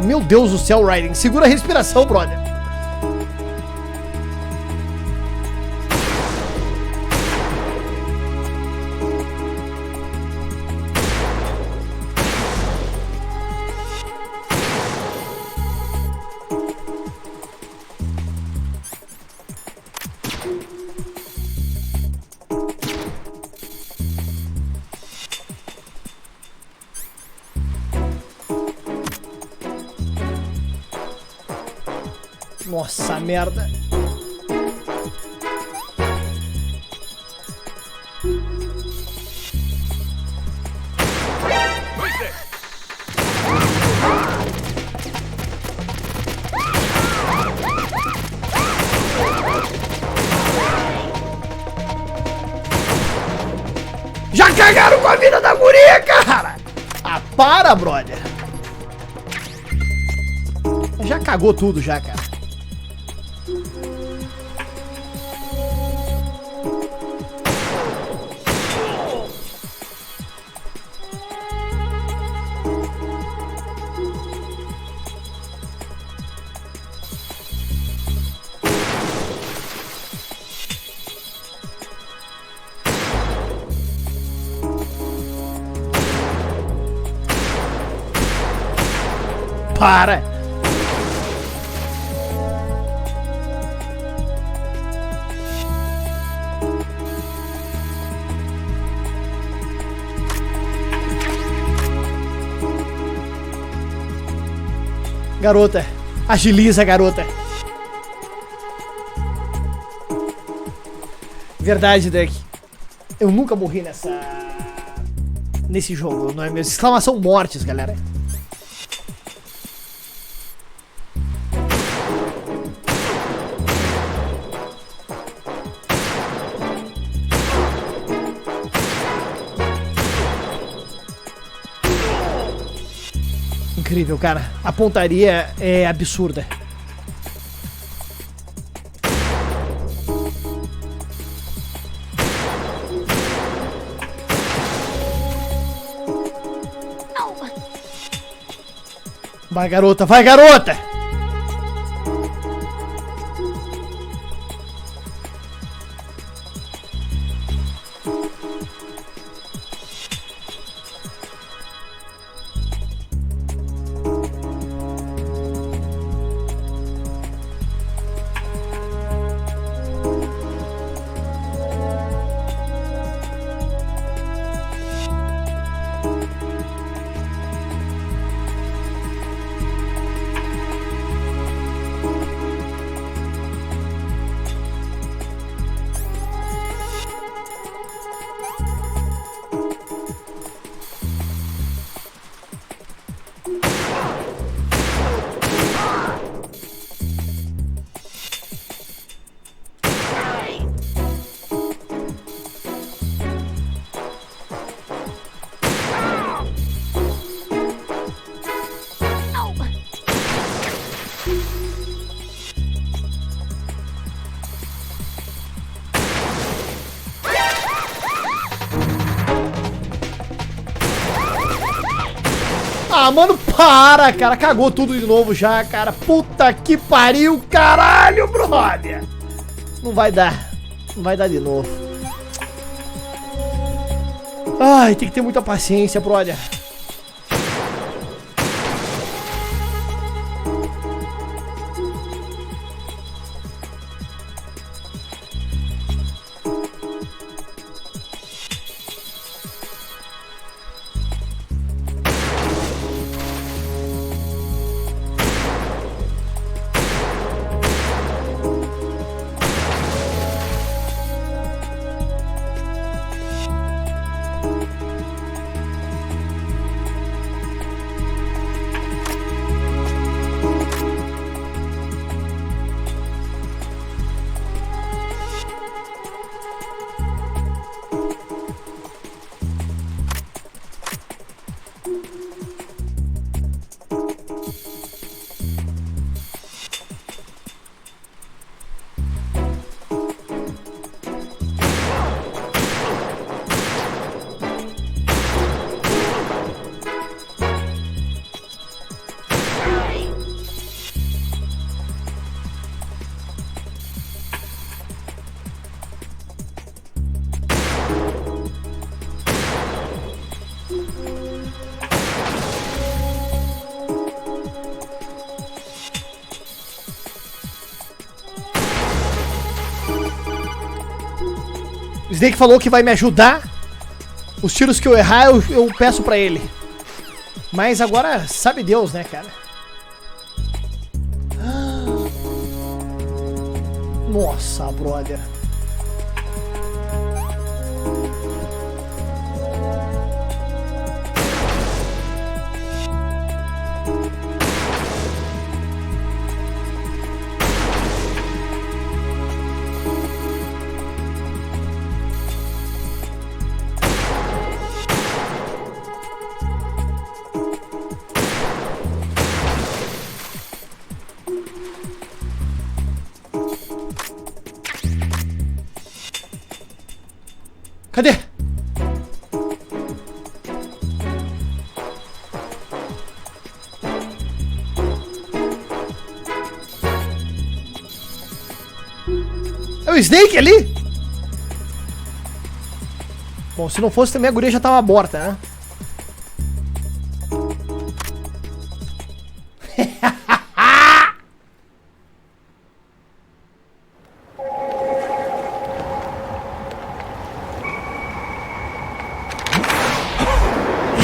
Meu Deus do céu, Raiden. Segura a respiração, brother. Nossa, merda. Já cagaram com a vida da guria, cara! Ah, para, brother! Já cagou tudo já, cara. Para! Garota, agiliza, garota. Verdade, Deck. Eu nunca morri nesse jogo, não é mesmo? Exclamação mortes, galera. Incrível, cara. A pontaria é absurda. Vai, garota, vai, garota! Ah, mano, para, cara. Cagou tudo de novo já, cara. Puta que pariu, caralho, brother. Não vai dar. Não vai dar de novo. Ai, tem que ter muita paciência, brother. Snake falou que vai me ajudar. Os tiros que eu errar, eu peço pra ele. Mas agora, sabe Deus, né, cara? Nossa, brother. Cadê? É o Snake ali? Bom, se não fosse também a guria já tava morta, né?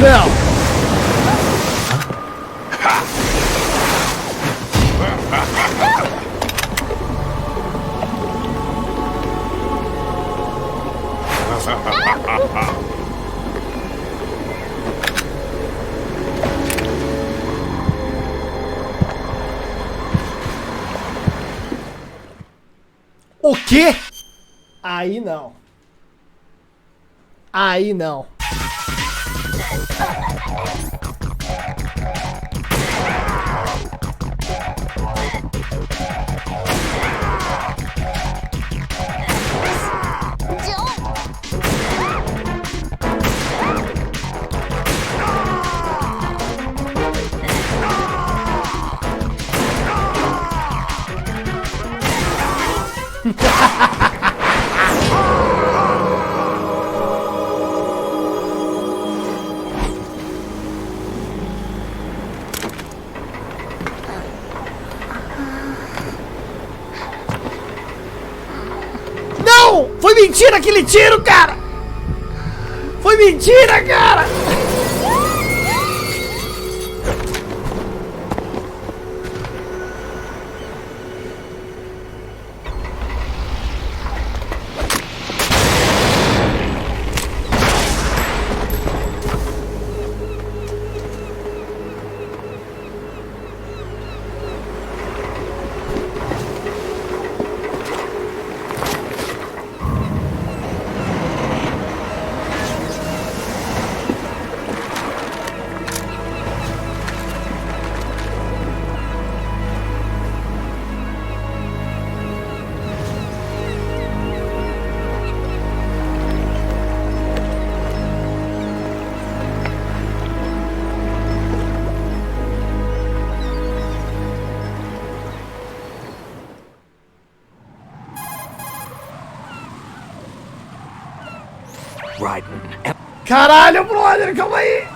Não! O quê? Aí não. Aí não. Não! Foi mentira aquele tiro, cara! Foi mentira, cara! Caralho, brother, calma aí.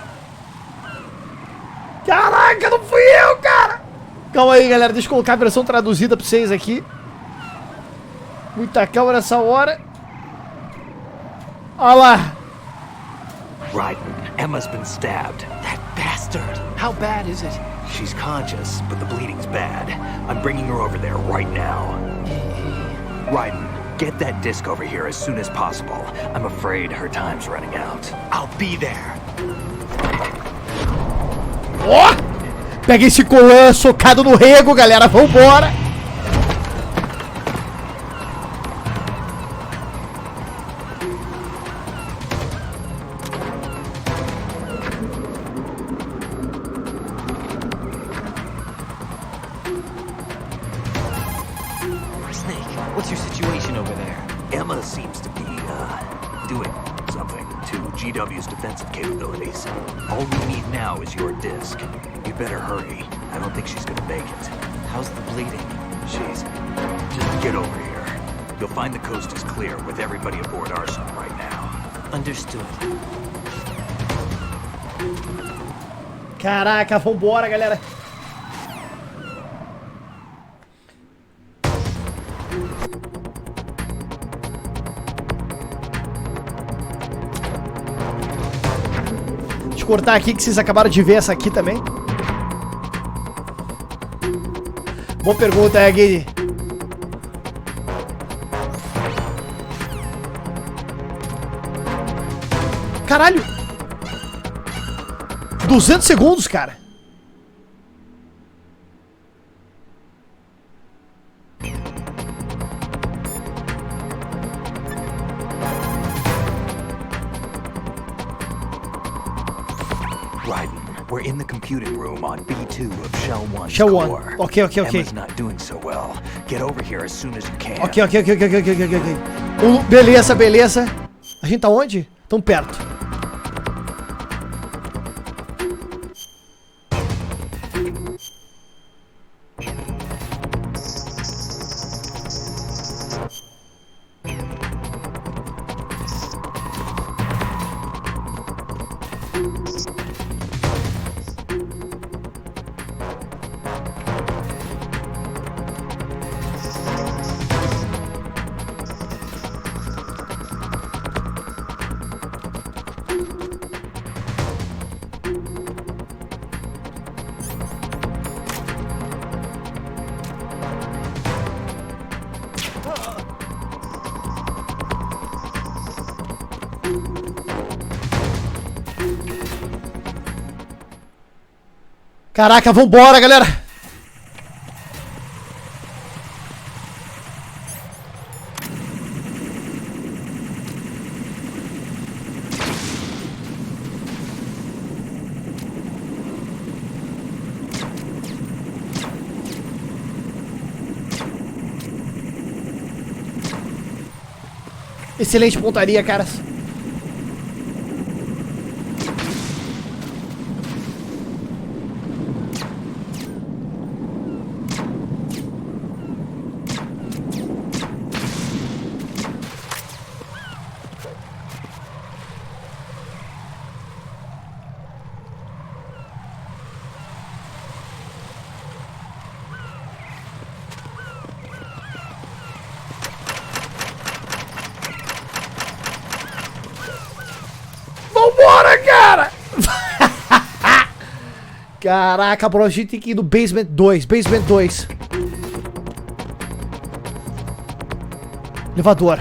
Caraca, não fui eu, cara. Calma aí, galera, deixa eu colocar a versão traduzida pra vocês aqui. Muita calma nessa hora. Olha lá. Raiden, Emma's been stabbed. That bastard. How bad is it? She's conscious, but the bleeding's bad. I'm bringing her over there right now. Raiden, get that disc over here as soon as possible. I'm afraid her time's running out. I'll be there. Ó! Pega esse colã socado no rego, galera. Vambora! What's your situation over there? Emma seems to be, doing something to GW's defensive capabilities. All we need now is your disc. You better hurry. I don't think she's gonna make it. How's the bleeding? She's... Just get over here. You'll find the coast is clear with everybody aboard Arsenal right now. Understood. Caraca, vambora, galera. cortar aqui que vocês acabaram de ver essa aqui também. Boa pergunta, Gui. Caralho! 200 segundos, cara. We're in the computing room on B2 of Shell 1's Shell 1. core. Ok. Emma's not doing so well. Get over here as soon as you can. Ok. Beleza. A gente tá onde? Tão perto. Caraca, vambora, galera! Excelente pontaria, caras. Vambora, cara! Caraca, bro, a gente tem que ir no Basement 2. Basement 2. Elevador.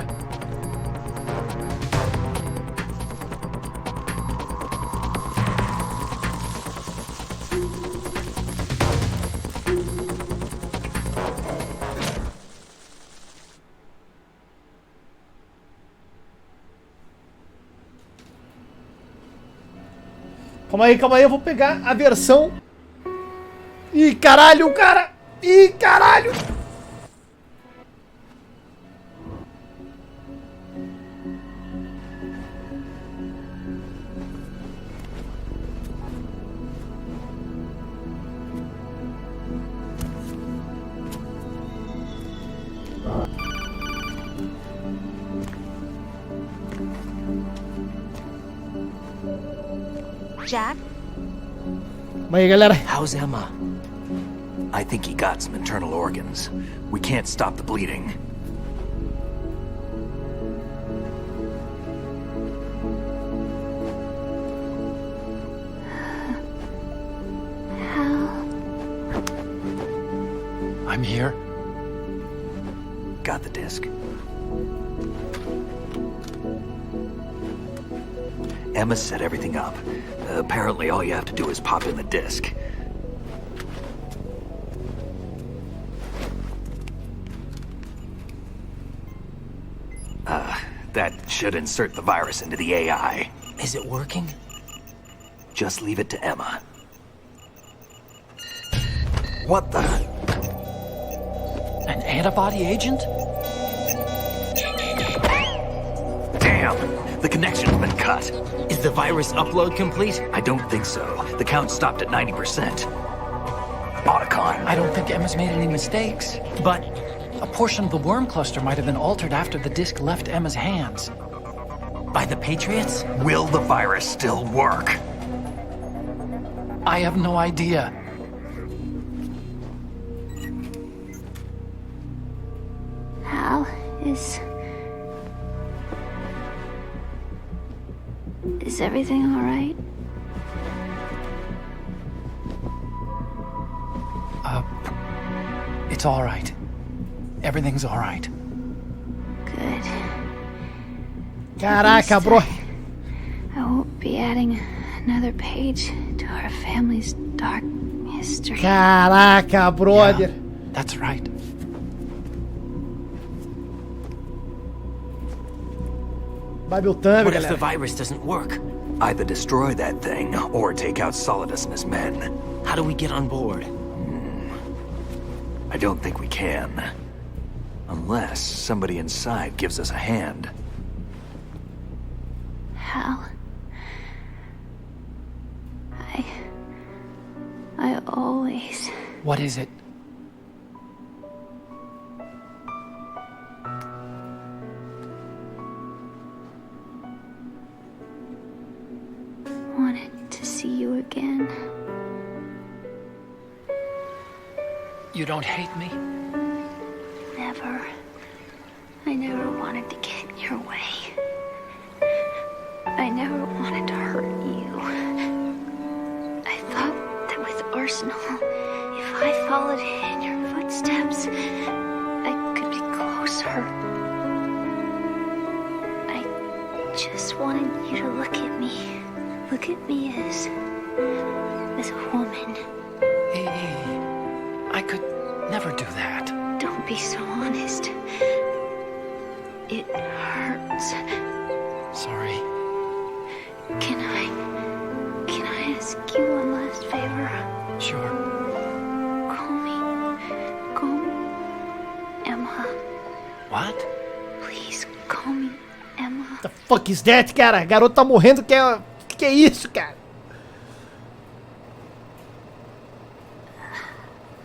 Calma aí, eu vou pegar a versão. Ih, caralho, cara! Ih, caralho! Jack? Calma aí, galera. How's Emma? I think he got some internal organs. We can't stop the bleeding. I'm here. Got the disc. Emma set everything up. Apparently all you have to do is pop in the disc. That should insert the virus into the AI. Is it working? Just leave it to Emma. What the? An antibody agent? Damn! The connection's been cut. Is the virus upload complete? I don't think so. The count stopped at 90%. Otacon. I don't think Emma's made any mistakes. But a portion of the worm cluster might have been altered after the disc left Emma's hands. By the Patriots? Will the virus still work? I have no idea. Hal, is everything all right? It's all right. Everything's all right. Good. Caraca, bro. I won't be adding another page to our family's dark history. Caraca, brother. Yeah, that's right. Vai meu thumb, What if the galera. virus doesn't work? Either destroy that thing, or take out Solidus and his men. How do we get on board? I don't think we can. Unless somebody inside gives us a hand. Hal. I always... What is it? wanted to see you again. You don't hate me? Never. I never wanted to get in your way. I never wanted to hurt you. I thought that with Arsenal, if I followed in your footsteps, I could be closer. I just wanted you to look at me. Look at me as a woman. I could never do that. Don't be so honest. It hurts. Sorry. Can I ask you one last favor? Sure. Call me Emma. What? Please call me Emma. The fuck is that, cara? Garoto tá morrendo, que é isso, cara?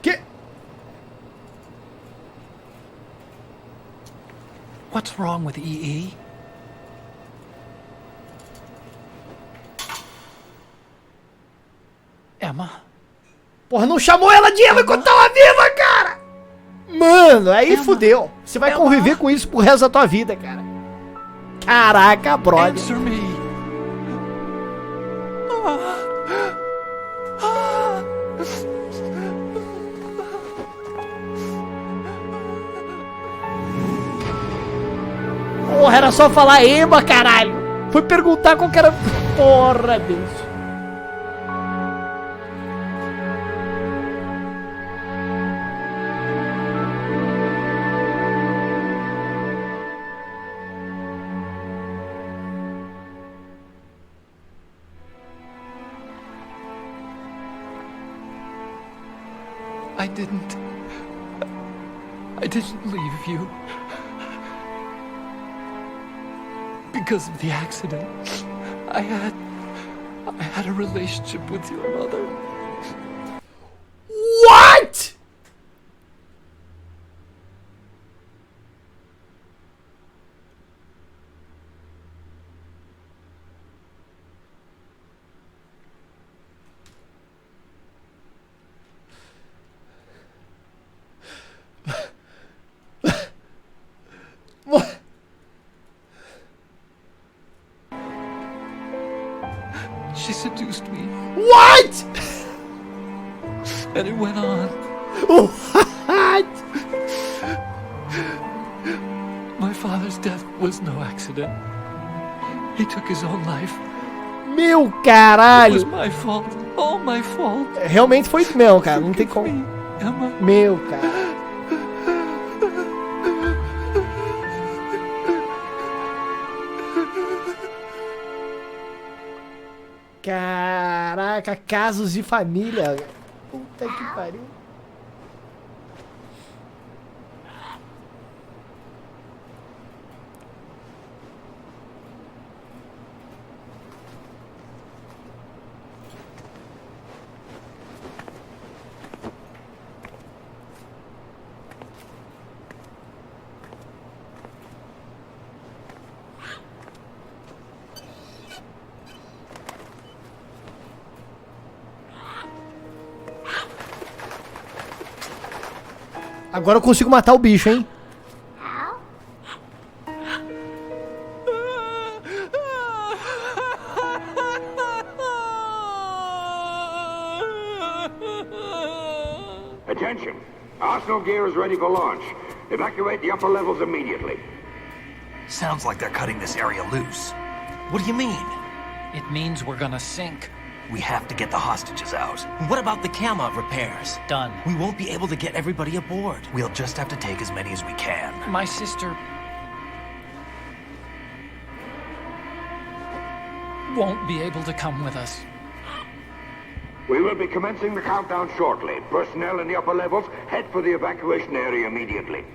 Que? What's wrong with EE? Emma? Porra, não chamou ela de Emma enquanto tava viva, cara! Mano, aí fudeu. Você vai conviver com isso pro resto da tua vida, cara. Caraca, brother. Answer me. Porra, era só falar Emma, caralho. Foi perguntar qual que era... Porra, bicho. I didn't leave you. Because of the accident, I had a relationship with your mother. What? What? She seduced me, What? and it went on. What? My father's death was no accident. He took his own life. Meu It was caralho. my fault. All my fault. Realmente foi isso mesmo, cara. Não tem como. Me, Emma. Meu, cara. Caraca, casos de família. Puta que pariu. Agora eu consigo matar o bicho, hein? Attention! Arsenal gear is ready for launch. Evacuate the upper levels immediately. Sounds like they're cutting this area loose. What do you mean? It means we're gonna sink. We have to get the hostages out. What about the 𝐒𝐿 repairs? Done. We won't be able to get everybody aboard. We'll just have to take as many as we can. My sister won't be able to come with us. We will be commencing the countdown shortly. Personnel in the upper levels, head for the evacuation area immediately.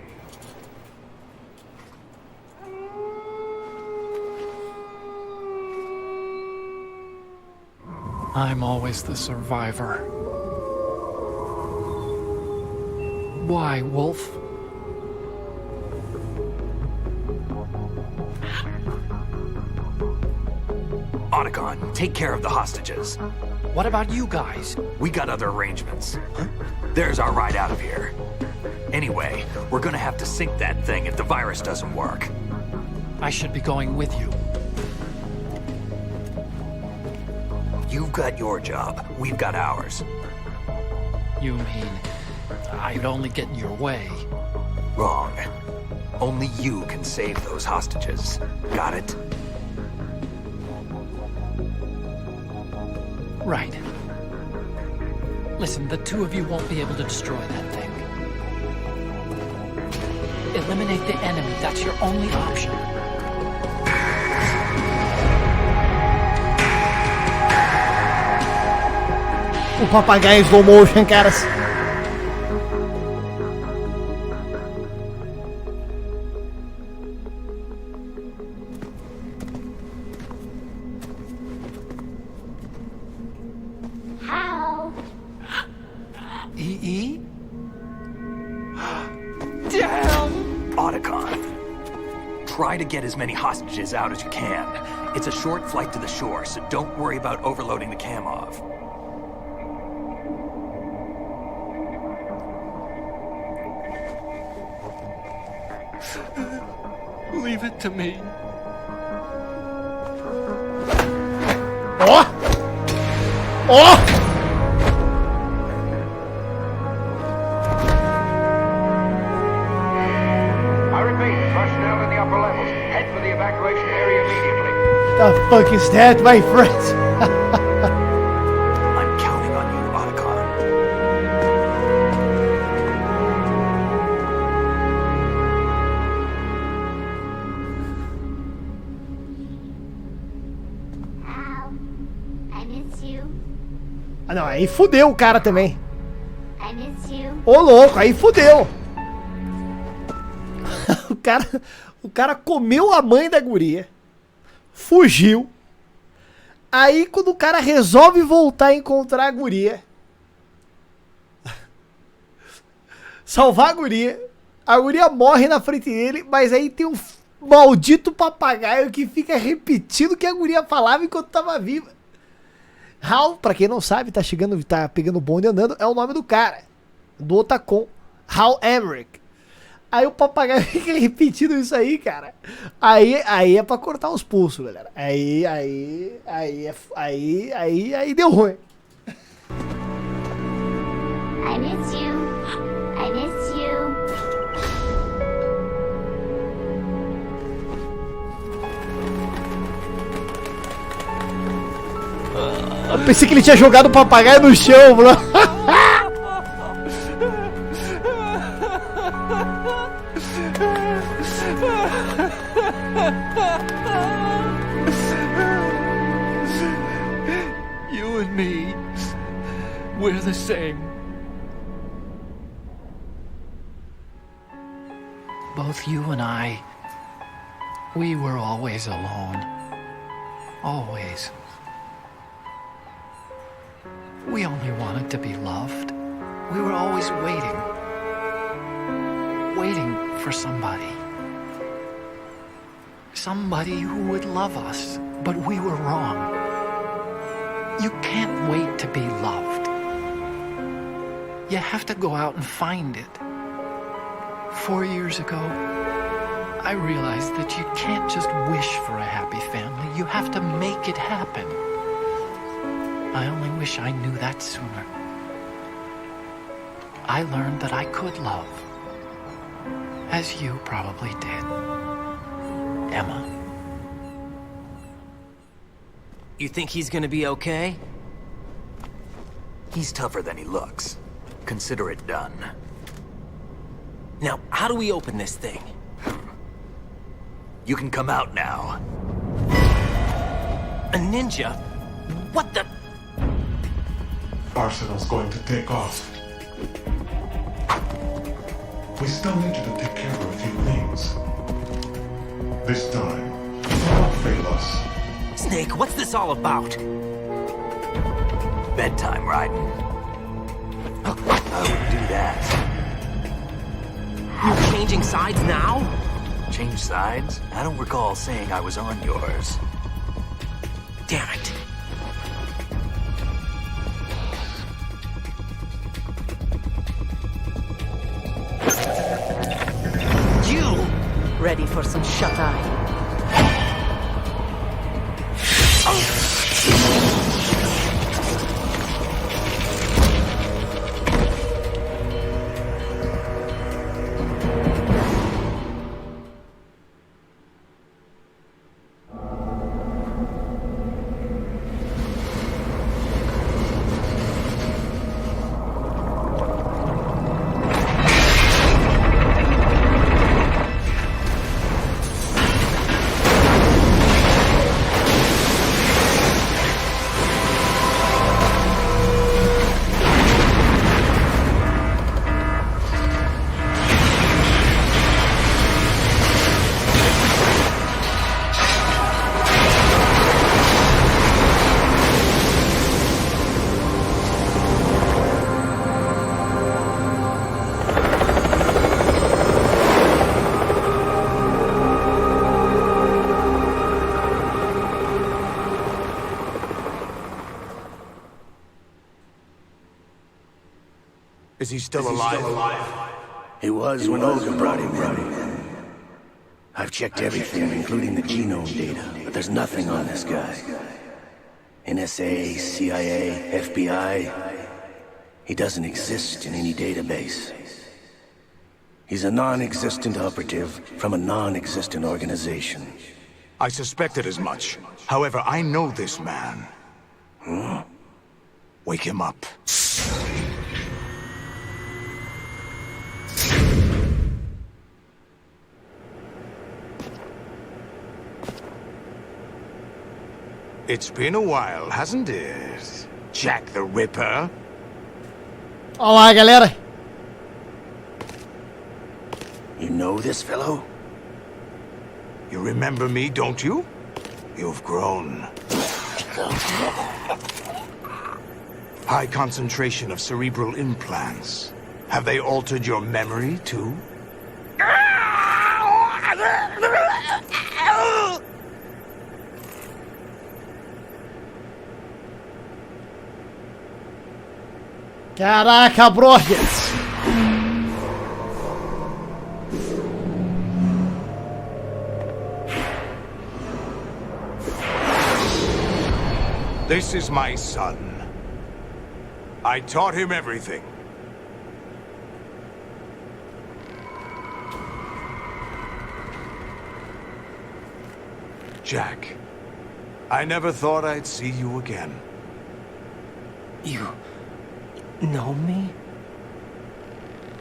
I'm always the survivor. Why, Wolf? Otacon, take care of the hostages. What about you guys? We got other arrangements. There's our ride out of here. Anyway, we're gonna have to sink that thing if the virus doesn't work. I should be going with you. You've got your job. We've got ours. You mean I'd only get in your way? Wrong. Only you can save those hostages. Got it? Right. Listen, the two of you won't be able to destroy that thing. Eliminate the enemy. That's your only option. O papagaio em slow motion, caras. How? E? Damn! Otacon. Try to get as many hostages out as you can. It's a short flight to the shore, so don't worry about overloading the 𝐒𝐿. Leave it to me. Ó! Ó! I repeat, personnel in the upper levels, head for the evacuation area immediately. The fuck is that, my friends? I'm counting on you, Otacon. How? I miss you. Ah, não, aí fudeu o cara também. I miss you. Ô, louco, aí fudeu. O cara comeu a mãe da guria. Fugiu. Aí quando o cara resolve voltar a encontrar a guria, salvar a guria morre na frente dele, mas aí tem um maldito papagaio que fica repetindo o que a guria falava enquanto tava viva. Hal, pra quem não sabe, tá pegando o bonde andando, é o nome do cara, do Otacon, Maverick. Aí o papagaio fica repetindo isso aí, cara. Aí é pra cortar os pulsos, galera. Aí deu ruim. I miss you. I miss you. Eu pensei que ele tinha jogado o papagaio no chão, bro. You and me, we're the same. Both you and I, we were always alone. Always. We only wanted to be loved. We were always waiting. Waiting for somebody. Somebody who would love us, but we were wrong. You can't wait to be loved. You have to go out and find it. 4 years ago, I realized that you can't just wish for a happy family. You have to make it happen. I only wish I knew that sooner. I learned that I could love. As you probably did, Emma. You think he's gonna be okay? He's tougher than he looks. Consider it done. Now, how do we open this thing? You can come out now. A ninja? What the? Arsenal's going to take off. We still need you to take care of a few things. This time, don't fail us. Snake, what's this all about? Bedtime, Raiden. I would do that. You're changing sides now? Change sides? I don't recall saying I was on yours. Damn it. You! Ready for some shut-eye? Is he still alive? He was when Olga brought him in. I've checked everything, including the genome data, but there's nothing on this guy. NSA, CIA, FBI. He doesn't exist in any database. He's a non-existent operative from a non-existent organization. I suspected as much. However, I know this man. Huh? Wake him up. It's been a while, hasn't it? Jack the Ripper? Olá, galera. You know this fellow? You remember me, don't you? You've grown. High concentration of cerebral implants. Have they altered your memory, too? Caraca, brother. This is my son. I taught him everything. Jack, I never thought I'd see you again. You know me?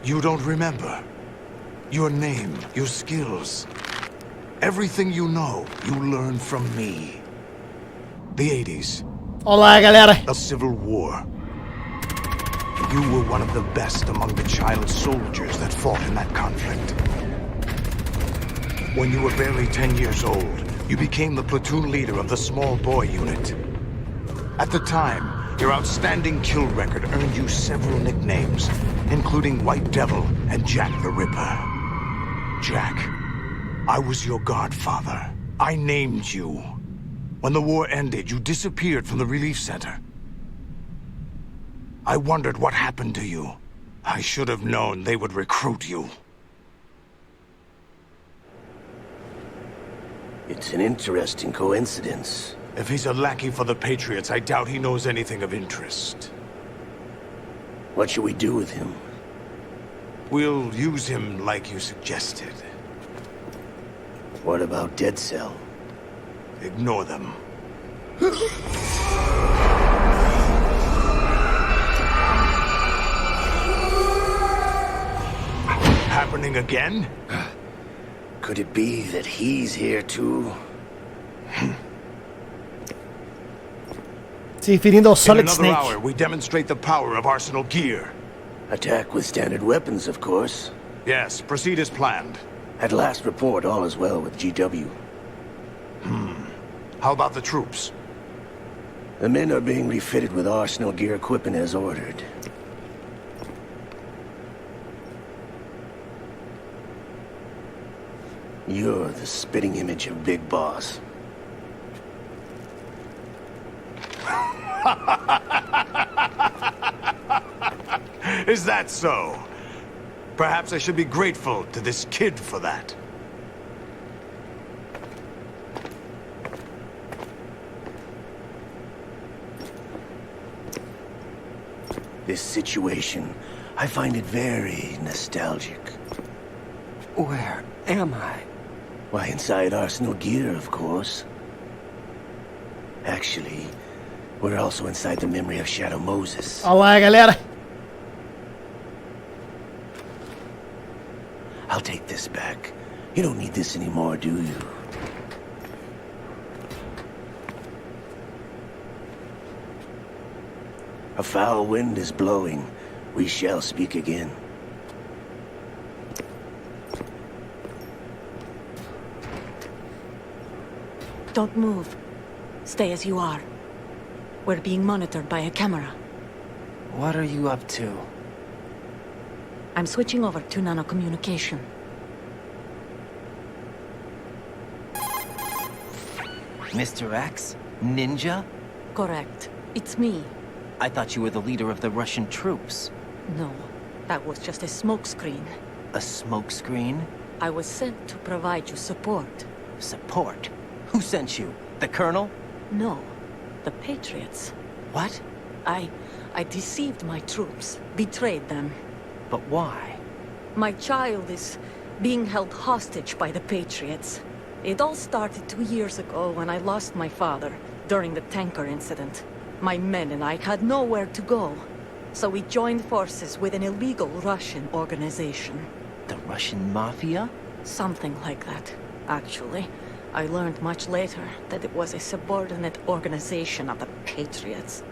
You don't remember. Your name, your skills. Everything you know, you learned from me. The 80s. Olá, galera. The Civil War. You were one of the best among the child soldiers that fought in that conflict. When you were barely 10 years old, you became the platoon leader of the small boy unit. At the time, your outstanding kill record earned you several nicknames, including White Devil and Jack the Ripper. Jack, I was your godfather. I named you. When the war ended, you disappeared from the relief center. I wondered what happened to you. I should have known they would recruit you. It's an interesting coincidence. If he's a lackey for the Patriots, I doubt he knows anything of interest. What should we do with him? We'll use him like you suggested. What about Dead Cell? Ignore them. Happening again? Could it be that he's here too? Se referindo ao In Solid another Snake. hour, we demonstrate the power of Arsenal gear. Attack with standard weapons, of course. Yes, proceed as planned. At last report, all is well with GW. How about the troops? The men are being refitted with Arsenal gear equipment as ordered. You're the spitting image of Big Boss. Is that so? Perhaps I should be grateful to this kid for that. This situation, I find it very nostalgic. Where am I? Why, inside Arsenal gear, of course. Actually, we're also inside the memory of Shadow Moses. Olha lá, galera. I'll take this back. You don't need this anymore, do you? A foul wind is blowing. We shall speak again. Don't move. Stay as you are. We're being monitored by a camera. What are you up to? I'm switching over to nanocommunication. Mr. X? Ninja? Correct. It's me. I thought you were the leader of the Russian troops. No, that was just a smokescreen. A smokescreen? I was sent to provide you support. Support? Who sent you? The Colonel? No, the Patriots. What? I deceived my troops, betrayed them. But why? My child is being held hostage by the Patriots. It all started 2 years ago when I lost my father during the tanker incident. My men and I had nowhere to go, so we joined forces with an illegal Russian organization. The Russian Mafia? Something like that, actually. I learned much later that it was a subordinate organization of the Patriots.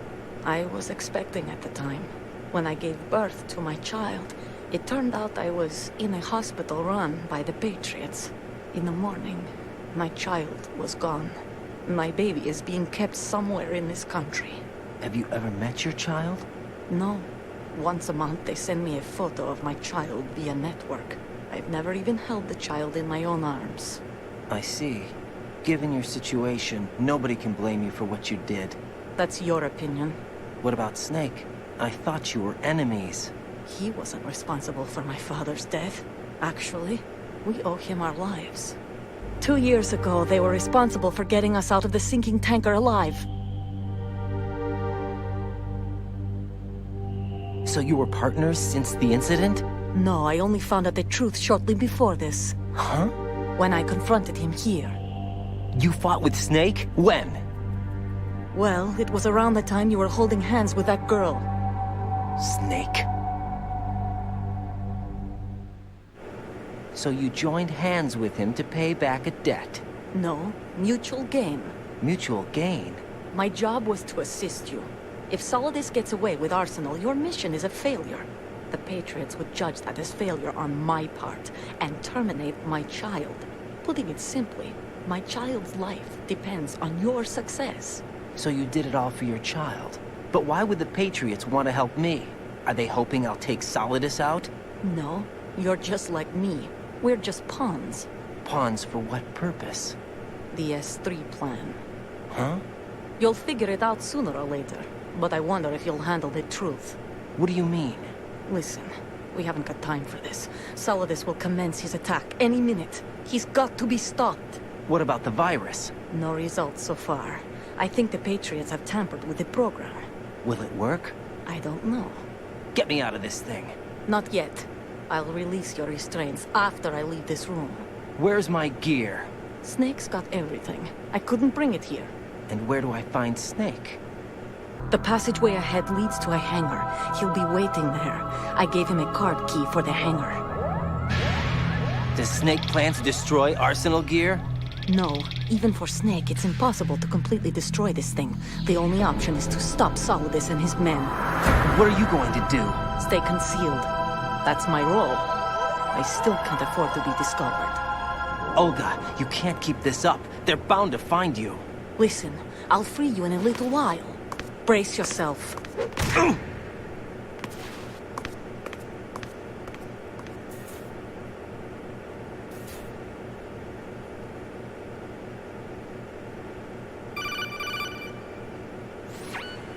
I was expecting at the time. When I gave birth to my child, it turned out I was in a hospital run by the Patriots. In the morning, my child was gone. My baby is being kept somewhere in this country. Have you ever met your child? No. Once a month they send me a photo of my child via network. I've never even held the child in my own arms. I see. Given your situation, nobody can blame you for what you did. That's your opinion. What about Snake? I thought you were enemies. He wasn't responsible for my father's death. Actually, we owe him our lives. 2 years ago, they were responsible for getting us out of the sinking tanker alive. So you were partners since the incident? No, I only found out the truth shortly before this. Huh? When I confronted him here. You fought with Snake? When? Well, it was around the time you were holding hands with that girl. Snake. So you joined hands with him to pay back a debt? No, mutual gain. Mutual gain? My job was to assist you. If Solidus gets away with Arsenal, your mission is a failure. The Patriots would judge that as failure on my part, and terminate my child. Putting it simply, my child's life depends on your success. So you did it all for your child. But why would the Patriots want to help me? Are they hoping I'll take Solidus out? No, you're just like me. We're just pawns. Pawns for what purpose? The S3 plan. Huh? You'll figure it out sooner or later, but I wonder if you'll handle the truth. What do you mean? Listen, we haven't got time for this. Solidus will commence his attack any minute. He's got to be stopped. What about the virus? No results so far. I think the Patriots have tampered with the program. Will it work? I don't know. Get me out of this thing. Not yet. I'll release your restraints after I leave this room. Where's my gear? Snake's got everything. I couldn't bring it here. And where do I find Snake? The passageway ahead leads to a hangar. He'll be waiting there. I gave him a card key for the hangar. Does Snake plan to destroy Arsenal gear? No, even for Snake, it's impossible to completely destroy this thing. The only option is to stop Solidus and his men. What are you going to do? Stay concealed. That's my role. I still can't afford to be discovered. Olga, you can't keep this up. They're bound to find you. Listen, I'll free you in a little while. Brace yourself.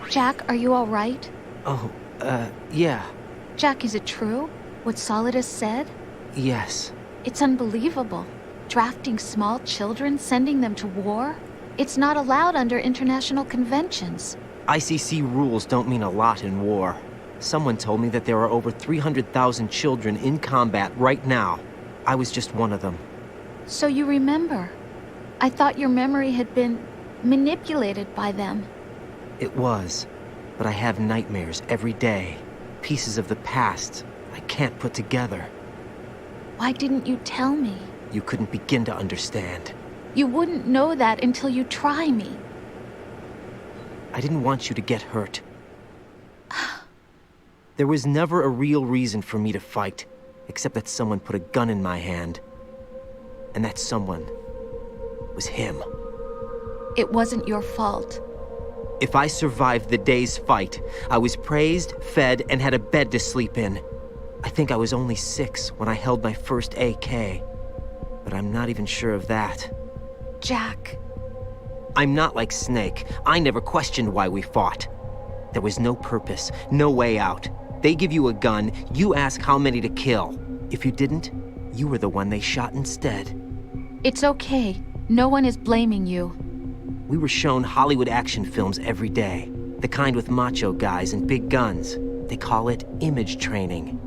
Jack, are you all right? Oh, yeah. Jack, is it true? What Solidus said? Yes. It's unbelievable. Drafting small children, sending them to war? It's not allowed under international conventions. ICC rules don't mean a lot in war. Someone told me that there are over 300,000 children in combat right now. I was just one of them. So you remember? I thought your memory had been manipulated by them. It was, but I have nightmares every day. Pieces of the past I can't put together. Why didn't you tell me? You couldn't begin to understand. You wouldn't know that until you try me. I didn't want you to get hurt. There was never a real reason for me to fight, except that someone put a gun in my hand. And that someone was him. It wasn't your fault. If I survived the day's fight, I was praised, fed, and had a bed to sleep in. I think I was only 6 when I held my first AK. But I'm not even sure of that. Jack. I'm not like Snake. I never questioned why we fought. There was no purpose, no way out. They give you a gun, you ask how many to kill. If you didn't, you were the one they shot instead. It's okay. No one is blaming you. We were shown Hollywood action films every day. The kind with macho guys and big guns. They call it image training.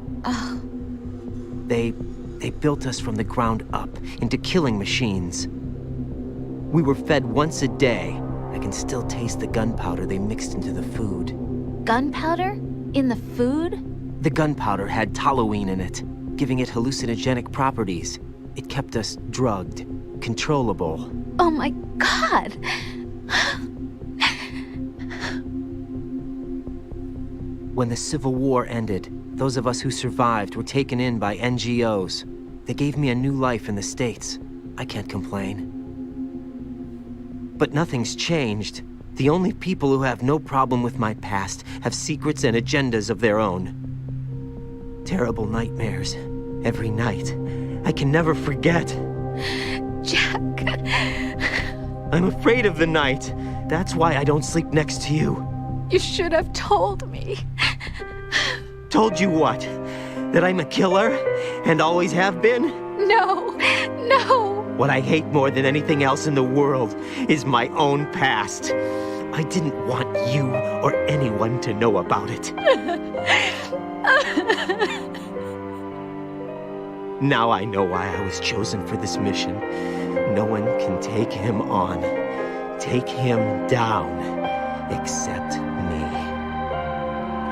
They built us from the ground up into killing machines. We were fed once a day. I can still taste the gunpowder they mixed into the food. Gunpowder? In the food? The gunpowder had toluene in it, giving it hallucinogenic properties. It kept us drugged, controllable. Oh my God! When the Civil War ended, those of us who survived were taken in by NGOs. They gave me a new life in the States. I can't complain. But nothing's changed. The only people who have no problem with my past have secrets and agendas of their own. Terrible nightmares. Every night. I can never forget. Jack. I'm afraid of the night. That's why I don't sleep next to you. You should have told me. Told you what? That I'm a killer? And always have been? No, no. What I hate more than anything else in the world is my own past. I didn't want you or anyone to know about it. Now I know why I was chosen for this mission. No one can take him on, take him down, except me.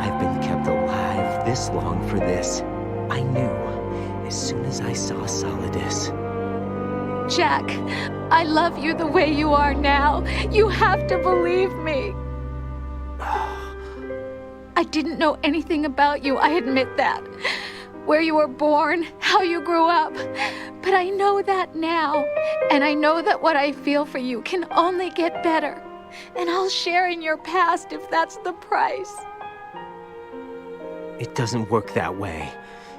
I've been kept alive this long for this. I knew as soon as I saw Solidus. Jack, I love you the way you are now. You have to believe me. I didn't know anything about you, I admit that. Where you were born, how you grew up. But I know that now. And I know that what I feel for you can only get better. And I'll share in your past if that's the price. It doesn't work that way.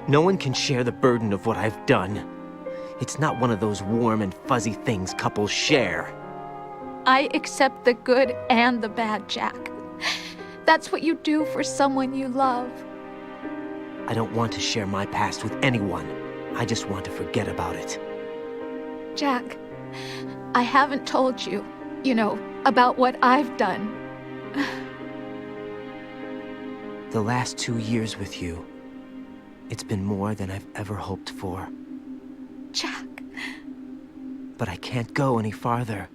No one can share the burden of what I've done. It's not one of those warm and fuzzy things couples share. I accept the good and the bad, Jack. That's what you do for someone you love. I don't want to share my past with anyone. I just want to forget about it. Jack, I haven't told you, about what I've done. The last 2 years with you, It's been more than I've ever hoped for. Jack. But I can't go any farther.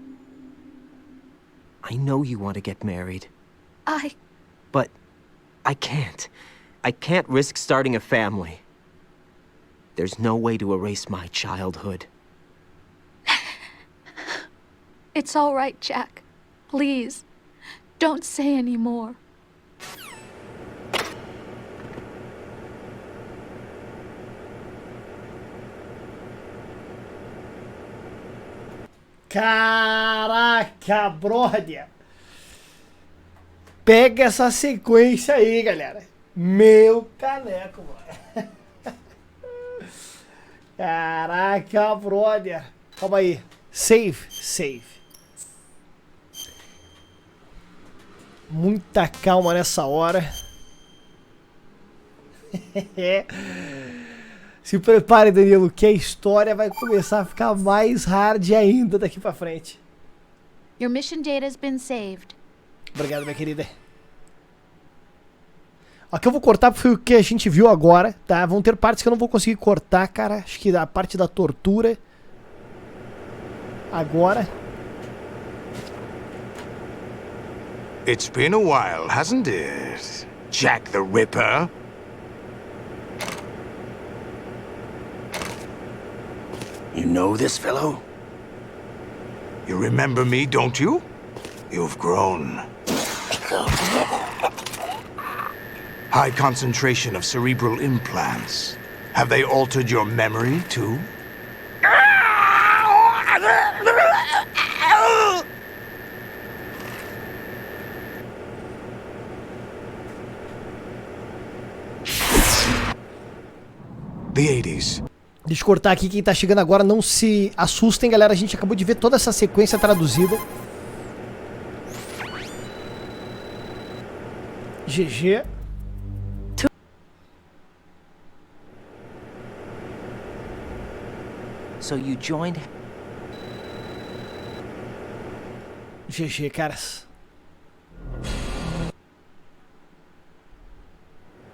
I know you want to get married. But I can't. I can't risk starting a family. There's no way to erase my childhood. It's all right, Jack. Please, don't say any more. Caraca, brother. Pega essa sequência aí, galera. Meu caneco, mano. Caraca, brother. Calma aí. Save. Muita calma nessa hora. Se prepare, Danilo, que a história vai começar a ficar mais hard ainda daqui pra frente. Your mission data has been saved. Obrigado, minha querida. Aqui eu vou cortar porque foi o que a gente viu agora, tá? Vão ter partes que eu não vou conseguir cortar, cara. Acho que a parte da tortura. Agora. It's been a while, hasn't it? Jack the Ripper? You know this fellow? You remember me, don't you? You've grown. High concentration of cerebral implants. Have they altered your memory, too? The 80s. Deixa eu cortar aqui, quem tá chegando agora, não se assustem, galera. A gente acabou de ver toda essa sequência traduzida. GG. So you joined... GG, caras.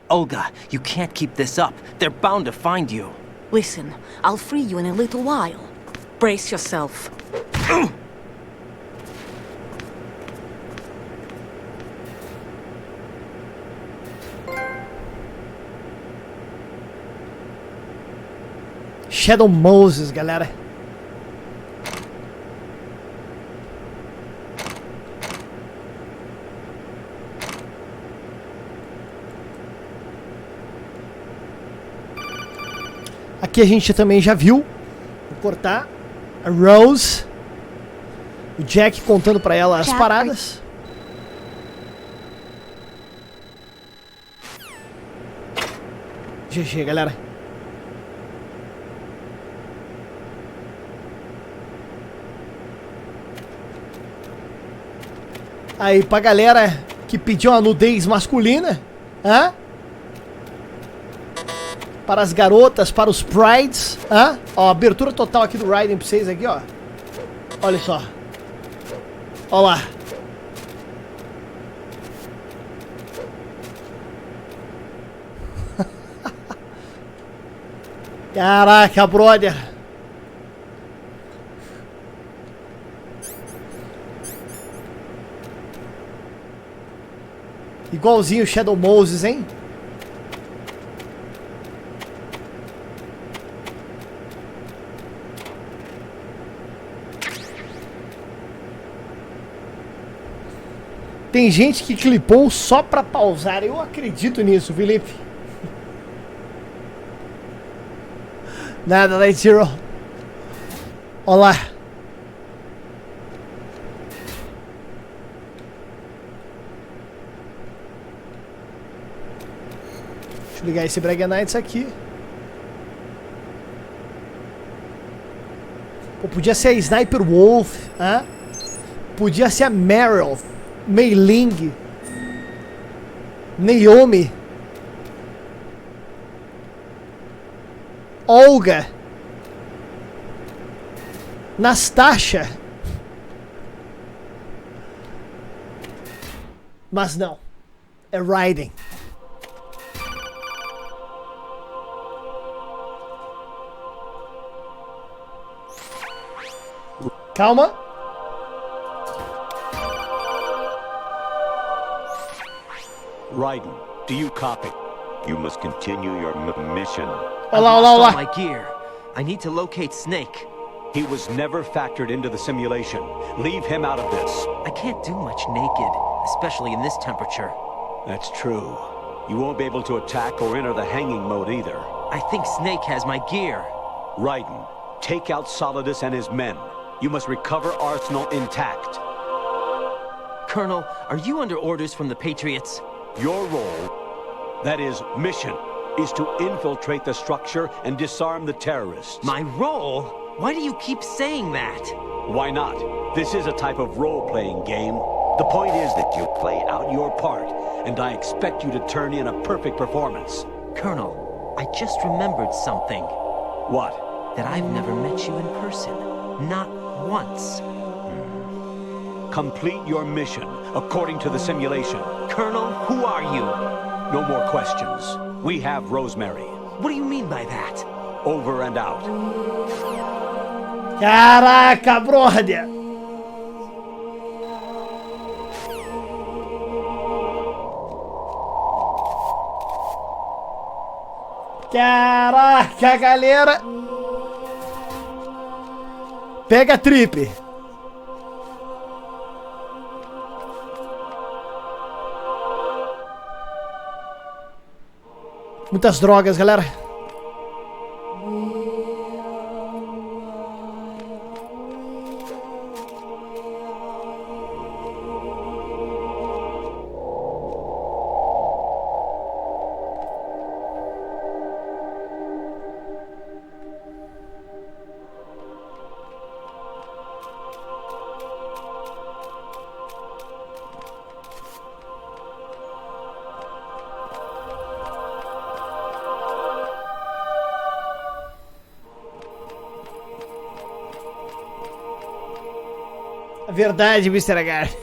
Olga, you can't keep this up. They're bound to find you. Listen, I'll free you in a little while. Brace yourself. Shadow Moses, galera. Aqui a gente também já viu. Vou cortar. A Rose. O Jack contando pra ela as paradas. GG, galera. Aí, pra galera que pediu a nudez masculina, hã? Para as garotas, para os prides, hã? Ó, abertura total aqui do Raiden pra vocês aqui, ó. Olha só. Ó lá. Caraca, brother. Igualzinho o Shadow Moses, hein? Tem gente que clipou só pra pausar. Eu acredito nisso, Felipe. Nada, Night Zero. Olá. Deixa eu ligar esse Brag Knights aqui. Pô, podia ser a Sniper Wolf, hein? Podia ser a Meryl, Mei Ling, Naomi, Olga, Nastasha. Mas não, é Raiden. Calma. Raiden, do you copy? You must continue your mission. Olá, I olá, lost all olá. my gear. I need to locate Snake. He was never factored into the simulation. Leave him out of this. I can't do much naked, especially in this temperature. That's true. You won't be able to attack or enter the hanging mode either. I think Snake has my gear. Raiden, take out Solidus and his men. You must recover Arsenal intact. Colonel, are you under orders from the Patriots? Your role, that is, mission, is to infiltrate the structure and disarm the terrorists. My role? Why do you keep saying that? Why not? This is a type of role-playing game. The point is that you play out your part, and I expect you to turn in a perfect performance. Colonel, I just remembered something. What? That I've never met you in person. Not once. Complete your mission, according to the simulation. Colonel, who are you? No more questions. We have Rosemary. What do you mean by that? Over and out. Caraca, brother. Caraca, galera. Pega a trip. Muitas drogas, galera. Verdade, Mr. H.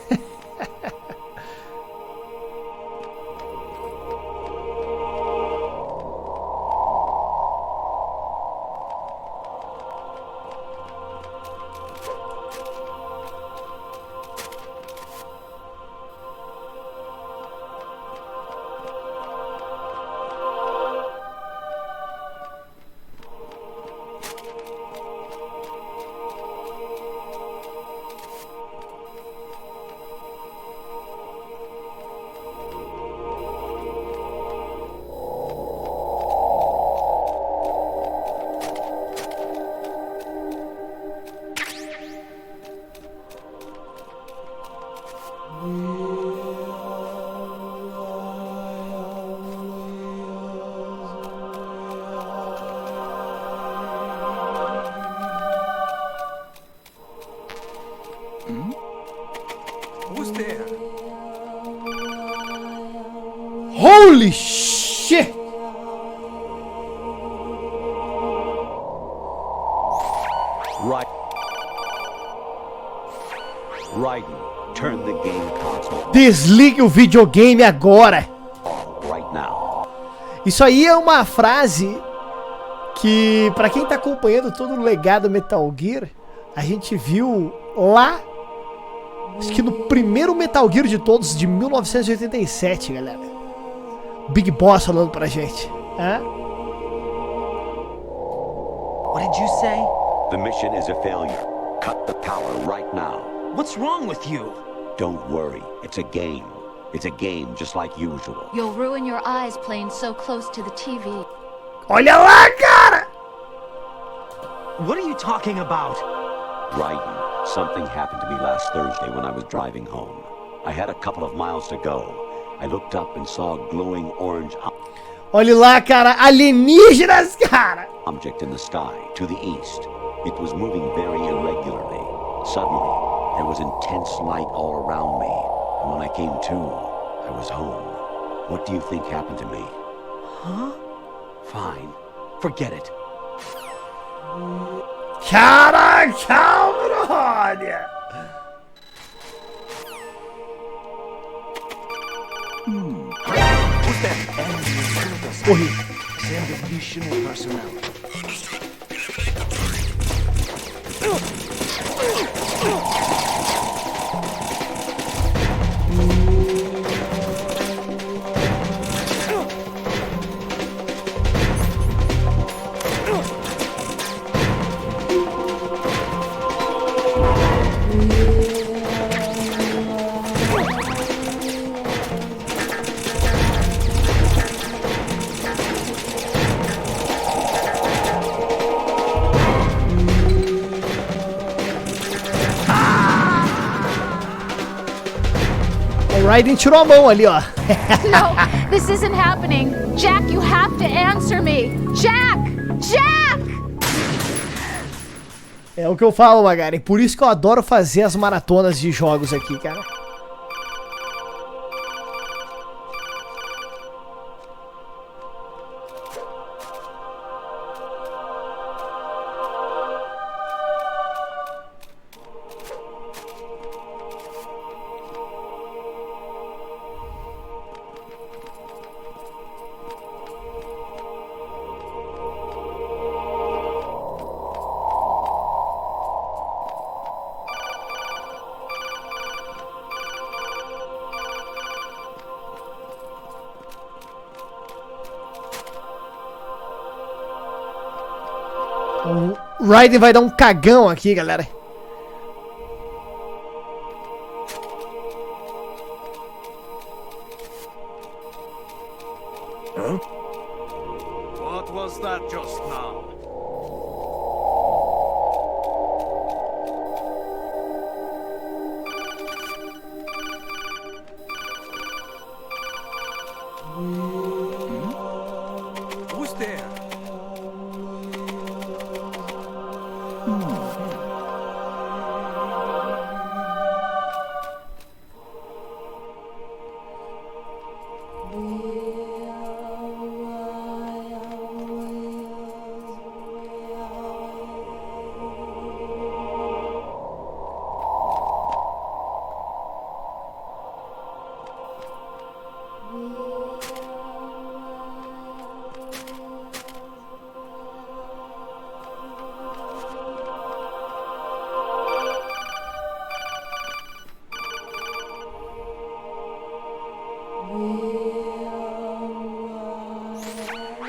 Who's there? Holy shit! Right. Raiden, turn the game console Desligue o videogame agora. on right now. Isso aí é uma frase que, pra quem tá acompanhando todo o legado Metal Gear, a gente viu lá, acho que no primeiro Metal Gear de todos, de 1987, galera. Big Boss falando pra gente. Hã? What did you say? The mission is a failure. Cut the power right now. What's wrong with you? Don't worry, it's a game. It's a game just like usual. You'll ruin your eyes playing so close to the TV. Olha lá, cara! What are you talking about? Raiden, something happened to me last Thursday when I was driving home. I had a couple of miles to go. I looked up and saw a glowing orange Olha lá, cara, alienígenas, cara! object in the sky to the east. It was moving very irregularly. Suddenly, there was intense light all around me. And when I came to, I was home. What do you think happened to me? Huh? Fine. Forget it. Caraca, brother! Who's there? Corri. Send additional personnel. Raiden tirou a mão ali, ó. No, this isn't happening. Jack, you have to answer me. Jack! Jack! É o que eu falo, Magari. Por isso que eu adoro fazer as maratonas de jogos aqui, cara. O Raiden vai dar um cagão aqui, galera. Huh? What was that just now? Who's there?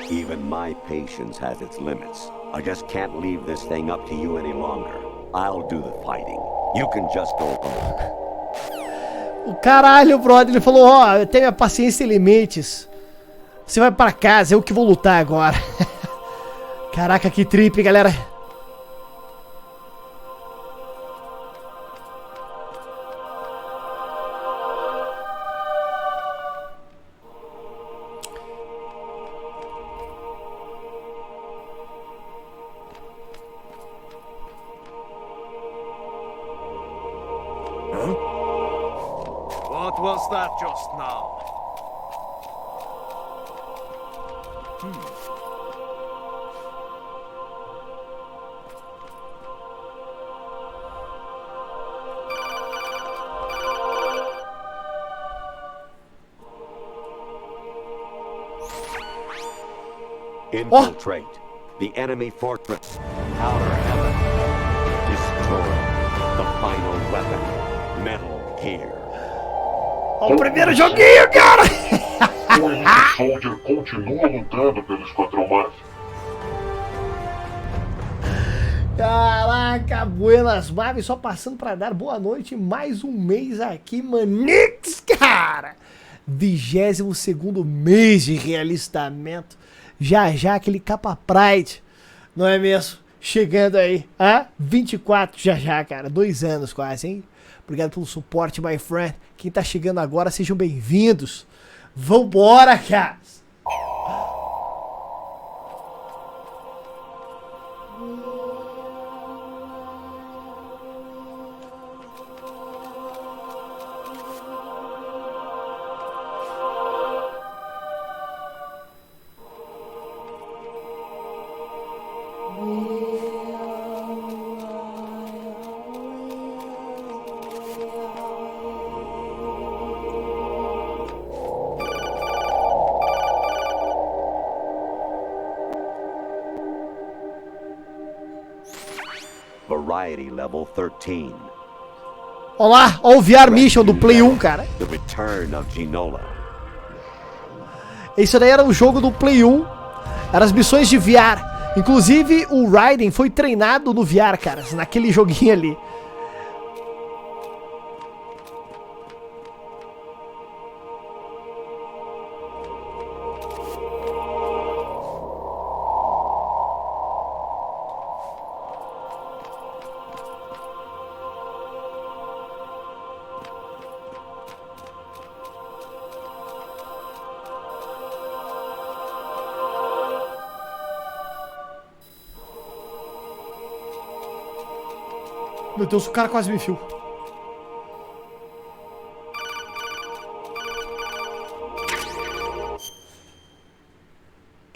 Even my patience has its limits. I just can't leave this thing up to you any longer. I'll do the fighting. You can just go home. O caralho, brother, ele falou, ó, eu tenho a paciência e limites. Você vai pra casa, eu que vou lutar agora. Caraca, que trip, galera. What was that just now? Infiltrate the enemy fortress. Outer heaven. Destroy the final weapon. Metal Gear. Ó, o primeiro joguinho, cara! O Henrique Soldier continua lutando pelo Esquadrão MAV. Caraca, buenas Maves, só passando pra dar boa noite, mais um mês aqui, manix, cara! 22º mês de realistamento, já aquele capa Pride, não é mesmo? Chegando aí, 24 já, cara, 2 anos quase, hein? Obrigado pelo suporte, my friend. Quem tá chegando agora, sejam bem-vindos. Vambora, cara! Variety level 13. Olha lá, olha o VR Mission do Play 1, cara. The return of Ginola. Isso daí era um jogo do Play 1. Eram as missões de VR. Inclusive, o Raiden foi treinado no VR, cara. Naquele joguinho ali. Meu Deus, o cara quase me enfiou.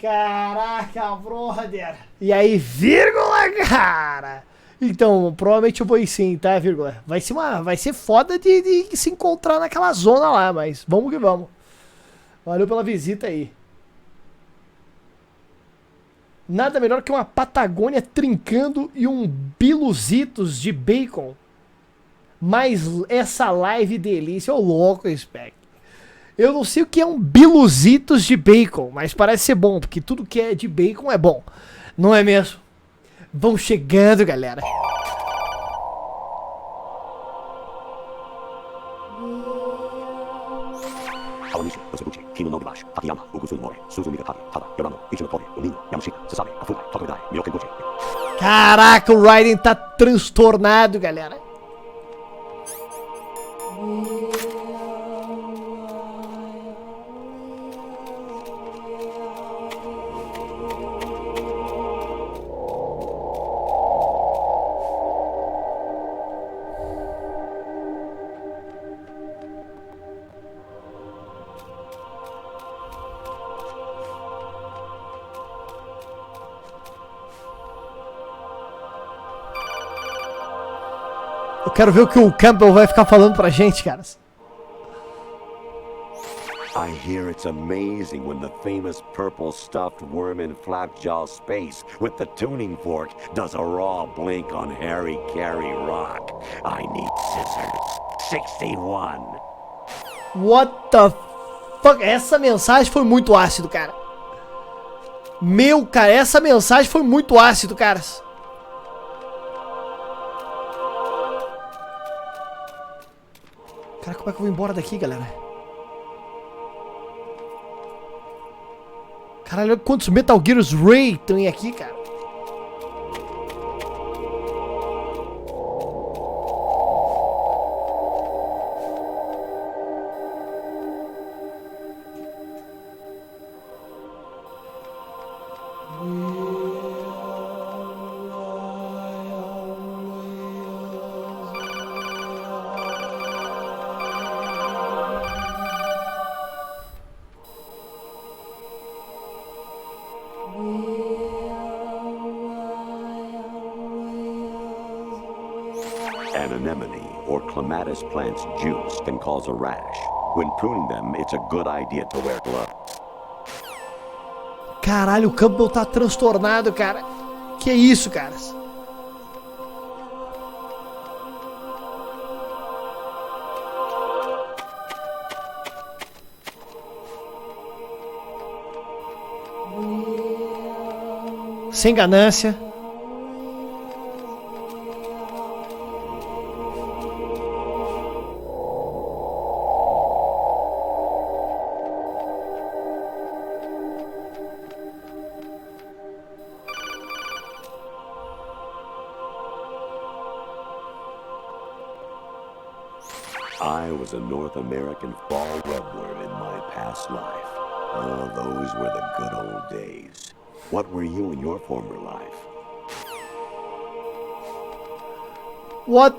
Caraca, brother. E aí, vírgula, cara. Então, provavelmente eu vou ir sim, tá, vírgula? Vai ser foda de se encontrar naquela zona lá, mas vamos que vamos. Valeu pela visita aí. Nada melhor que uma Patagônia trincando e um biluzitos de bacon. Mas essa live delícia, ô louco, Spec. Eu não sei o que é um biluzitos de bacon, mas parece ser bom, porque tudo que é de bacon é bom. Não é mesmo? Vão chegando, galera. Caraca, o Raiden tá transtornado, galera. Eu quero ver o que o Campbell vai ficar falando pra gente, caras. I hear it's amazing when the famous purple stuffed worm in Flapjaw space with the tuning fork does a raw blink on Harry Carry Rock. I need scissors. 61. What the fuck? Essa mensagem foi muito ácido, cara. Meu, cara, essa mensagem foi muito ácido, caras. Cara, como é que eu vou embora daqui, galera? Caralho, olha quantos Metal Gears Ray tem aqui, cara. An anemone or clematis plant's juice can cause a rash. When pruning them, it's a good idea to wear gloves. Caralho, o Campbell tá transtornado, cara. Que isso, caras? Sem ganância. I was a North American fall webworm in my past life. Oh, those were the good old days. What were you in your former life? What?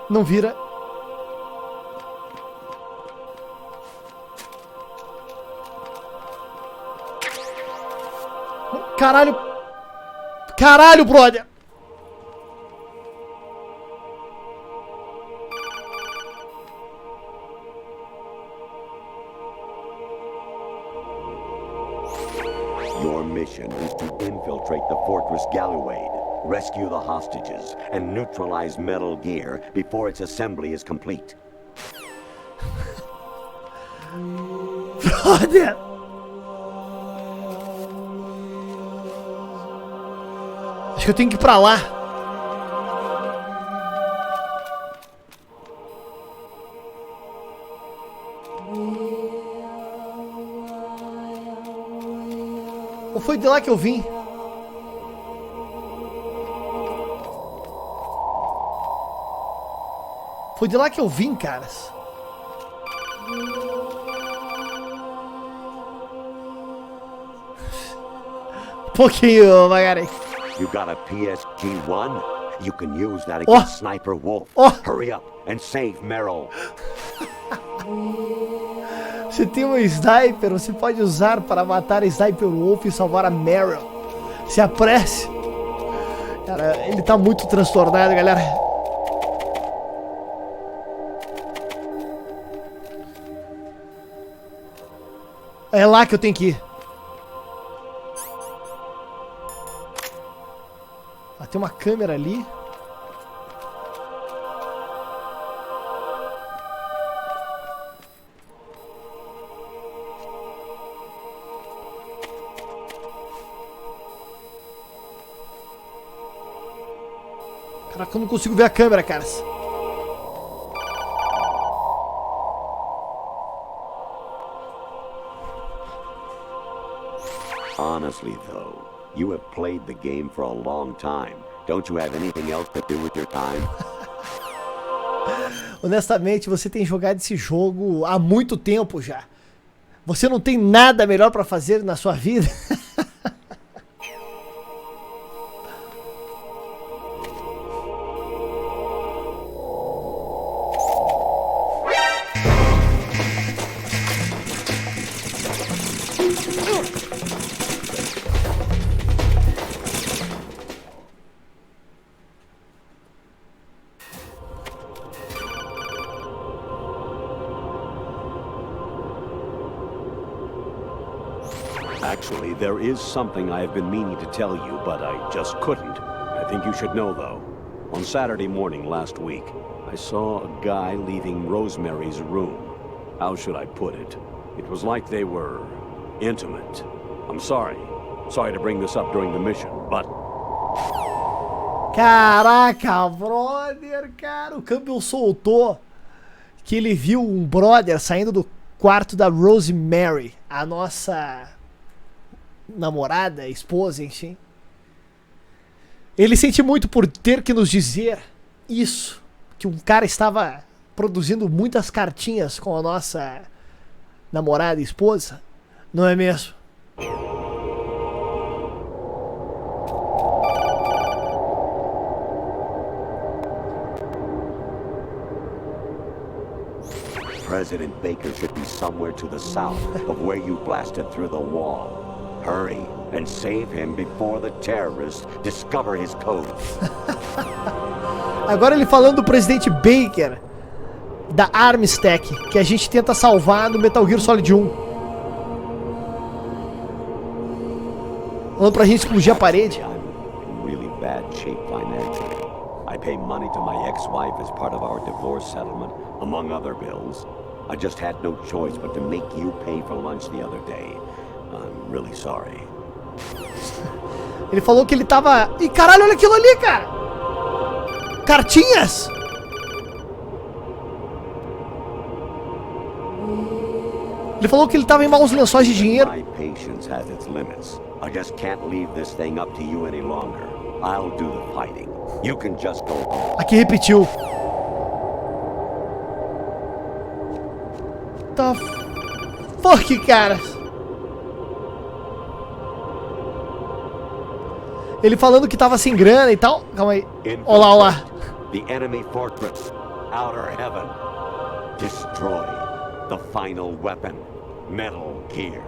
Não vira. Caralho. Caralho, brother. mission is to infiltrate the Fortress 𝐒𝐄𝐄, rescue the hostages, and neutralize Metal Gear before its assembly is complete. Brother! Acho que eu tenho que ir pra lá. Ou foi de lá que eu vim? Foi de lá que eu vim, caras. Pouquinho, Maverick. You got a PSG-1? You can use that against Sniper Wolf. Hurry up and save Meryl. Você tem um sniper, você pode usar para matar a Sniper Wolf e salvar a Meryl. Se apresse. Cara, ele tá muito transtornado, galera. É lá que eu tenho que ir. Ah, tem uma câmera ali. Caraca, eu não consigo ver a câmera, caras. Honestly, though, you have played the game for a long time. Don't you have anything else to do with your time? Honestamente, você tem jogado esse jogo há muito tempo já. Você não tem nada melhor pra fazer na sua vida? Actually, there is something I have been meaning to tell you, but I just couldn't. I think you should know, though. On Saturday morning last week, I saw a guy leaving Rosemary's room. How should I put it? It was like they were intimate. I'm sorry. Sorry to bring this up during the mission, but... Caraca, brother, cara. O Campbell soltou que ele viu um brother saindo do quarto da Rosemary, a nossa namorada, esposa, enfim. Ele sente muito por ter que nos dizer isso, que um cara estava produzindo muitas cartinhas com a nossa namorada e esposa, não é mesmo? President Baker should be somewhere to the south of where you blasted through the wall. Hurry and save him before the terrorists discover his code. Agora ele falando do presidente Baker da 𝐒𝐻𝐿, que a gente tenta salvar no Metal Gear Solid 1. Falando pra gente explodir a parede. I'm in really bad shape financially. I pay money to my ex-wife as part of our divorce settlement, among other bills. I just had no choice but to make you pay for lunch the other day. I'm really sorry. Ele falou que ele tava... Ih, caralho, olha aquilo ali, cara! Cartinhas! Ele falou que ele tava em maus lençóis de dinheiro. My patience has its limits. I just can't leave this thing up to you any longer. I'll do the fighting. You can just go home. Aqui repetiu. The fuck, cara? Ele falando que tava sem grana e tal. Calma aí. Olá, olá. The enemy fortress, outer heaven. Destroy the final weapon, Metal Gear.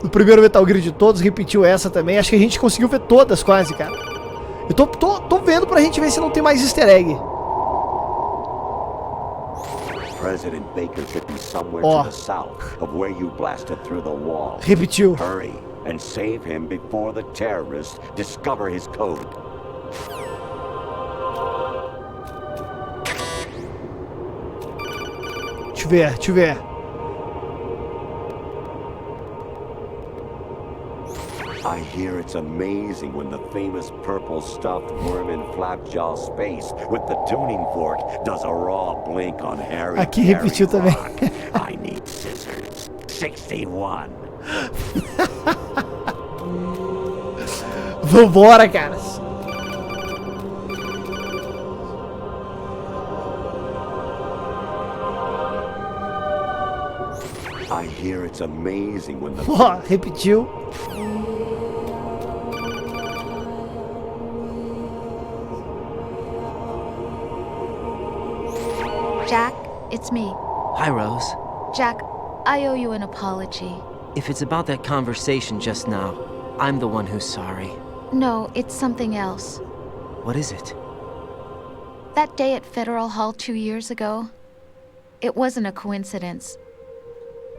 No primeiro Metal Gear de todos, repetiu essa também. Acho que a gente conseguiu ver todas quase, cara. Eu tô vendo pra gente ver se não tem mais easter egg. President Baker should be somewhere Ó. to the south of where you blasted through the wall. Repetiu. Hurry and save him before the terrorists discover his code. Deixa eu ver. I hear it's amazing when the famous purple stuffed worm in Flapjaw space with the tuning fork does a raw blink on Harry. Aqui repetiu também. I need scissors. 61. Vambora, caras. I hear it's amazing when the Ó, repetiu. Jack, it's me. Hi, Rose. Jack, I owe you an apology. If it's about that conversation just now, I'm the one who's sorry. No, it's something else. What is it? That day at Federal Hall 2 years ago, it wasn't a coincidence.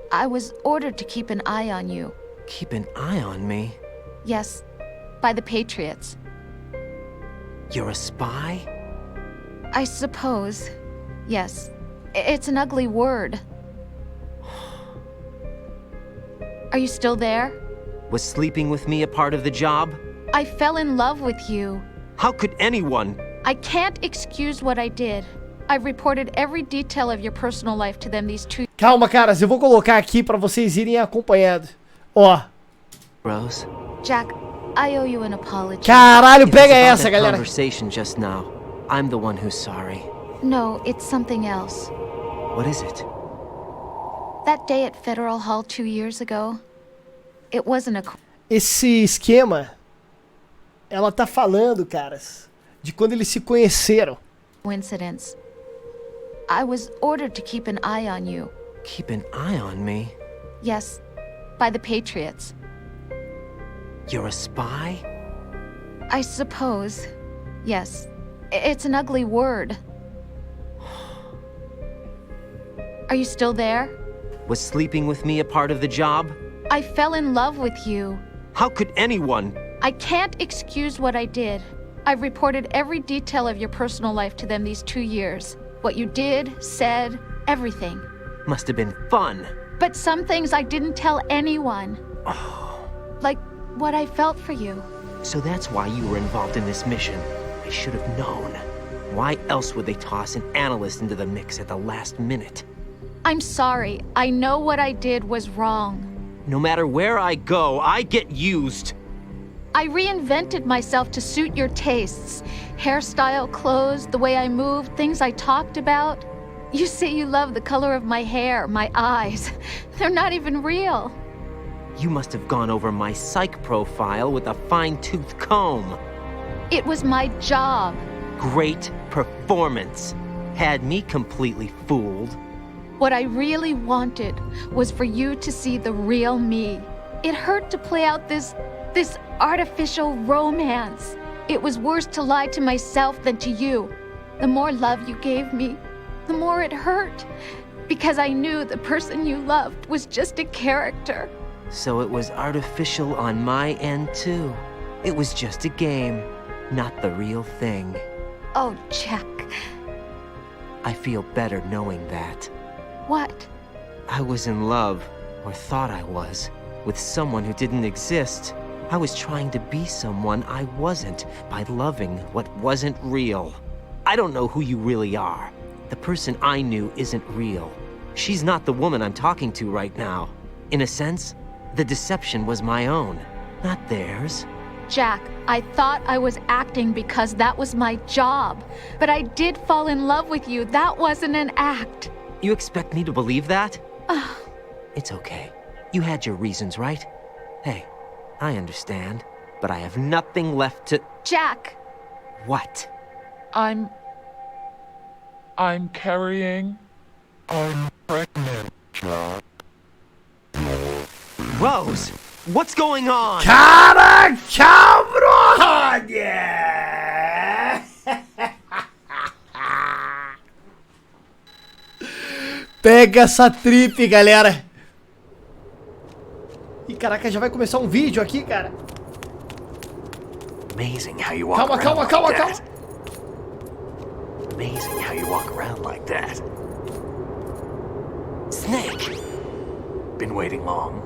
I was ordered to keep an eye on you. Keep an eye on me? Yes, by the Patriots. You're a spy? I suppose. Yes. It's an ugly word. Are you still there? Was sleeping with me a part of the job? I fell in love with you. How could anyone? I can't excuse what I did. I've reported every detail of your personal life to them these 2 Calma, caras. Eu vou colocar aqui pra vocês irem acompanhando. Ó. Rose? Jack, I owe you an apology. Caralho, pega If it's essa, about that galera. conversation just now, I'm the one who's sorry. No, it's something else. What is it? That day at Federal Hall 2 years ago, it wasn't a Esse esquema, ela tá falando, caras, de quando eles se conheceram. coincidence. I was ordered to keep an eye on you. Keep an eye on me? Yes, by the Patriots. You're a spy? I suppose. Yes. It's an ugly word. Are you still there? Was sleeping with me a part of the job? I fell in love with you. How could anyone? I can't excuse what I did. I've reported every detail of your personal life to them these 2 years. What you did, said, everything. Must have been fun. But some things I didn't tell anyone. Like what I felt for you. So that's why you were involved in this mission. I should have known. Why else would they toss an analyst into the mix at the last minute? I'm sorry. I know what I did was wrong. No matter where I go, I get used. I reinvented myself to suit your tastes. Hairstyle, clothes, the way I moved, things I talked about. You say you love the color of my hair, my eyes. They're not even real. You must have gone over my psych profile with a fine-tooth comb. It was my job. Great performance. Had me completely fooled. What I really wanted was for you to see the real me. It hurt to play out this artificial romance. It was worse to lie to myself than to you. The more love you gave me, the more it hurt. Because I knew the person you loved was just a character. So it was artificial on my end too. It was just a game, not the real thing. Oh, Jack. I feel better knowing that. What? I was in love, or thought I was, with someone who didn't exist. I was trying to be someone I wasn't by loving what wasn't real. I don't know who you really are. The person I knew isn't real. She's not the woman I'm talking to right now. In a sense, the deception was my own, not theirs. Jack, I thought I was acting because that was my job. But I did fall in love with you. That wasn't an act. You expect me to believe that? It's okay. You had your reasons, right? Hey, I understand, but I have nothing left to... Jack! What? I'm carrying... I'm pregnant, Jack. Rose! What's going on? Cara, cabrón! Yeah! Pega essa trip, galera. Ih, caraca, já vai começar um vídeo aqui, cara. Amazing how you walk Calma, around calma, like calma, that. calma. Amazing how you walk around like that. Snake! Been waiting long?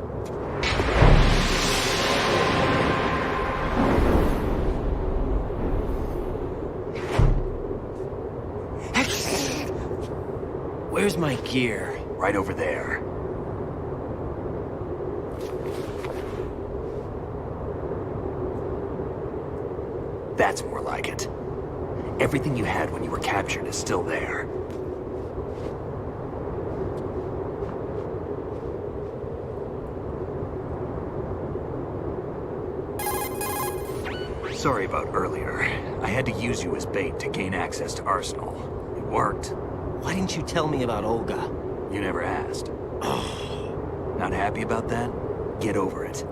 Where's my gear? Right over there. That's more like it. Everything you had when you were captured is still there. Sorry about earlier. I had to use you as bait to gain access to Arsenal. It worked. Why didn't you tell me about Olga? You never asked. Not happy about that? Get over it.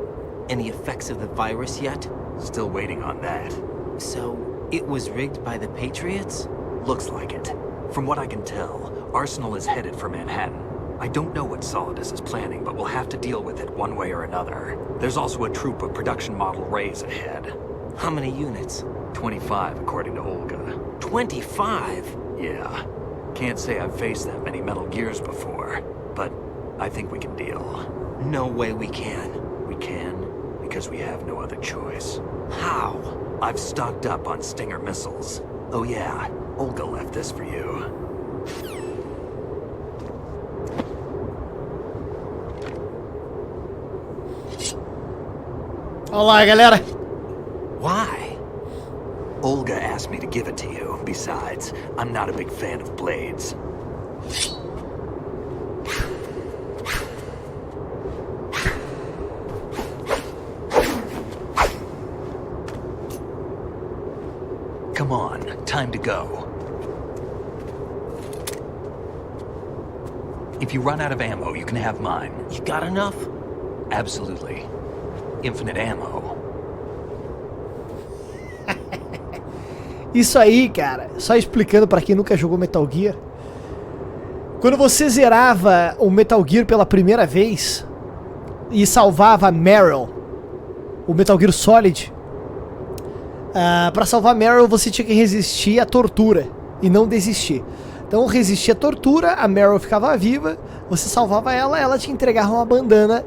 Any effects of the virus yet? Still waiting on that. So, it was rigged by the Patriots? Looks like it. From what I can tell, Arsenal is headed for Manhattan. I don't know what Solidus is planning, but we'll have to deal with it one way or another. There's also a troop of production model Rays ahead. How many units? 25, according to Olga. 25? Yeah. Can't say I've faced that many Metal Gears before, but I think we can deal. No way we can. We can, because we have no other choice. How? I've stocked up on Stinger missiles. Oh yeah, Olga left this for you. Olá, galera. Why? Olga asked me to give it to you. Besides, I'm not a big fan of blades. Come on, time to go. If you run out of ammo, you can have mine. You got enough? Absolutely. Infinite ammo. Isso aí, cara, só explicando pra quem nunca jogou Metal Gear. Quando você zerava o Metal Gear pela primeira vez e salvava a Meryl, o Metal Gear Solid, pra salvar a Meryl você tinha que resistir à tortura e não desistir. Então resistia à tortura, a Meryl ficava viva, você salvava ela, ela te entregava uma bandana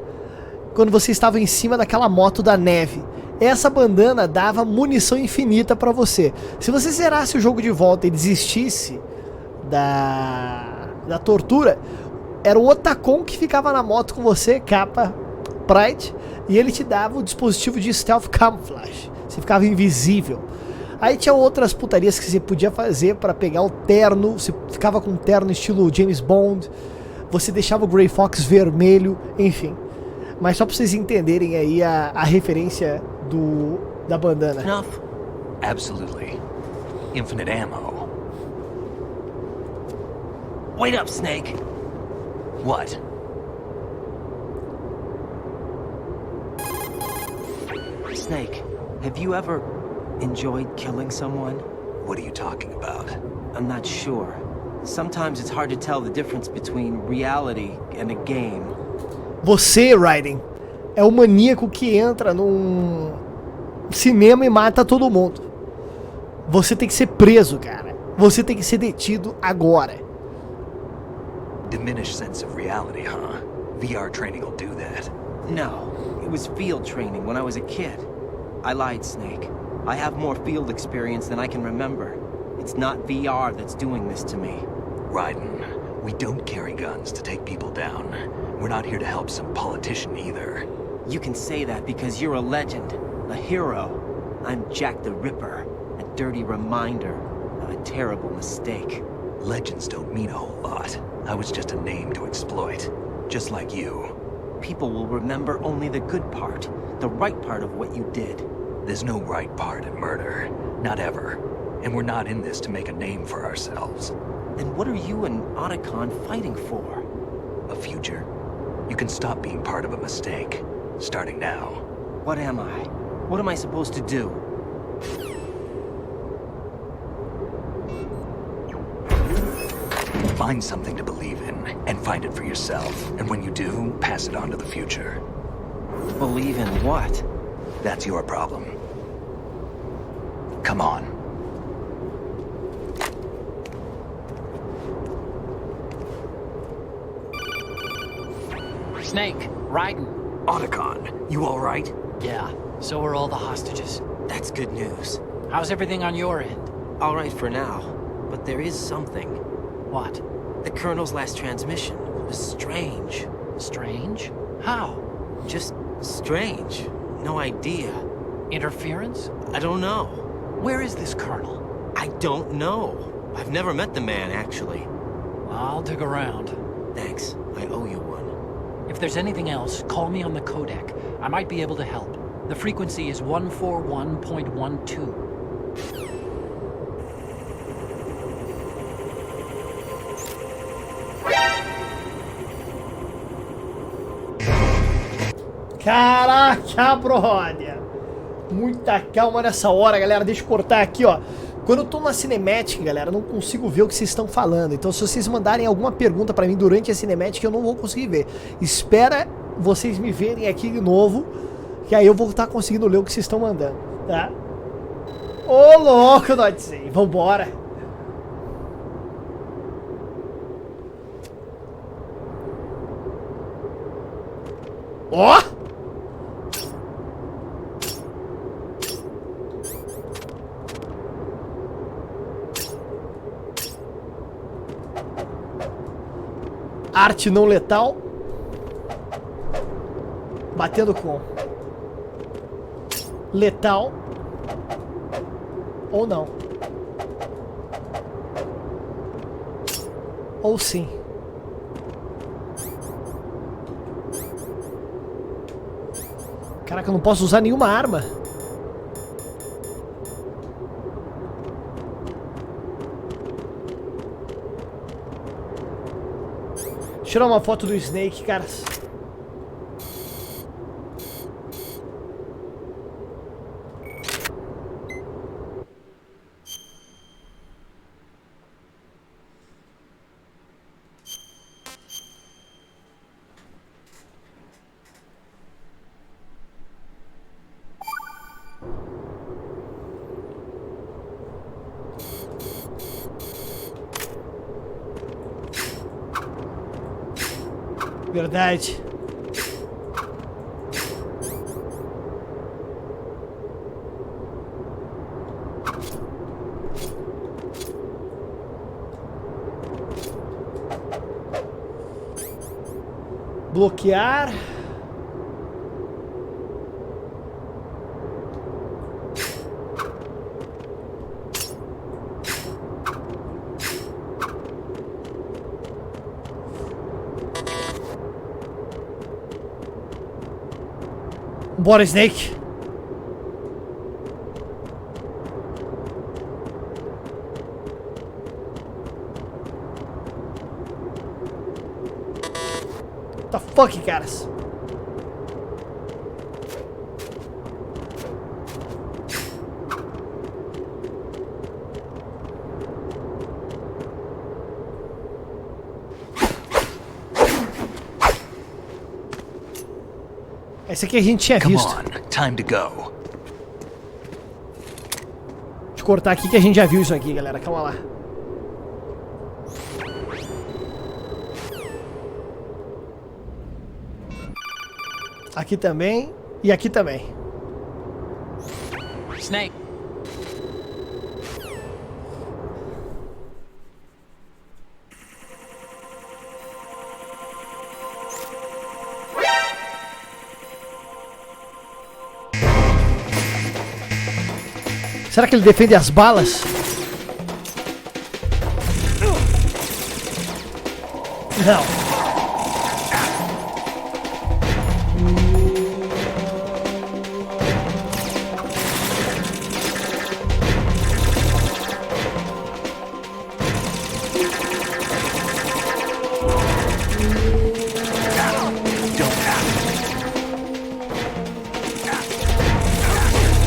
quando você estava em cima daquela moto da neve. Essa bandana dava munição infinita pra você. Se você zerasse o jogo de volta e desistisse da tortura, era o Otacon que ficava na moto com você, capa Pride, e ele te dava o dispositivo de Stealth Camouflage. Você ficava invisível. Aí tinha outras putarias que você podia fazer pra pegar o terno. Você ficava com um terno estilo James Bond. Você deixava o Grey Fox vermelho, enfim. Mas só pra vocês entenderem aí a referência da bandana. Enough. Absolutely. Infinite ammo. Wait up, Snake. What? Snake, have you ever enjoyed killing someone? What are you talking about? I'm not sure. Sometimes it's hard to tell the difference between reality and a game. Você, Raiden, é o maníaco que entra num cinema e mata todo mundo. Você tem que ser preso, cara. Você tem que ser detido agora. Diminished sense of reality, huh? VR training will do that. No, it was field training when I was a kid. I lied, Snake. I have more field experience than I can remember. It's not VR that's doing this to me. Raiden, we don't carry guns to take people down. We're not here to help some politician either. You can say that because you're a legend, a hero. I'm Jack the Ripper, a dirty reminder of a terrible mistake. Legends don't mean a whole lot. I was just a name to exploit, just like you. People will remember only the good part, the right part of what you did. There's no right part in murder, not ever. And we're not in this to make a name for ourselves. Then what are you and Otacon fighting for? A future. You can stop being part of a mistake, starting now. What am I? What am I supposed to do? Find something to believe in, and find it for yourself. And when you do, pass it on to the future. Believe in what? That's your problem. Come on. Snake, Raiden. Otacon, you all right? Yeah, so are all the hostages. That's good news. How's everything on your end? All right for now, but there is something. What? The Colonel's last transmission was strange. Strange? How? Just strange. No idea. Interference? I don't know. Where is this Colonel? I don't know. I've never met the man, actually. I'll dig around. Thanks. I owe you one. If there's anything else, call me on the codec. I might be able to help. The frequency is 141.12. Caraca, brother! Muita calma nessa hora, galera. Deixa eu cortar aqui, ó. Quando eu tô na Cinematic, galera, eu não consigo ver o que vocês estão falando. Então, se vocês mandarem alguma pergunta pra mim durante a Cinematic, eu não vou conseguir ver. Espera vocês me verem aqui de novo, que aí eu vou estar conseguindo ler o que vocês estão mandando, tá? Ô, louco, Nodzei. Vambora. Ó! Arte não letal. Batendo com letal. Ou não. Ou sim. Caraca, eu não posso usar nenhuma arma. Tirar uma foto do Snake, caras. Verdade. Bloquear. Bora, Snake. The fuck, caras. Esse aqui a gente tinha visto. Time to go. Deixa eu cortar aqui que a gente já viu isso aqui, galera. Calma lá. Aqui também. E aqui também. Snake. Será que ele defende as balas? Não.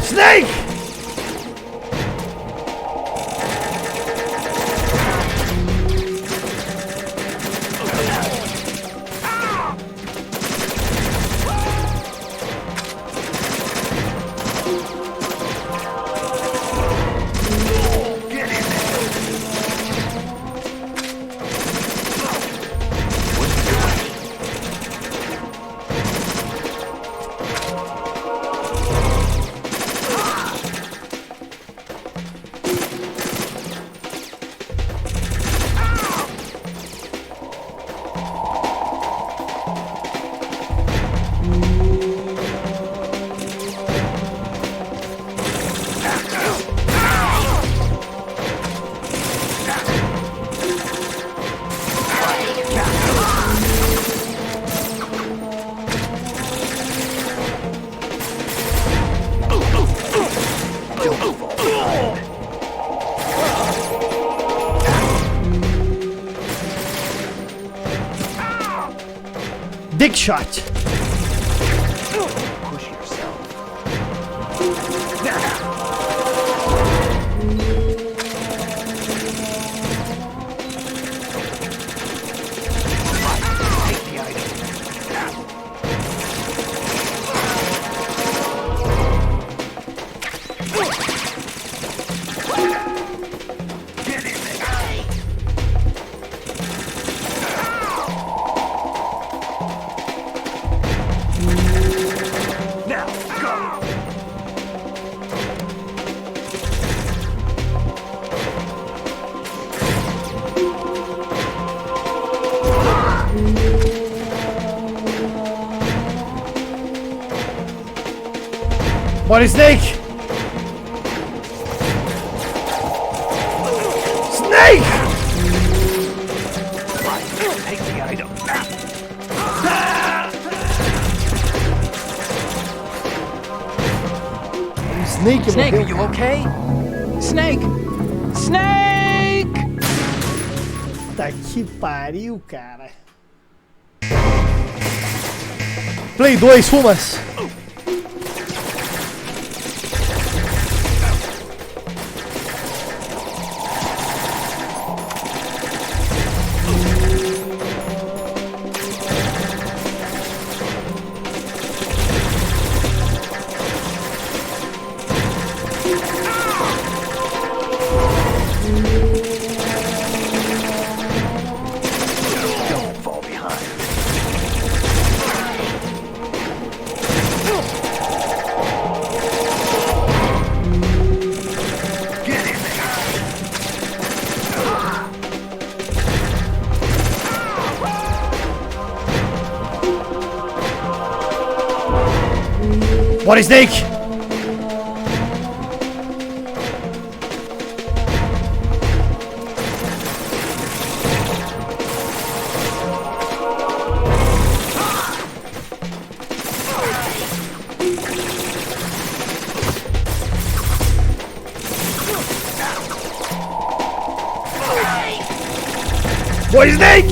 Snake! shot. Push yourself. Bora, Snake! Snake! Take the item. Snake, Snake, are morreu. you okay? Snake! Snake! Puta que pariu, cara. Play 2, fumas. Don't fall behind. Get in there. Bora, Snake! Bora, Snake!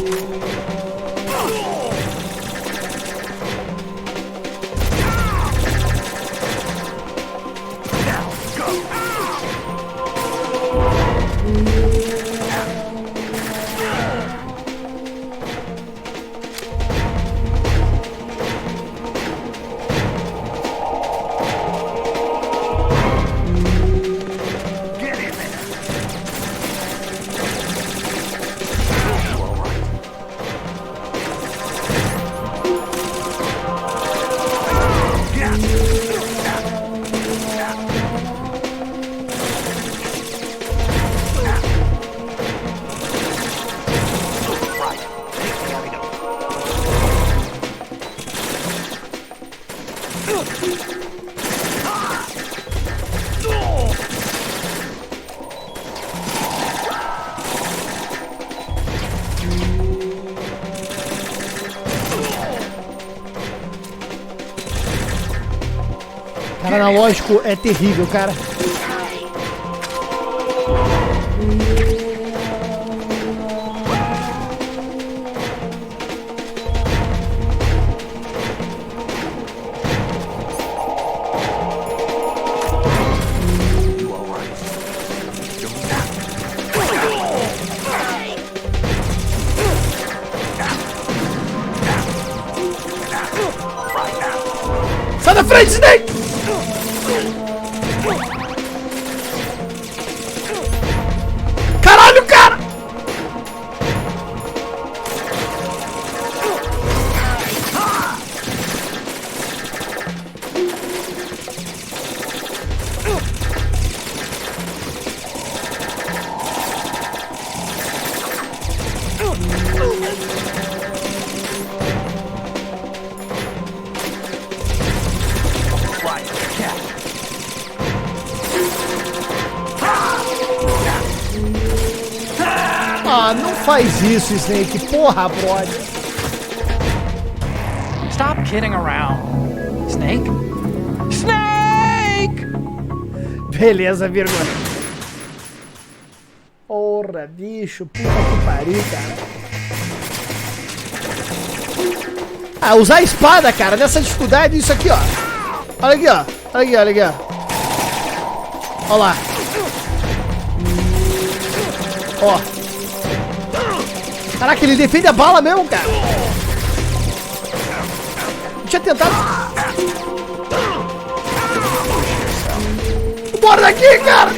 Get in there. Cara, analógico é terrível, cara. Sai da frente, Snake! Caralho, cara! Ah, não faz isso, Snake. Porra, brother. Stop kidding around. Snake? Snake! Beleza, vírgula. Porra, bicho. Puta que pariu, cara. Ah, usar a espada, cara, nessa dificuldade, isso aqui, ó. Olha aqui, ó. Olha aqui, olha aqui, ó. Olha lá. Ó. Caraca, ele defende a bala mesmo, cara. Deixa eu tentar. Bora daqui, cara.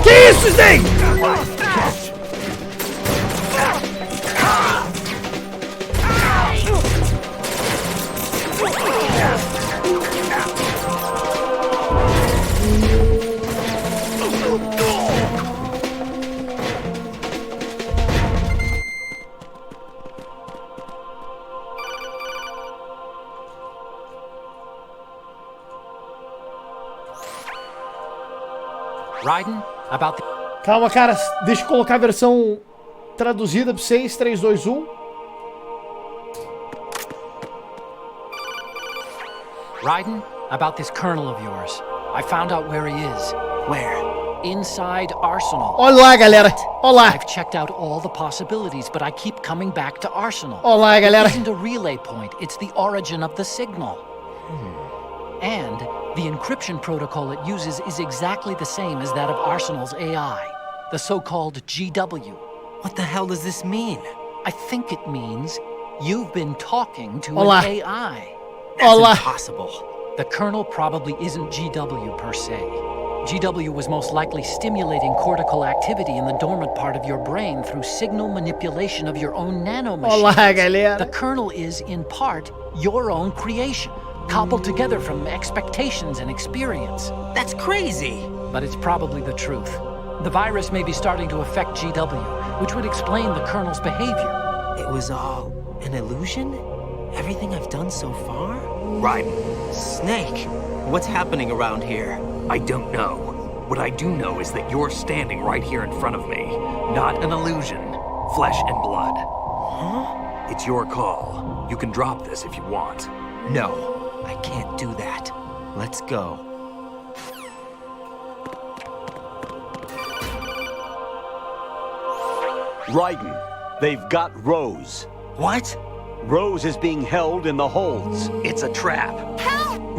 Que isso, Snake? Raiden, about the... Calma, cara. Deixa eu colocar a versão traduzida pra vocês. 3, 2, 1. Raiden, about this colonel of yours. I found out where he is. Where? Inside Arsenal. Olha lá, galera. Olha lá. I've checked out all the possibilities, but I keep coming back to Arsenal. Olha lá, galera. It isn't a relay point, it's the origin of the signal. And the encryption protocol it uses is exactly the same as that of Arsenal's AI, the so-called GW. What the hell does this mean? I think it means you've been talking to Olá. an AI. That's Olá. impossible. The kernel probably isn't GW per se. GW was most likely stimulating cortical activity in the dormant part of your brain through signal manipulation of your own nanomachines. Olá, galera. The kernel is, in part, your own creation, cobbled together from expectations and experience. That's crazy. But it's probably the truth. The virus may be starting to affect GW, which would explain the kernel's behavior. It was all an illusion? Everything I've done so far? Raiden, Snake, what's happening around here? I don't know. What I do know is that you're standing right here in front of me. Not an illusion. Flesh and blood. Huh? It's your call. You can drop this if you want. No, I can't do that. Let's go. Raiden, they've got Rose. What? Rose is being held in the holds. It's a trap.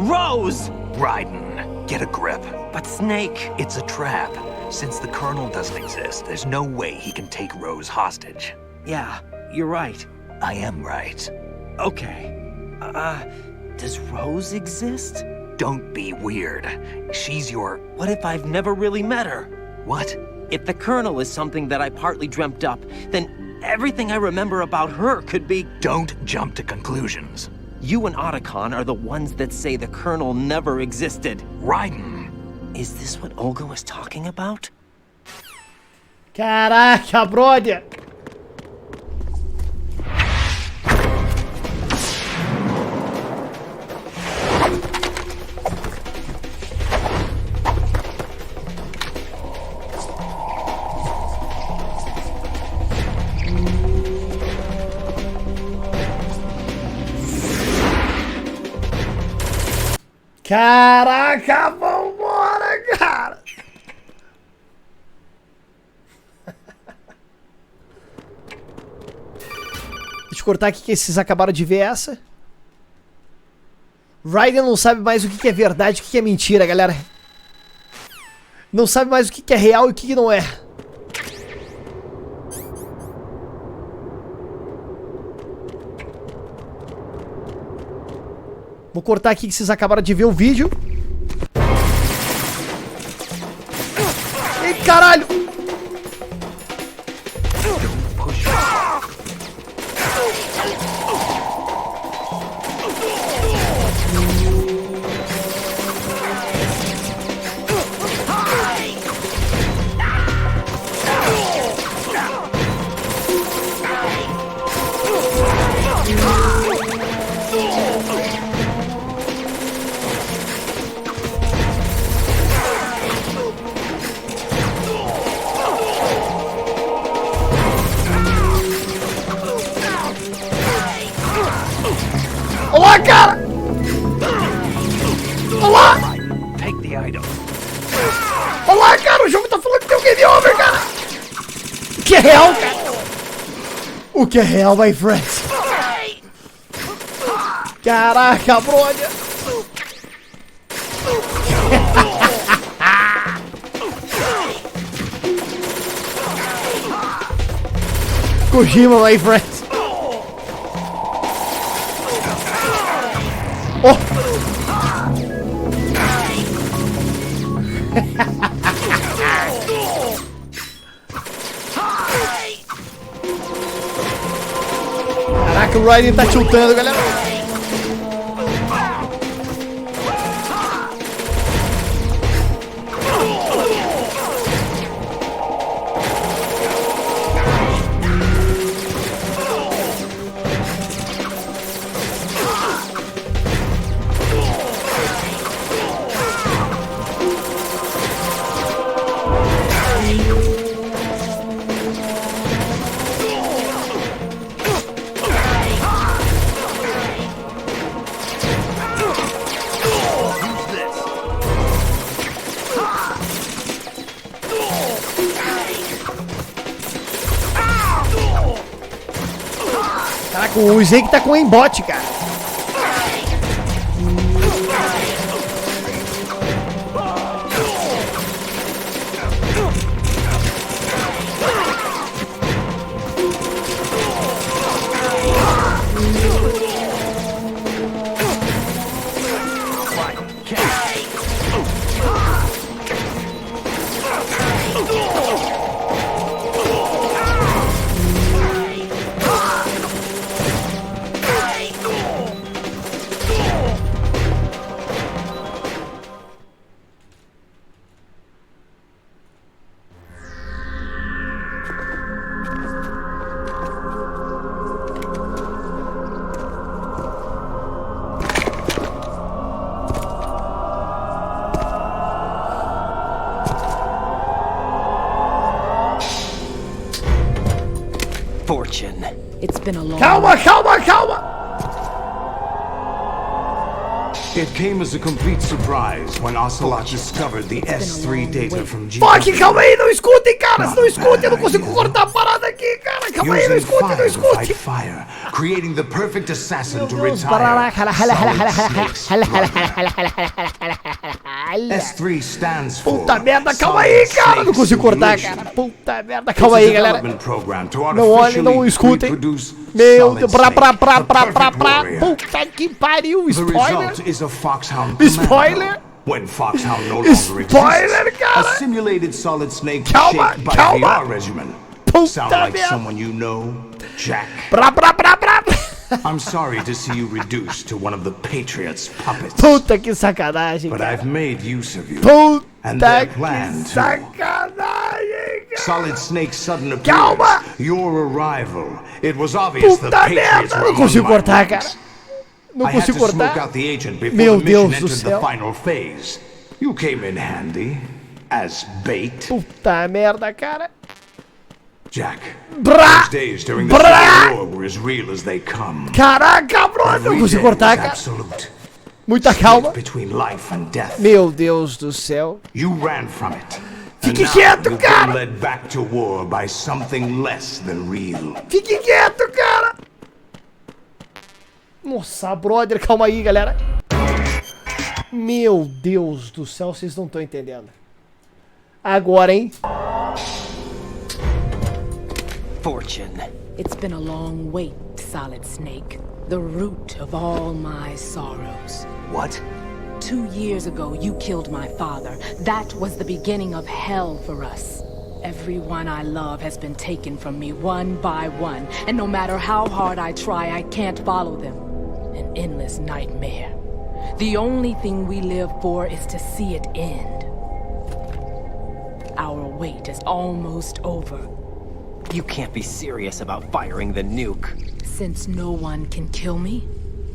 Rose! Raiden, get a grip. But Snake... It's a trap. Since the Colonel doesn't exist, there's no way he can take Rose hostage. Yeah, you're right. I am right. Okay. Does Rose exist? Don't be weird. She's your... What if I've never really met her? What? If the Colonel is something that I partly dreamt up, then everything I remember about her could be... Don't jump to conclusions. You and Otacon are the ones that say the Colonel never existed. Raiden. Is this what Olga was talking about? Caraca, brother. Caraca, vambora, cara! Deixa eu cortar aqui que vocês acabaram de ver essa. Raiden não sabe mais o que é verdade e o que é mentira, galera. Não sabe mais o que é real e o que não é. Vou cortar aqui que vocês acabaram de ver o vídeo. Ei, caralho! Olá, cara! Olá! Take the item. Olá, cara! O jogo tá falando que tem um game over, cara! O que é real, cara? O que é real, my friends? Caraca, brother! Kojima, my friends! Oh! Caraca, o Raiden tá tiltando, galera. Caraca, o 𝐒𝐻𝐿 tá com aimbot, cara. Fortune. It's been a long Calma, calma, calma! It came as a complete surprise when Ocelot discovered the S3 data from Fuck, GW. calma aí, não escutem, cara! Não escutem, eu não consigo cortar a parada aqui, cara! Calma aí, não Using escutem, não fire to fight escutem! fire, creating the perfect assassin to Deus, retire. bararaca, Solid Snake's S3 stands for Puta merda, calma aí, cara! Não consigo cortar, cara! Puta merda, calma aí, galera! Não olhem, não escutem! Meu Deus, pra. Puta que pariu! Spoiler! Spoiler! When Foxhound no longer Spoiler, exists, cara! a simulated Solid Snake Calma, shaped by calma. VR regimen. Puta Sound like merda. someone you know, Jack? I'm sorry to see you reduced to one of the Patriots' puppets. Puta que sacanagem, But cara! I've made use of you. Puta And their que plan, too. sacanagem, cara! Solid Snake's sudden Calma. appearance, your arrival. It was obvious the Puta Patriots merda! were Não among consigo my cortar, ranks. cara! Não I had consigo to smoke cortar! out the agent before Meu the mission Deus do entered the céu! final phase. You came in handy as bait. Puta merda, cara! Jack, Brá! those days during the Brá! Civil War were as real as they come. Caraca, brother! Não Every consigo day cortar, was cara! absolute. Muita Split calma! between life and death. Meu Deus do céu! You ran from it. Fique And now quieto, you've cara! been led back to war by something less than real. Fique quieto, cara! Nossa, brother, calma aí, galera. Meu Deus do céu, vocês não estão entendendo. Agora, hein? Fortune. It's been a long wait, Solid Snake. The root of all my sorrows. What? 2 years ago, you killed my father. That was the beginning of hell for us. Everyone I love has been taken from me one by one, and no matter how hard I try, I can't follow them. An endless nightmare. The only thing we live for is to see it end. Our wait is almost over. You can't be serious about firing the nuke. Since no one can kill me,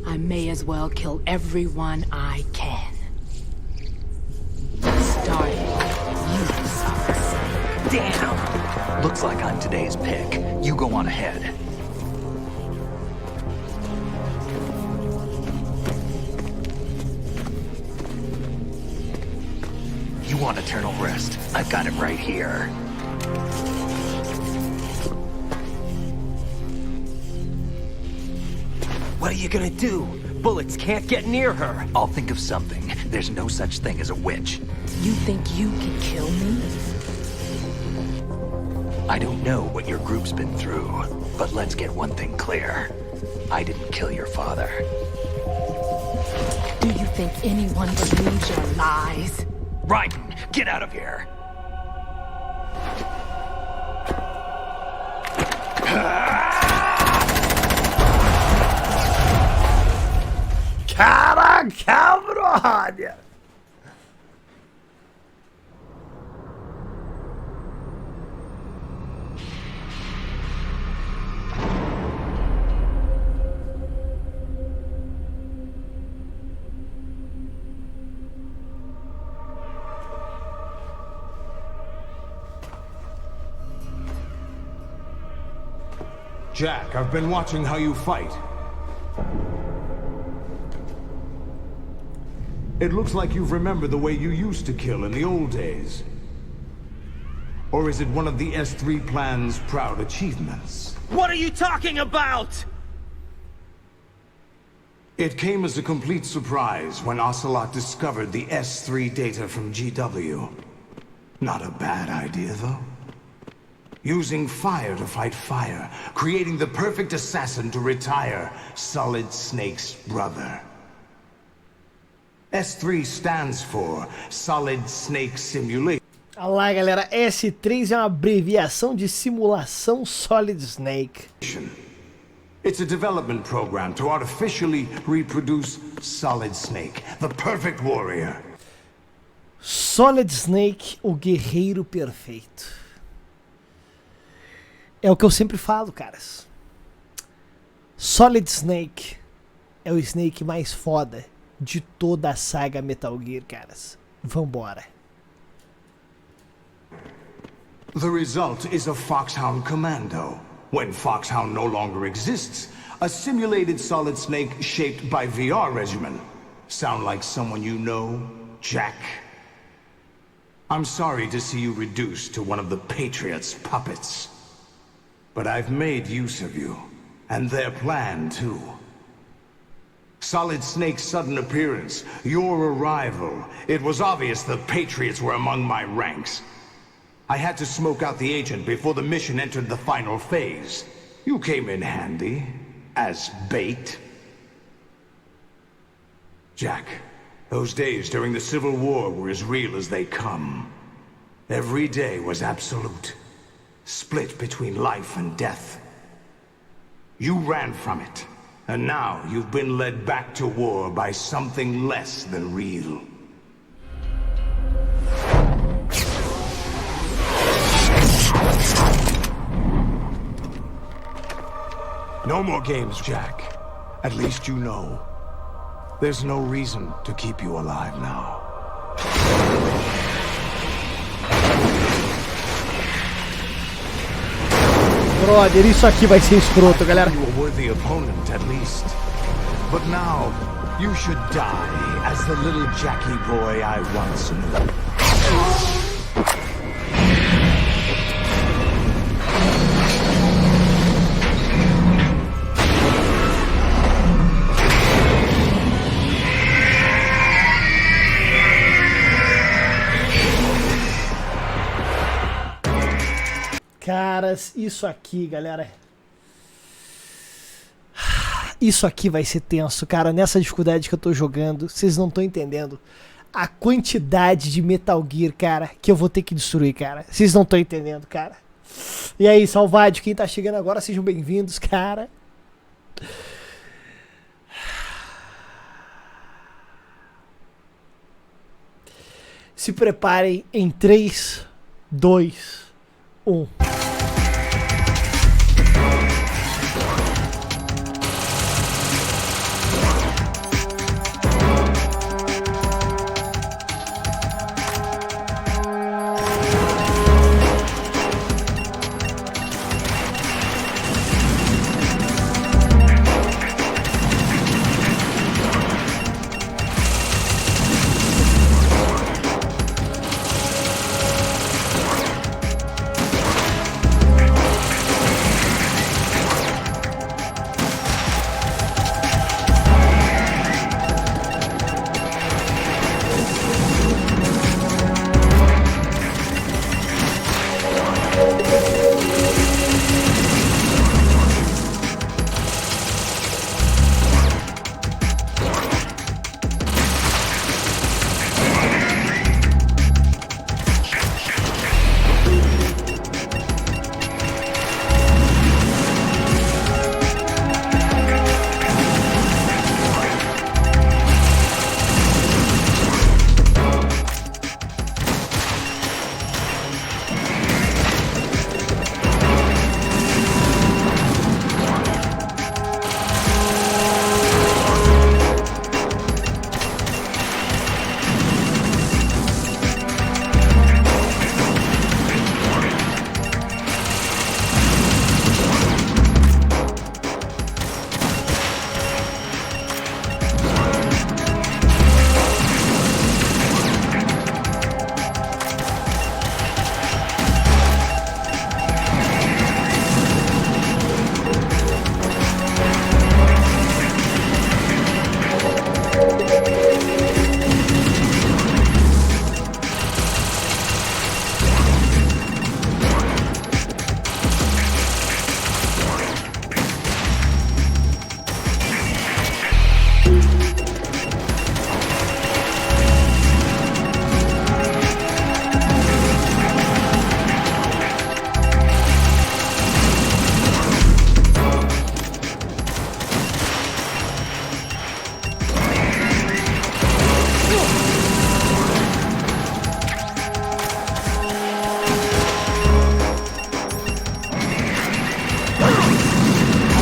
I may as well kill everyone I can. Starting with you, Solid Snake. Damn! Looks like I'm today's pick. You go on ahead. You want eternal rest? I've got it right here. What are you gonna do? Bullets can't get near her. I'll think of something. There's no such thing as a witch. You think you can kill me? I don't know what your group's been through, but let's get one thing clear. I didn't kill your father. Do you think anyone believes your lies? Raiden, get out of here! Caraca, brother! Jack, I've been watching how you fight. It looks like you've remembered the way you used to kill in the old days. Or is it one of the S3 plan's proud achievements? What are you talking about? It came as a complete surprise when Ocelot discovered the S3 data from GW. Not a bad idea, though. Using fire to fight fire, creating the perfect assassin to retire Solid Snake's brother. S3 stands for Solid Snake Simulation. Olha lá, galera, S3 é uma abreviação de simulação Solid Snake. It's a development program to artificially reproduce Solid Snake, the perfect warrior. Solid Snake, o guerreiro perfeito. É o que eu sempre falo, caras. Solid Snake é o Snake mais foda de toda a saga Metal Gear, caras. Vambora. The result is a Foxhound Commando. When Foxhound no longer exists, a simulated Solid Snake shaped by VR regimen. Sound like someone you know, Jack? I'm sorry to see you reduced to one of the Patriots' puppets. But I've made use of you, and their plan too. Solid Snake's sudden appearance, your arrival, it was obvious the Patriots were among my ranks. I had to smoke out the agent before the mission entered the final phase. You came in handy, as bait. Jack, those days during the Civil War were as real as they come. Every day was absolute. Split between life and death. You ran from it, and now you've been led back to war by something less than real. No more games, Jack. At least you know. There's no reason to keep you alive now. Brother, isso aqui vai ser escroto, galera. You a worthy opponent, at least. But now, you should die as the little Jackie boy I once knew. Mas isso aqui, galera... Isso aqui vai ser tenso, cara. Nessa dificuldade que eu tô jogando, vocês não estão entendendo a quantidade de Metal Gear, cara, que eu vou ter que destruir, cara. Vocês não estão entendendo, cara. E aí, Salvade, quem tá chegando agora, sejam bem-vindos, cara. Se preparem em 3, 2, 1.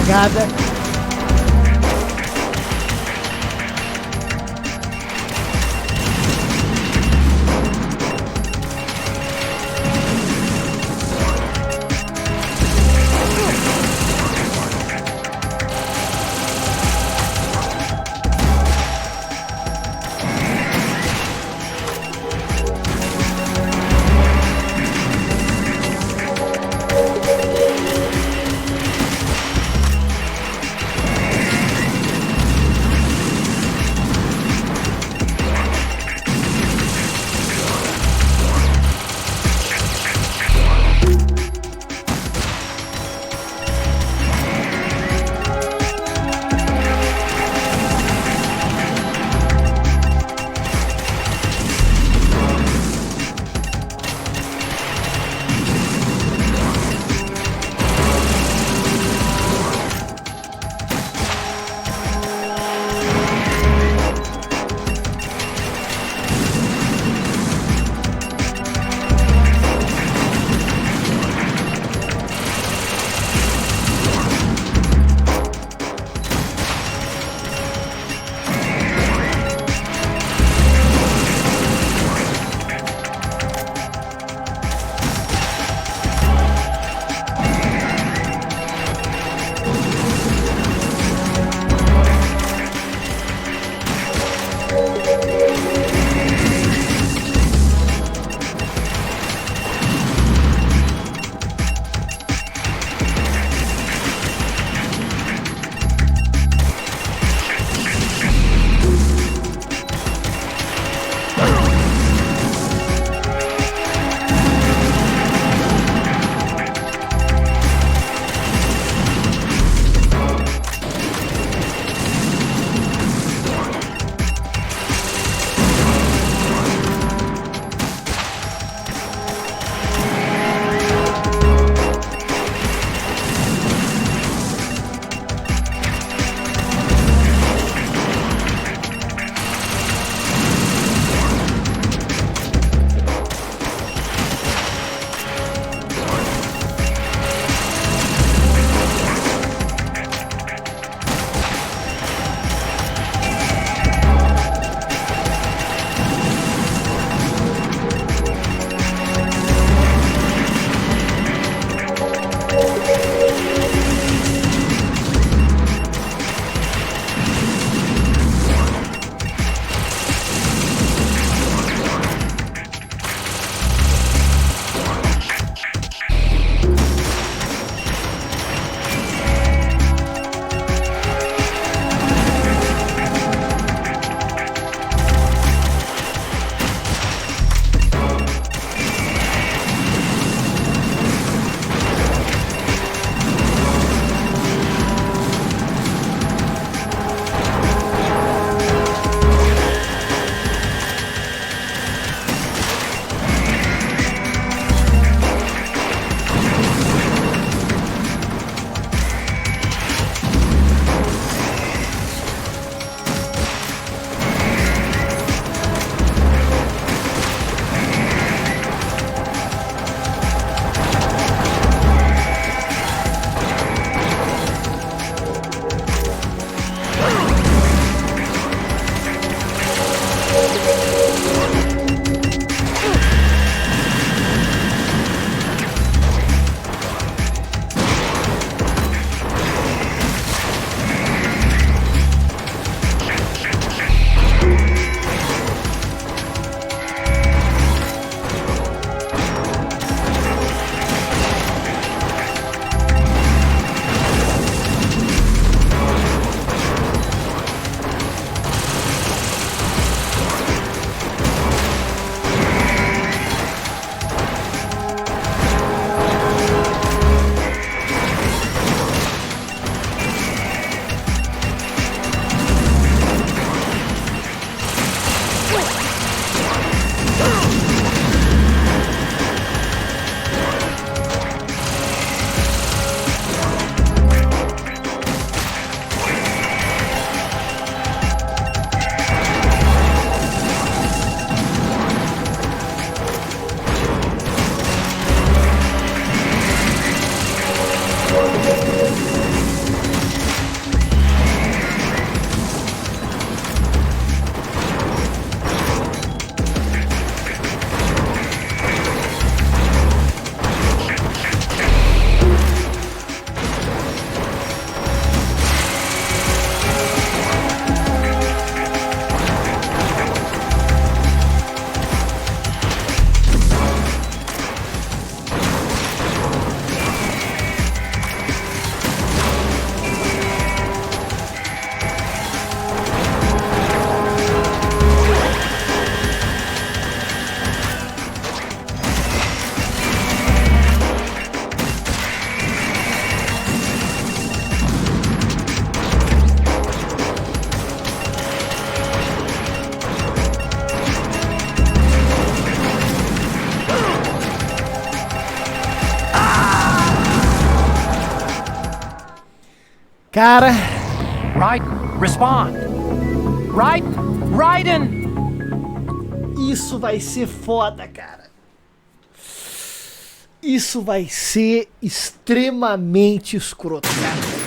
Cagada. Cara... Raiden, respond! Raiden! Isso vai ser foda, cara. Isso vai ser extremamente escroto, cara.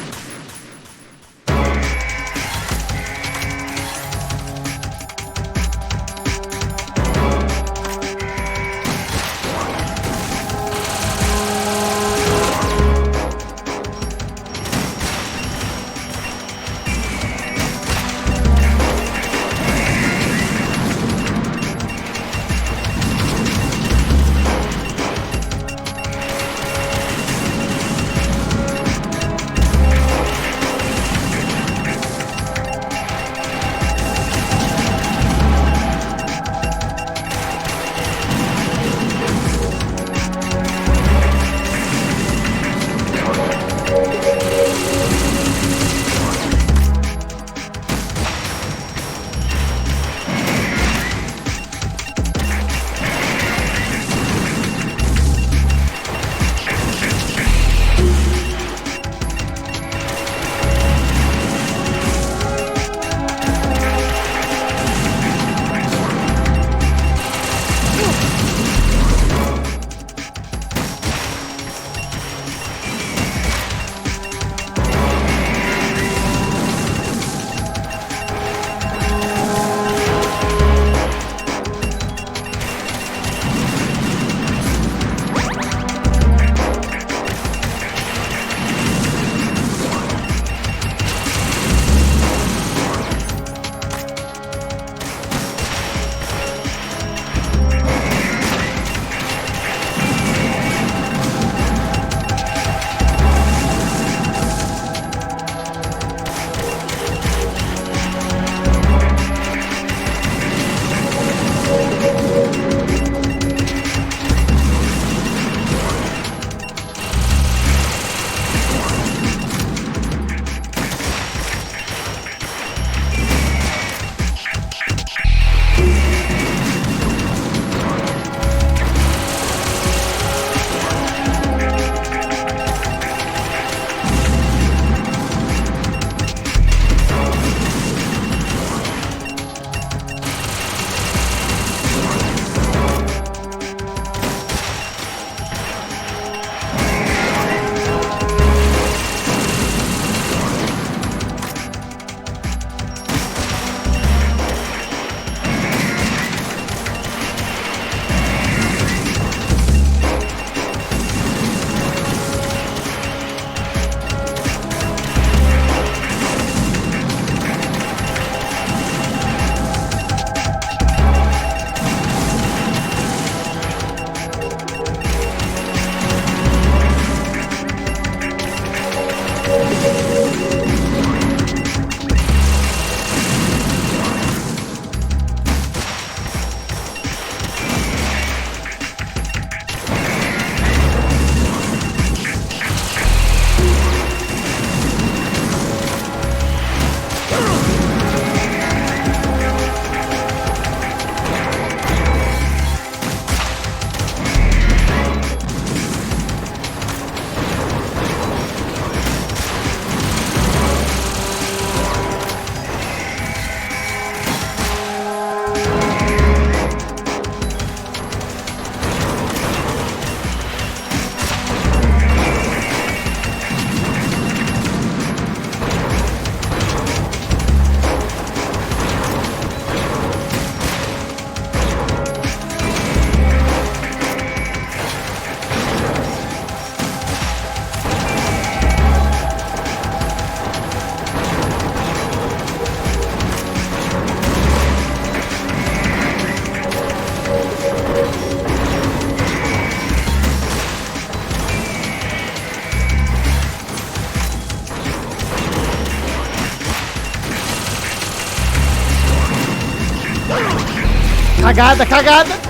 Cagada, cagada.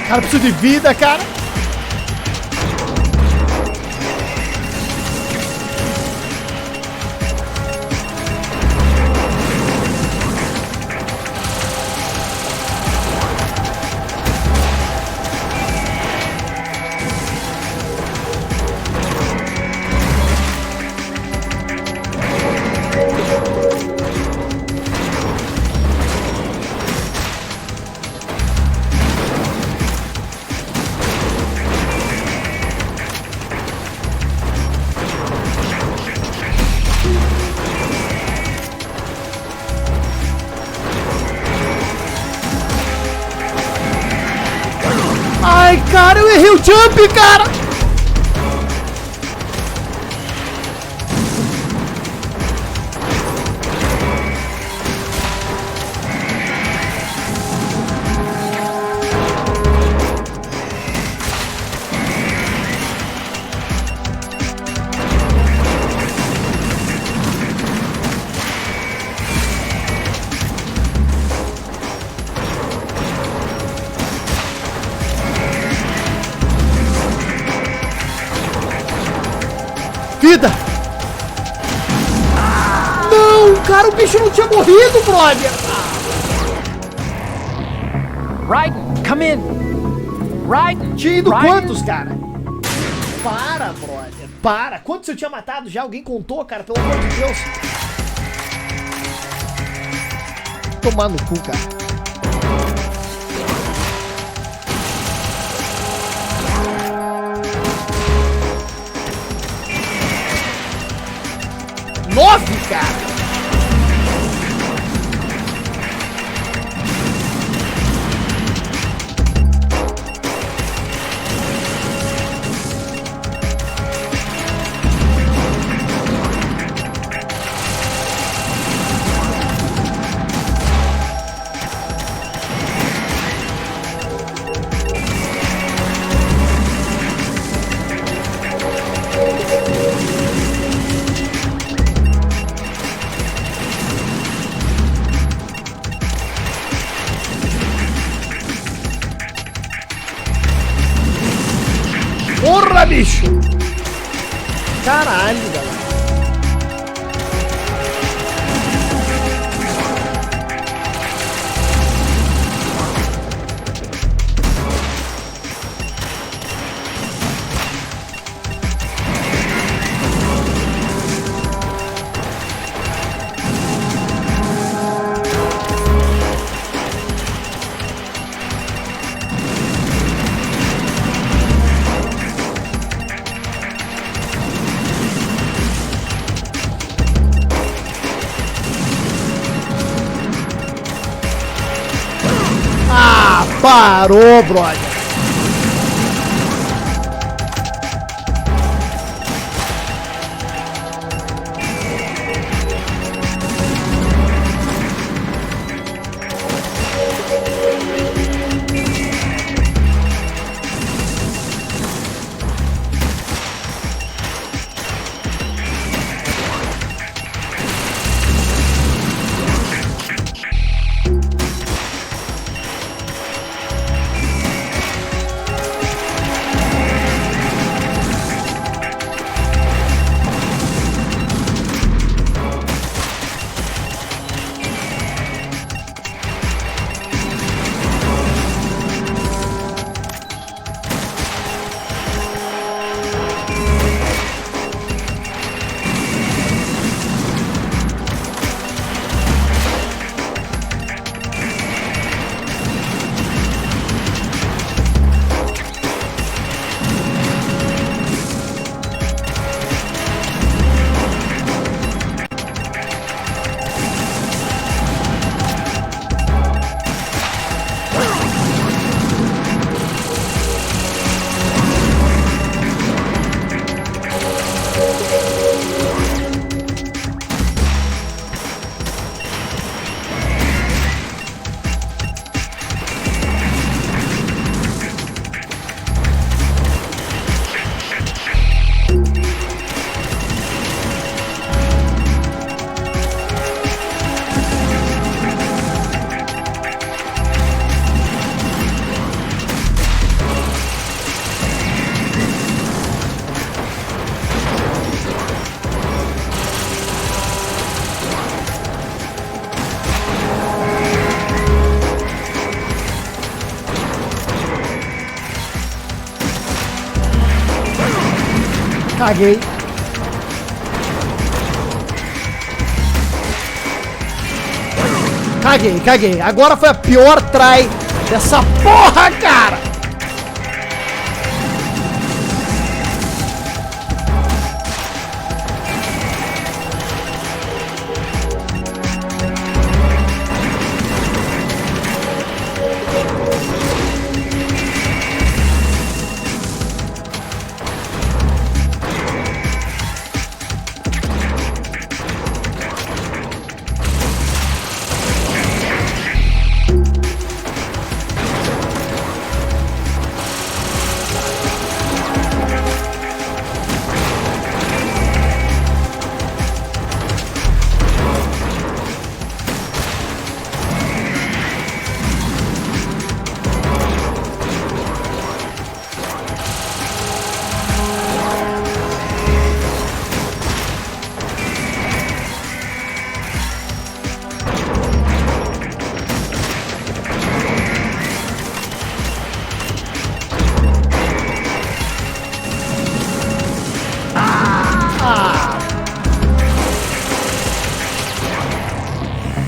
Cara, preciso de vida, cara. Ai, cara, eu errei o jump, cara! Vida! Não, cara, o bicho não tinha morrido, brother! Raiden, come in! Raiden! Tinha ido quantos, cara? Para, brother, para! Quantos eu tinha matado já? Alguém contou, cara? Pelo amor de Deus! Tomar no cu, cara. Nove, cara! Porra, bicho! Caralho, galera. Parou, brother. Caguei. Caguei. Agora foi a pior try dessa porra, cara.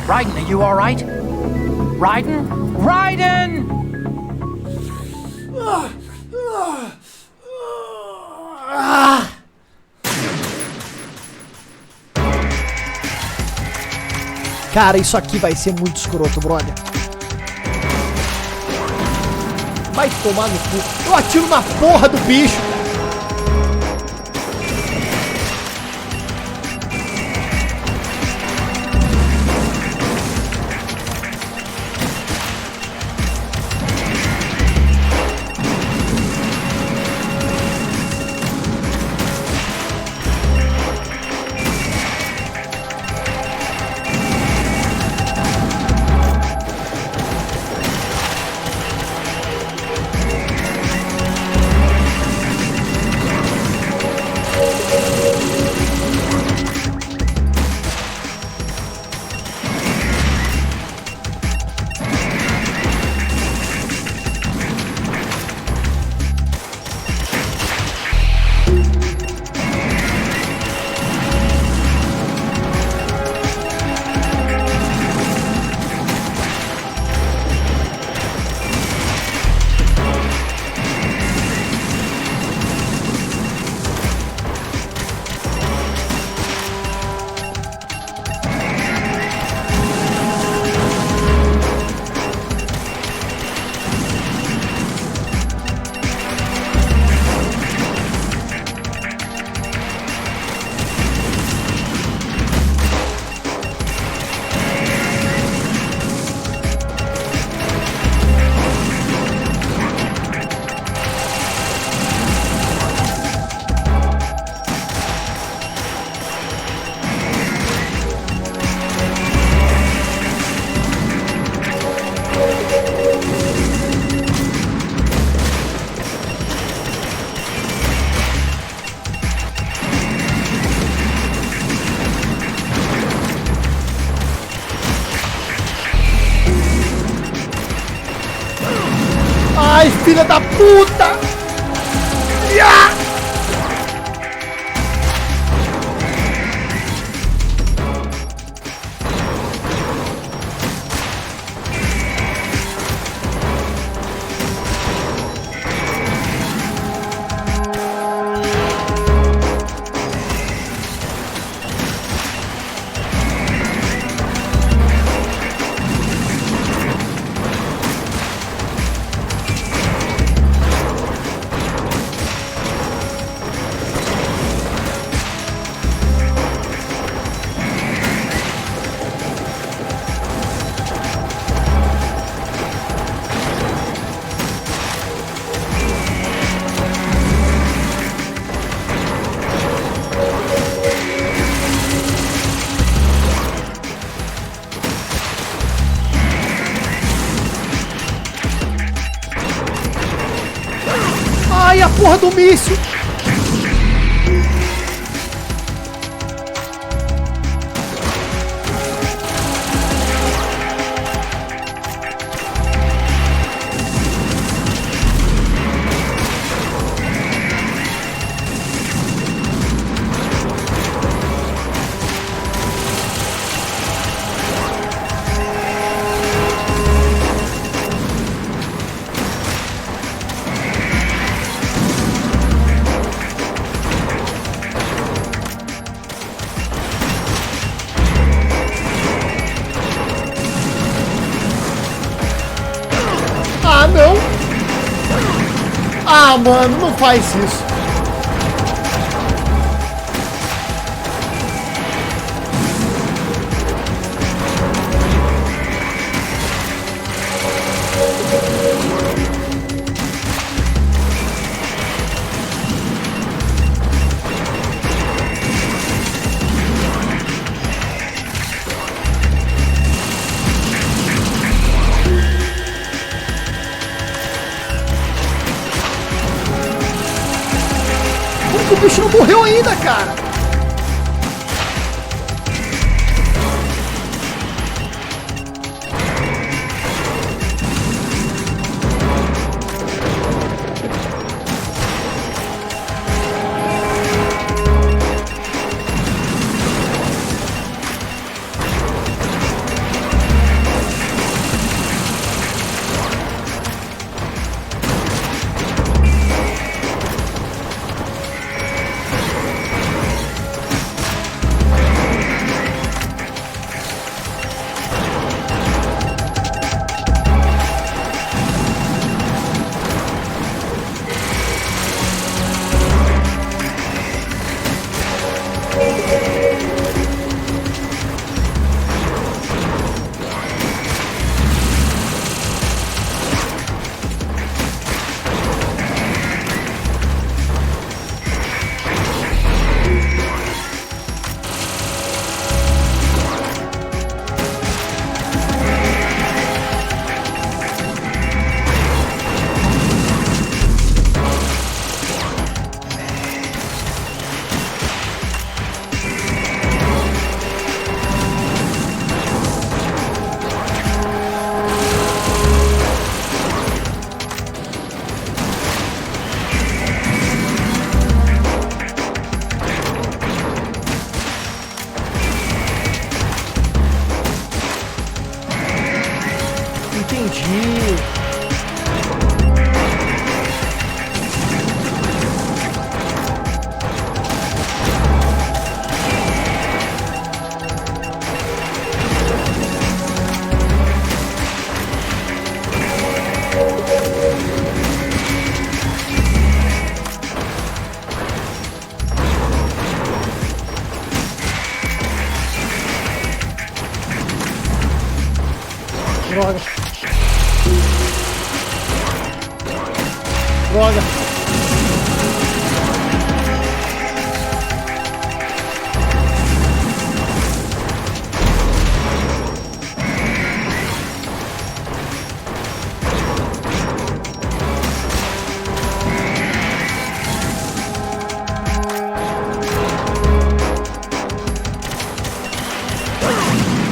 Raiden, are you all right? Raiden? Raiden! Cara, isso aqui vai ser muito escroto, brother. Vai tomar no cu. Eu atiro na porra do bicho. Ai, filha da puta! Yeah! Ai, a porra do míssil! Ah, não. Ah, mano, não faz isso. O bicho não morreu ainda, cara. Droga. Droga.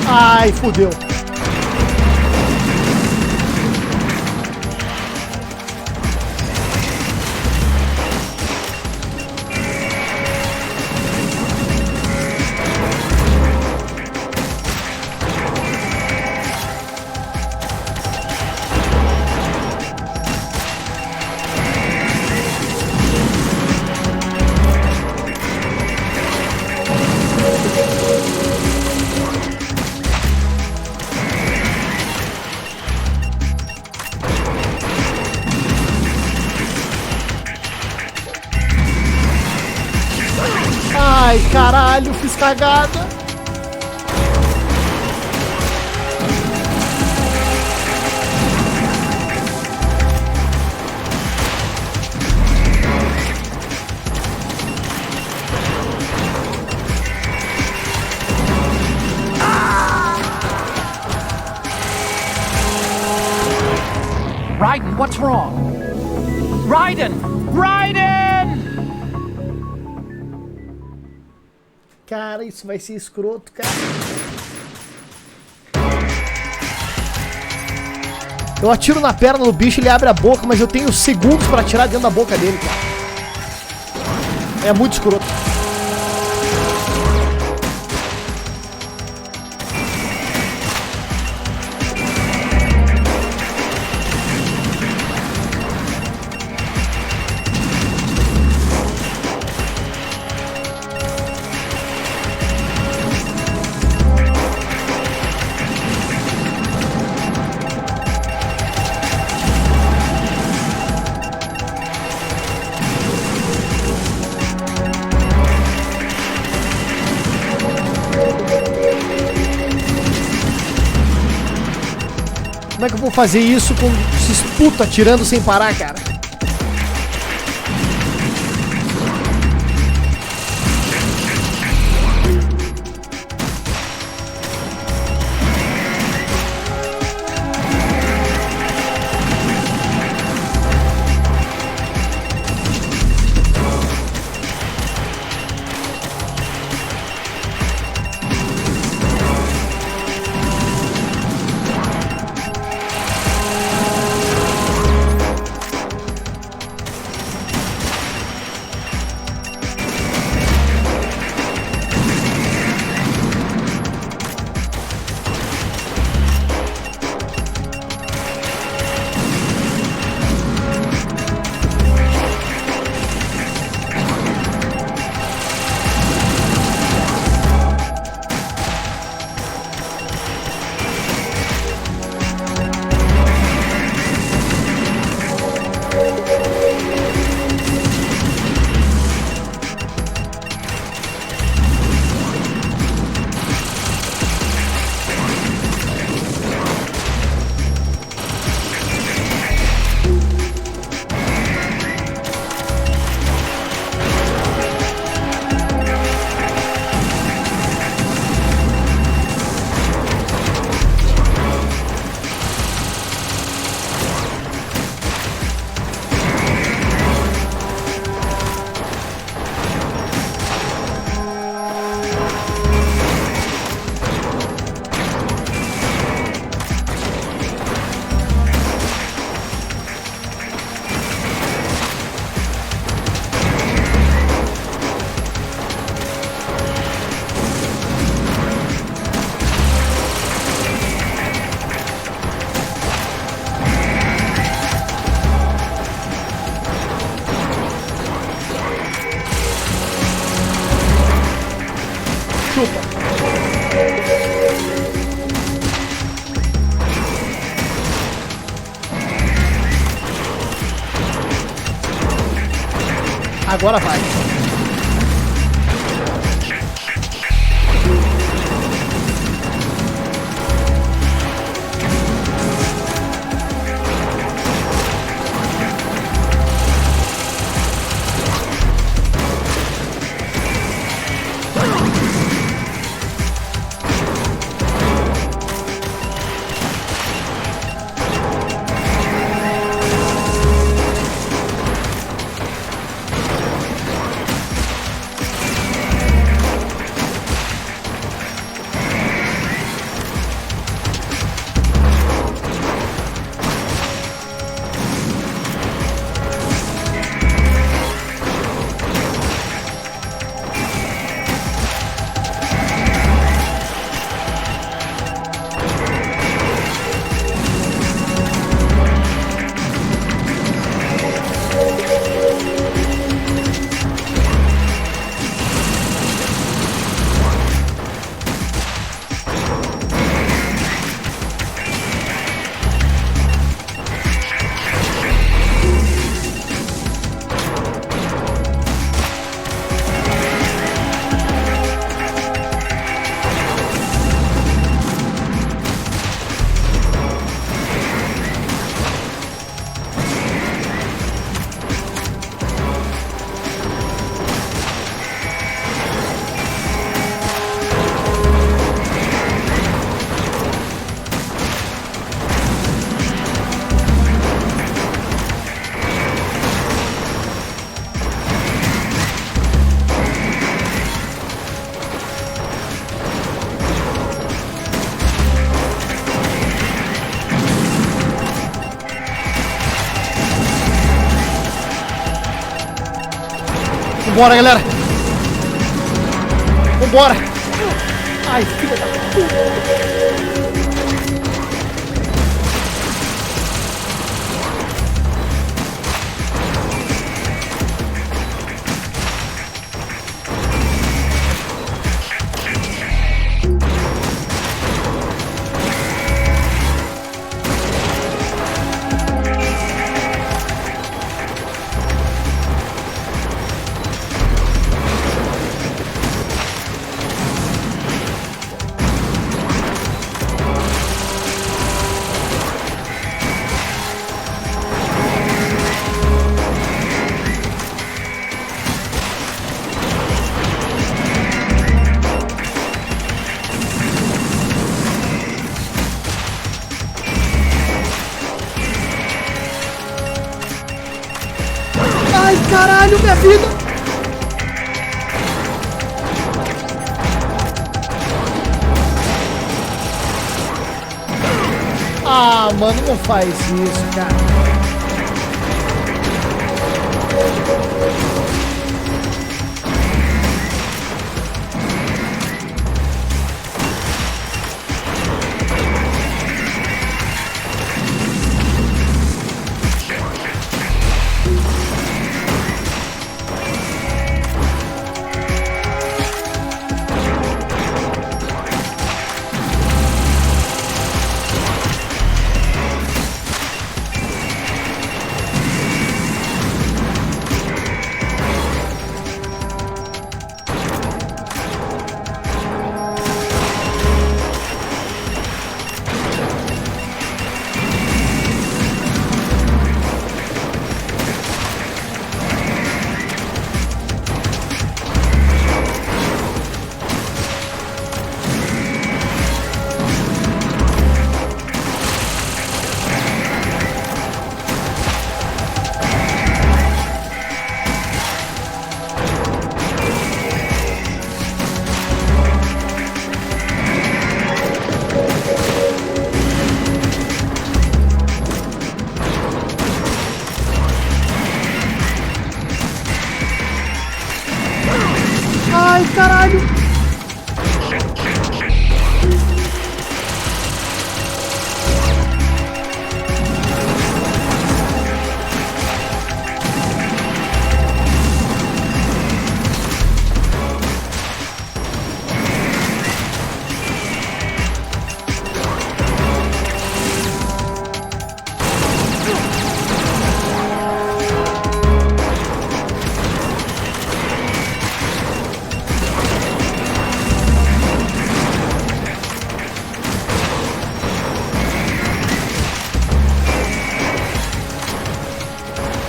Ai, fudeu. Ai, caralho, fiz cagada. Raiden, what's wrong? Raiden! Raiden! Cara, isso vai ser escroto, cara. Eu atiro na perna do bicho, ele abre a boca, mas eu tenho segundos pra atirar dentro da boca dele, cara. É muito escroto. que eu vou fazer isso com esses putos atirando sem parar, cara? Agora vai. Vambora, galera. Vambora. Ai, filha da puta. caralho, minha vida. Ah, mano, não faz isso, cara. Ai, caralho.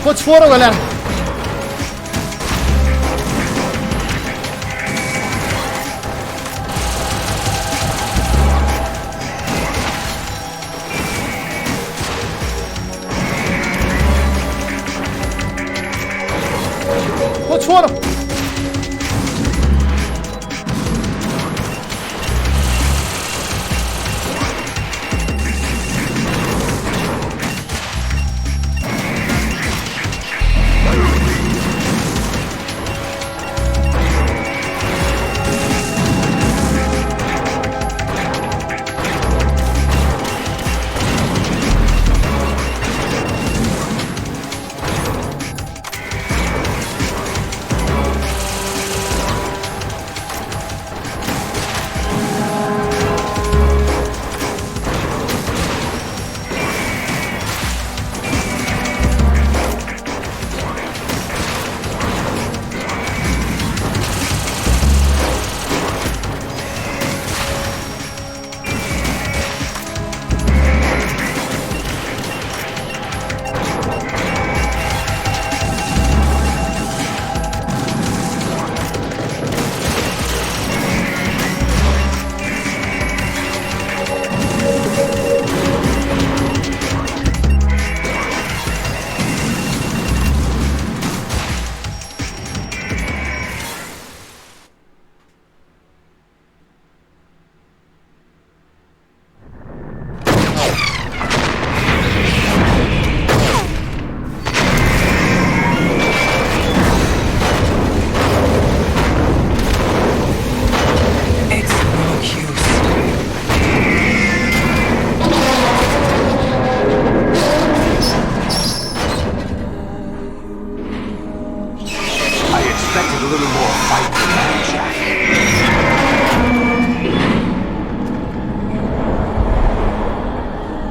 Quantos foram, galera? Quantos foram?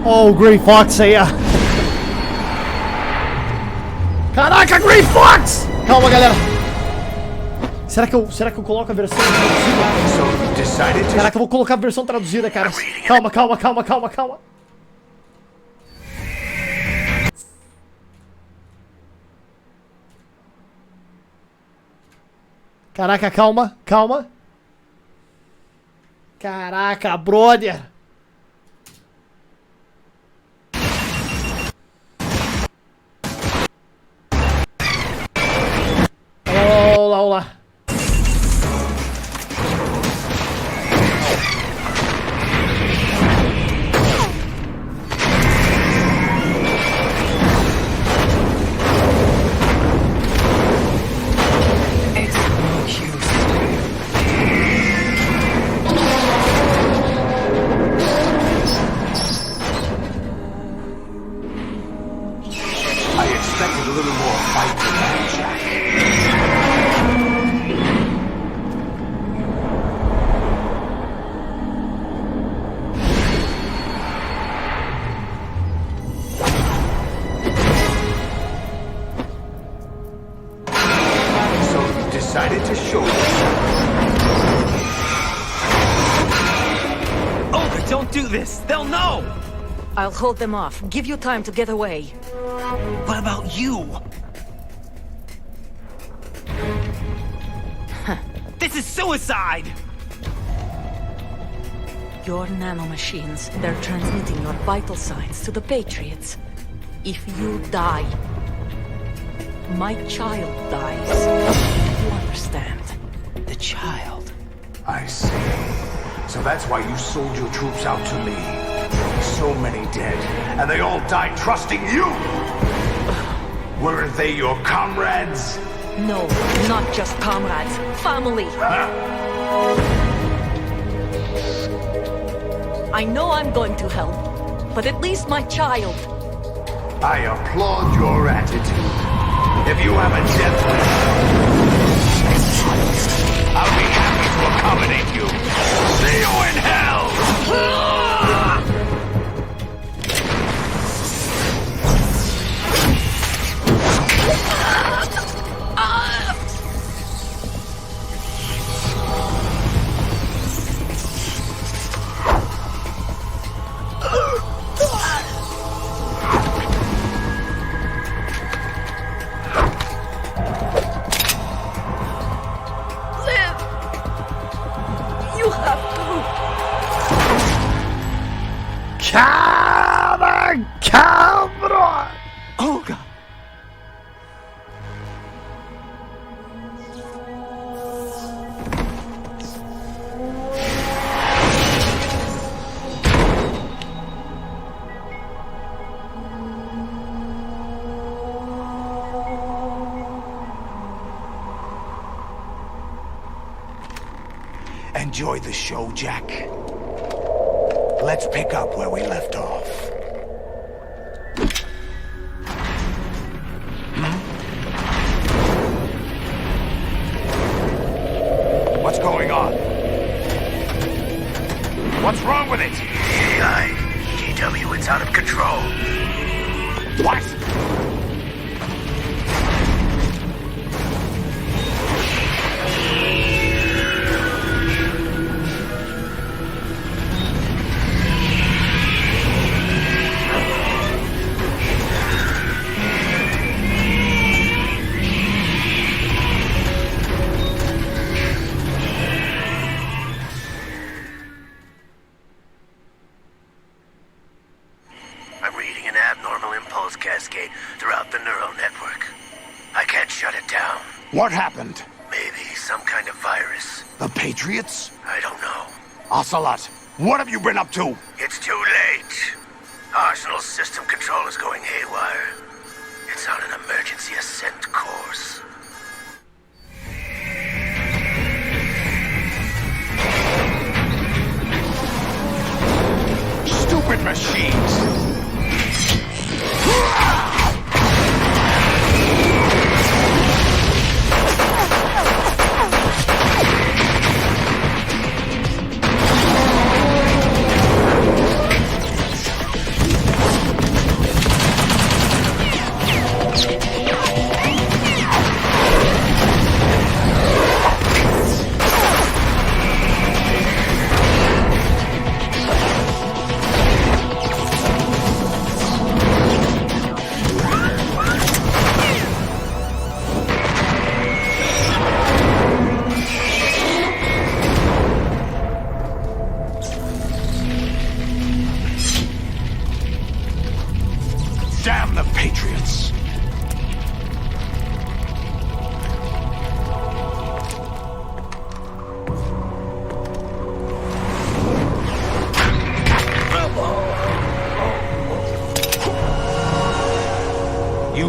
Oh, Grey Fox aí, ó. Caraca, Grey Fox! Calma, galera. Será que eu coloco a versão traduzida? Caraca, eu vou colocar a versão traduzida, cara. Calma, calma, calma, calma, calma. Caraca, calma, calma. Caraca, brother. vamos lá. I expected a little more fight than that, Jack. So you decided to show yourself. Olga, don't do this! They'll know! I'll hold them off. Give you time to get away. What about you? This is suicide! Your nanomachines, they're transmitting your vital signs to the Patriots. If you die, my child dies. You understand? The child. I see. So that's why you sold your troops out to me. So many dead, and they all died trusting you! Weren't they your comrades? No, not just comrades. Family. I know I'm going to hell, but at least my child. I applaud your attitude. If you have a death wish, I'll be happy to accommodate you. See you in hell! Live! You have to. Cabra! Olga! Enjoy the show, Jack. Let's pick up where we left off. What's going on? What's wrong with it? GW, it's out of control. What? I'm reading an abnormal impulse cascade throughout the neural network. I can't shut it down. What happened? Maybe some kind of virus. The Patriots? I don't know. Ocelot, what have you been up to? It's too late. Arsenal system control is going haywire. It's on an emergency ascent course. Stupid machines!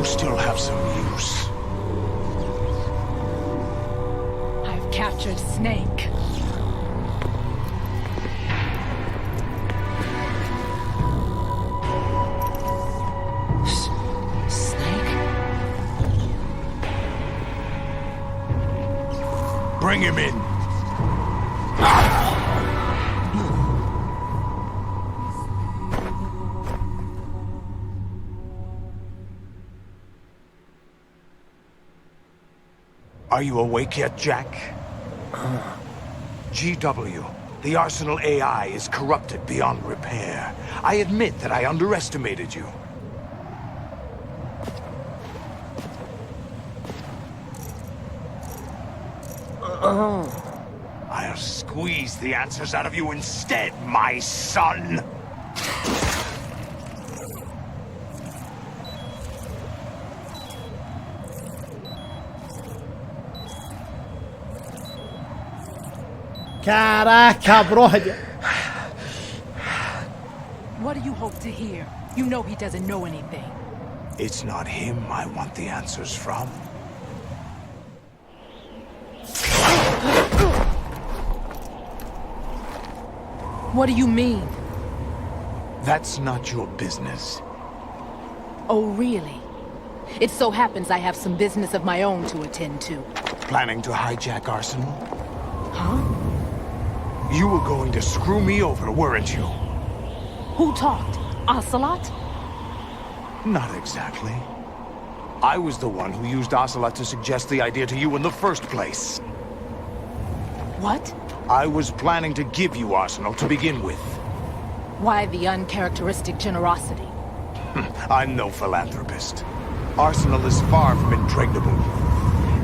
still have some use. I've captured Snake. Bring him in. Are you awake yet, Jack? GW, the Arsenal AI is corrupted beyond repair. I admit that I underestimated you. I'll squeeze the answers out of you instead, my son! Caraca, brother! What do you hope to hear? You know he doesn't know anything. It's not him I want the answers from. What do you mean? That's not your business. Oh, really? It so happens I have some business of my own to attend to. Planning to hijack Arsenal? Huh? You were going to screw me over, weren't you? Who talked? Ocelot? Not exactly. I was the one who used Ocelot to suggest the idea to you in the first place. What? I was planning to give you Arsenal to begin with. Why the uncharacteristic generosity? I'm no philanthropist. Arsenal is far from impregnable.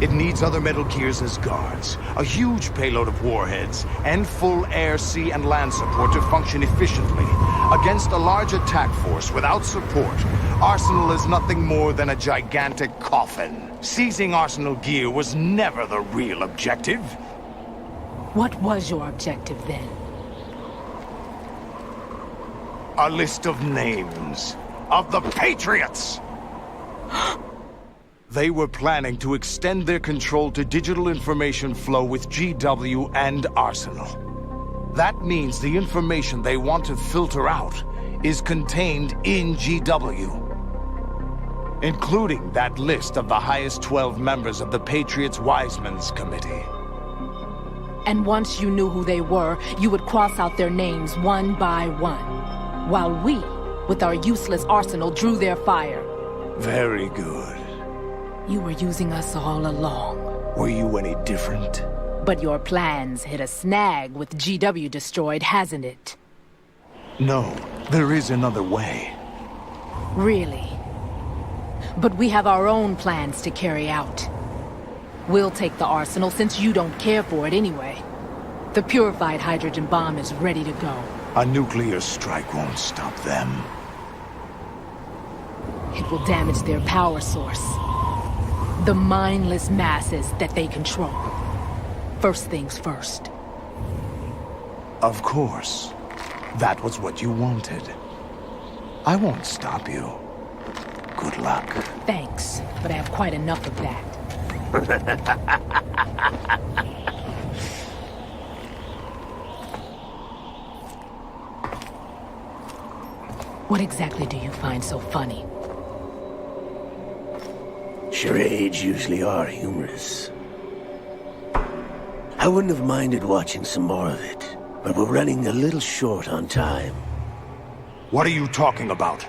It needs other Metal Gears as guards, a huge payload of warheads, and full air, sea, and land support to function efficiently. Against a large attack force without support, Arsenal is nothing more than a gigantic coffin. Seizing Arsenal gear was never the real objective. What was your objective then? A list of names of the Patriots! They were planning to extend their control to digital information flow with GW and Arsenal. That means the information they want to filter out is contained in GW, including that list of the highest 12 members of the Patriots' Wiseman's Committee. And once you knew who they were, you would cross out their names one by one, while we, with our useless arsenal, drew their fire. Very good. You were using us all along. Were you any different? But your plans hit a snag with GW destroyed, hasn't it? No, there is another way. Really? But we have our own plans to carry out. We'll take the arsenal since you don't care for it anyway. The purified hydrogen bomb is ready to go. A nuclear strike won't stop them. It will damage their power source. The mindless masses that they control. First things first. Of course. That was what you wanted. I won't stop you. Good luck. Thanks, but I have quite enough of that. What exactly do you find so funny? Charades usually are humorous. I wouldn't have minded watching some more of it, but we're running a little short on time. What are you talking about?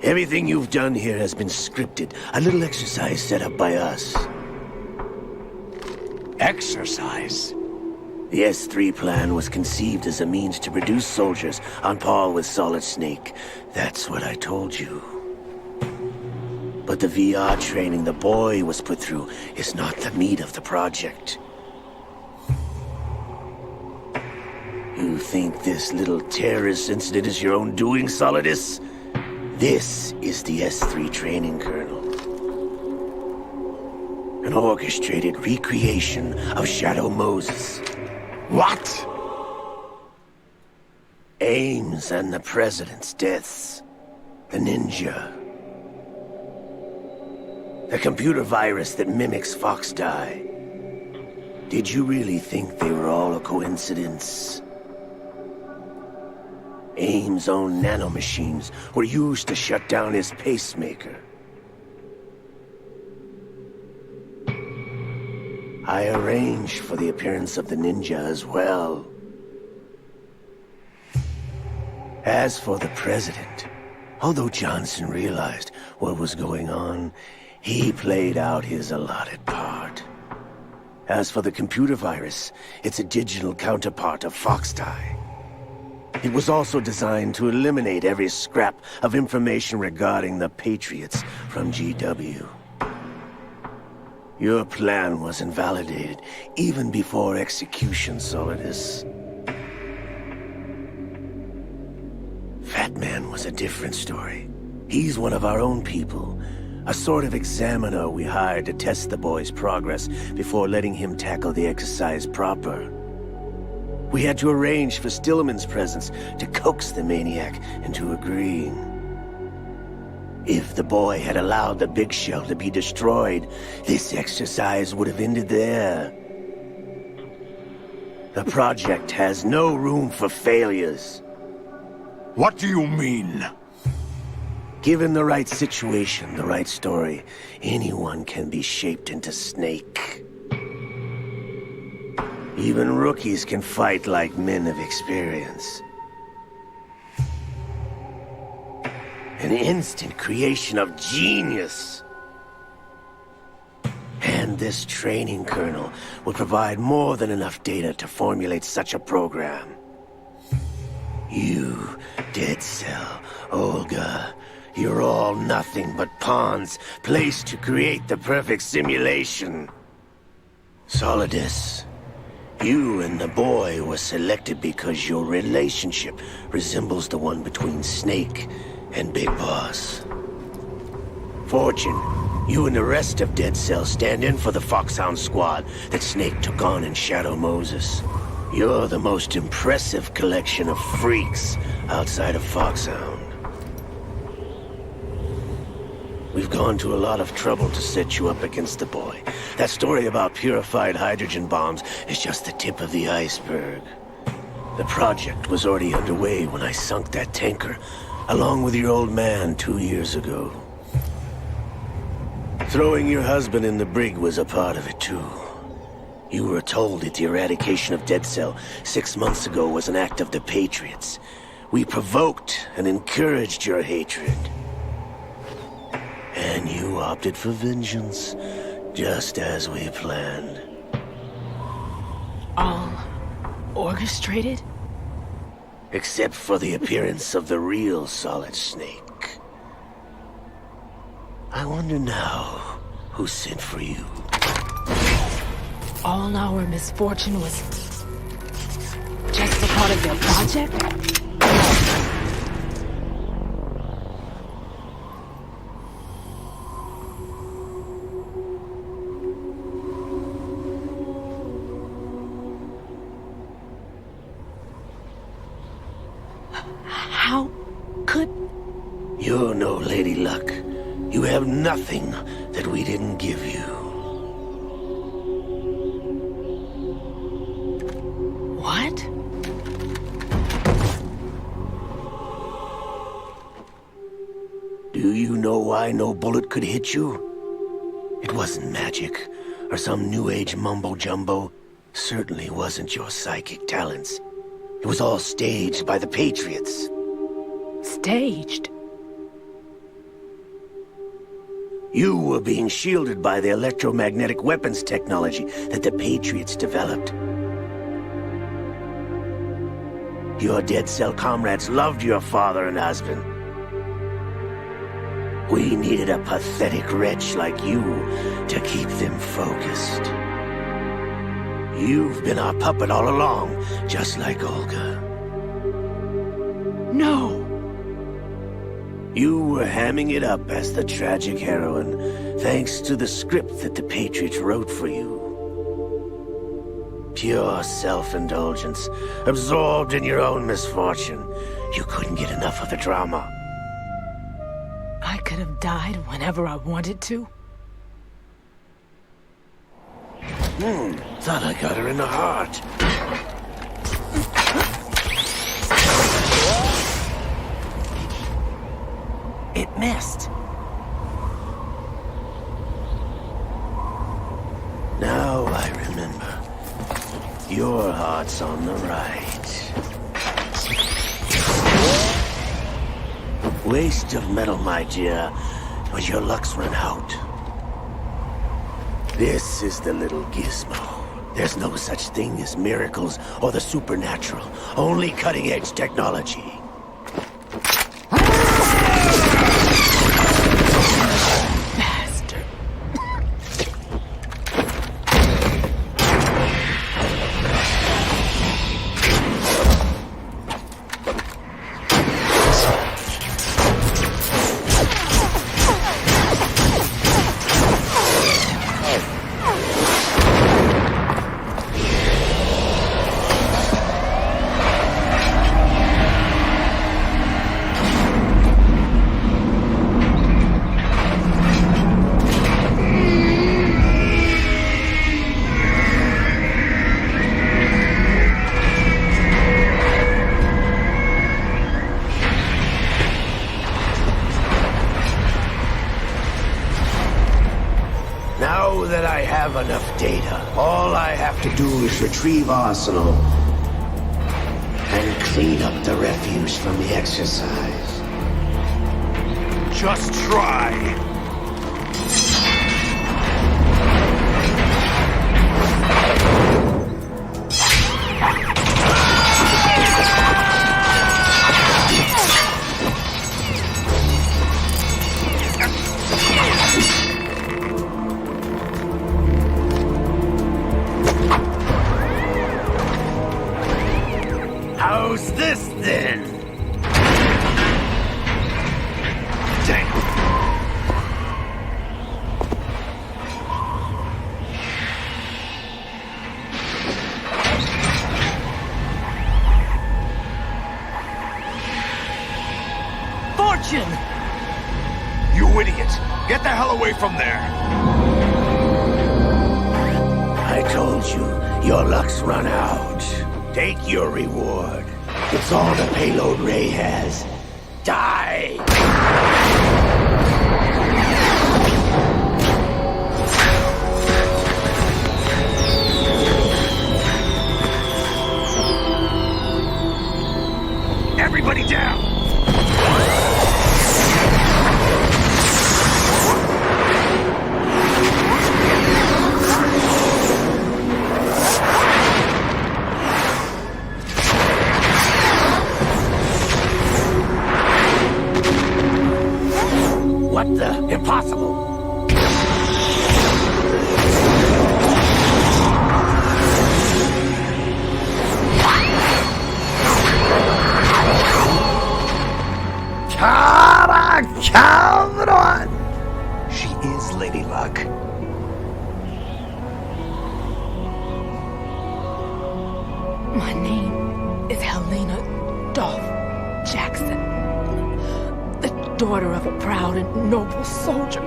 Everything you've done here has been scripted. A little exercise set up by us. Exercise? The S3 plan was conceived as a means to produce soldiers on par with Solid Snake. That's what I told you. But the VR training the boy was put through is not the meat of the project. You think this little terrorist incident is your own doing, Solidus? This is the S3 training kernel. An orchestrated recreation of Shadow Moses. What? Ames and the President's deaths. The ninja. The computer virus that mimics FOXDIE. Did you really think they were all a coincidence? AIM's own nanomachines were used to shut down his pacemaker. I arranged for the appearance of the ninja as well. As for the president, although Johnson realized what was going on, he played out his allotted part. As for the computer virus, it's a digital counterpart of FOXDIE. It was also designed to eliminate every scrap of information regarding the Patriots from GW. Your plan was invalidated even before execution, Solidus. Fat Man was a different story. He's one of our own people. A sort of examiner we hired to test the boy's progress before letting him tackle the exercise proper. We had to arrange for Stillman's presence to coax the maniac into agreeing. If the boy had allowed the big shell to be destroyed, this exercise would have ended there. The project has no room for failures. What do you mean? Given the right situation, the right story, anyone can be shaped into Snake. Even rookies can fight like men of experience. An instant creation of genius. And this training kernel will provide more than enough data to formulate such a program. You, Dead Cell, Olga, you're all nothing but pawns placed to create the perfect simulation. Solidus, you and the boy were selected because your relationship resembles the one between Snake and Big Boss. Fortune, you and the rest of Dead Cell stand in for the Foxhound squad that Snake took on in Shadow Moses. You're the most impressive collection of freaks outside of Foxhound. We've gone to a lot of trouble to set you up against the boy. That story about purified hydrogen bombs is just the tip of the iceberg. The project was already underway when I sunk that tanker, along with your old man 2 years ago. Throwing your husband in the brig was a part of it too. You were told that the eradication of Dead Cell 6 months ago was an act of the Patriots. We provoked and encouraged your hatred. And you opted for vengeance, just as we planned. All orchestrated? Except for the appearance of the real Solid Snake. I wonder now who sent for you. All our misfortune was just a part of their project? How could... You're no Lady Luck. You have nothing that we didn't give you. What? Do you know why no bullet could hit you? It wasn't magic, or some new age mumbo-jumbo. Certainly wasn't your psychic talents. It was all staged by the Patriots. Staged? You were being shielded by the electromagnetic weapons technology that the Patriots developed. Your Dead Cell comrades loved your father and husband. We needed a pathetic wretch like you to keep them focused. You've been our puppet all along, just like Olga. No! You were hamming it up as the tragic heroine, thanks to the script that the Patriots wrote for you. Pure self-indulgence, absorbed in your own misfortune. You couldn't get enough of the drama. I could have died whenever I wanted to. Thought I got her in the heart. It missed. Now I remember. Your heart's on the right. Waste of metal, my dear, but your luck's run out. This is the little gizmo. There's no such thing as miracles or the supernatural. Only cutting-edge technology. Bastard. Now that I have enough data, all I have to do is retrieve Arsenal and clean up the refuse from the exercise. Just try. How's this then? Damn. Fortune! You idiot! Get the hell away from there! I told you, your luck's run out. Take your reward. It's all the payload Ray has. Die! Everybody down! What the? Impossible! ¡Cabrón! She is Lady Luck. My name is Helena Dolph Jackson, the daughter of a proud and noble soldier.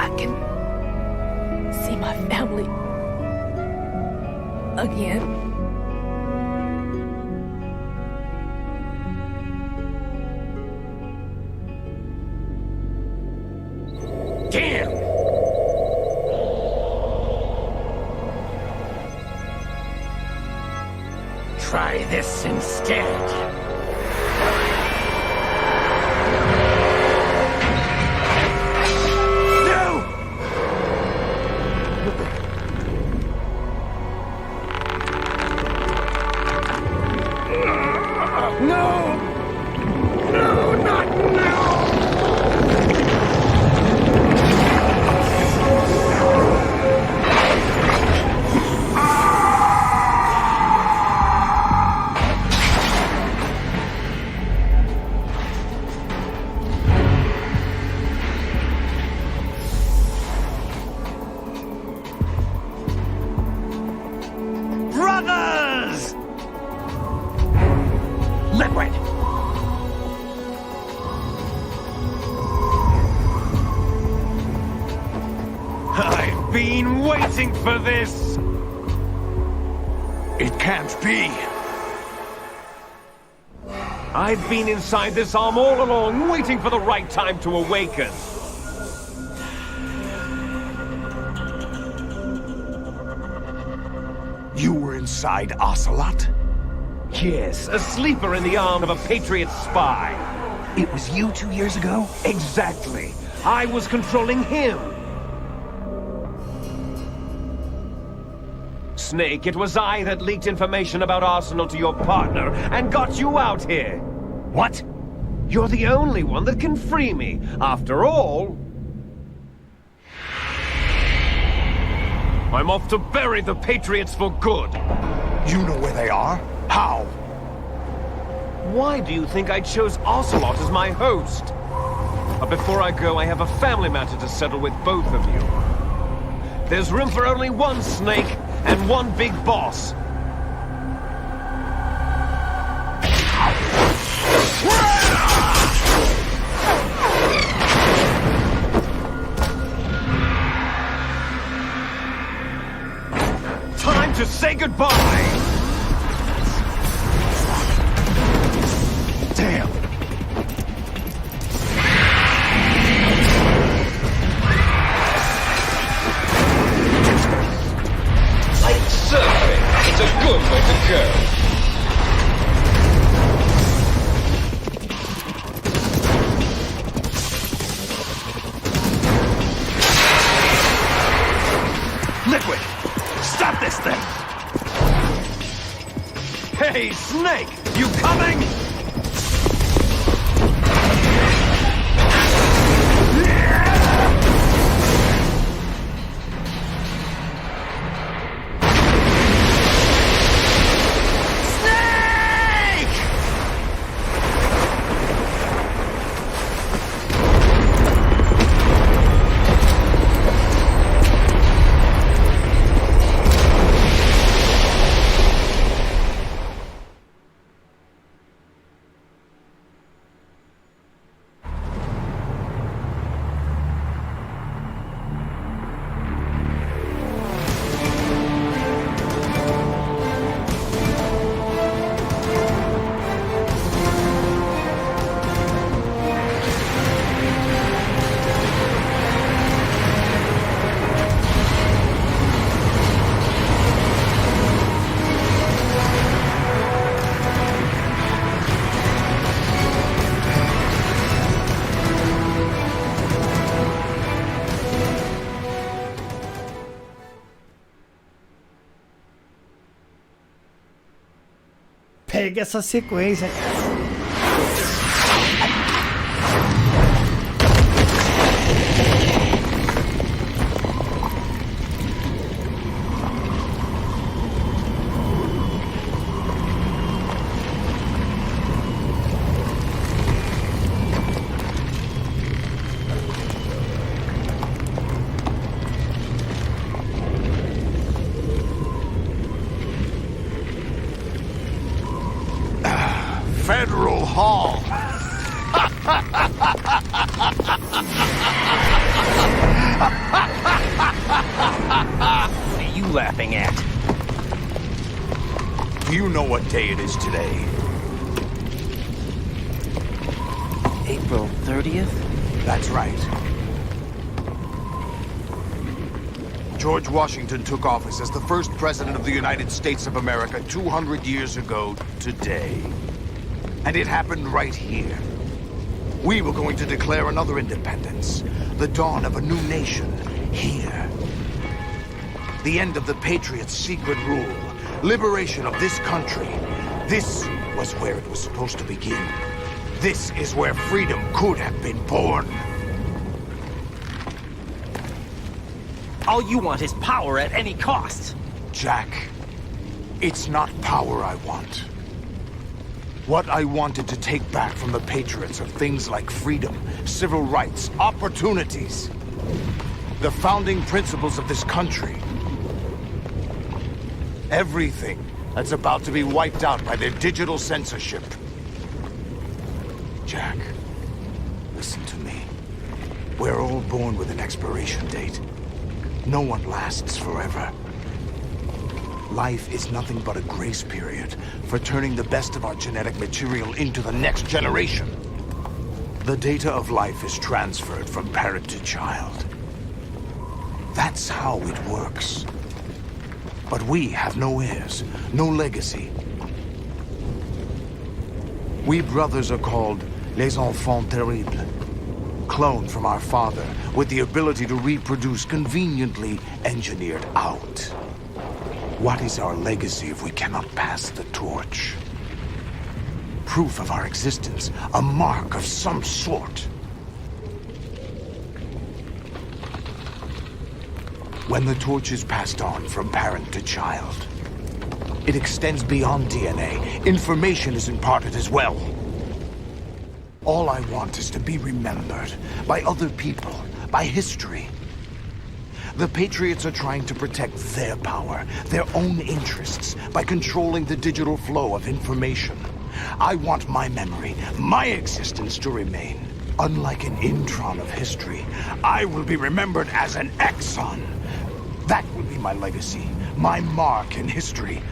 I can see my family again. Damn! Try this instead. Brothers! Liquid! waiting for this! It can't be. I've been inside this arm all along, waiting for the right time to awaken. You were inside Ocelot? Yes, a sleeper in the arm of a Patriot spy. It was you 2 years ago? Exactly. I was controlling him. Snake, it was I that leaked information about Arsenal to your partner and got you out here. What? You're the only one that can free me. After all, I'm off to bury the Patriots for good. You know where they are? How? Why do you think I chose Ocelot as my host? But before I go, I have a family matter to settle with both of you. There's room for only one Snake and one big boss. Time to say goodbye! Damn! Like surfing, it's a good way to go. Liquid! Stop this thing! Hey, Snake! You coming? Pega essa sequência, cara. Federal Hall. What are you laughing at? Do you know what day it is today? April 30th? That's right. George Washington took office as the first president of the United States of America 200 years ago today. And it happened right here. We were going to declare another independence. The dawn of a new nation here. The end of the Patriots' secret rule. Liberation of this country. This was where it was supposed to begin. This is where freedom could have been born. All you want is power at any cost. Jack, it's not power I want. What I wanted to take back from the Patriots are things like freedom, civil rights, opportunities. The founding principles of this country. Everything that's about to be wiped out by their digital censorship. Jack, listen to me. We're all born with an expiration date. No one lasts forever. Life is nothing but a grace period for turning the best of our genetic material into the next generation. The data of life is transferred from parent to child. That's how it works. But we have no heirs, no legacy. We brothers are called les enfants terribles, cloned from our father with the ability to reproduce conveniently engineered out. What is our legacy if we cannot pass the torch? Proof of our existence, a mark of some sort. When the torch is passed on from parent to child, it extends beyond DNA. Information is imparted as well. All I want is to be remembered by other people, by history. The Patriots are trying to protect their power, their own interests, by controlling the digital flow of information. I want my memory, my existence to remain. Unlike an intron of history, I will be remembered as an exon. That will be my legacy, my mark in history.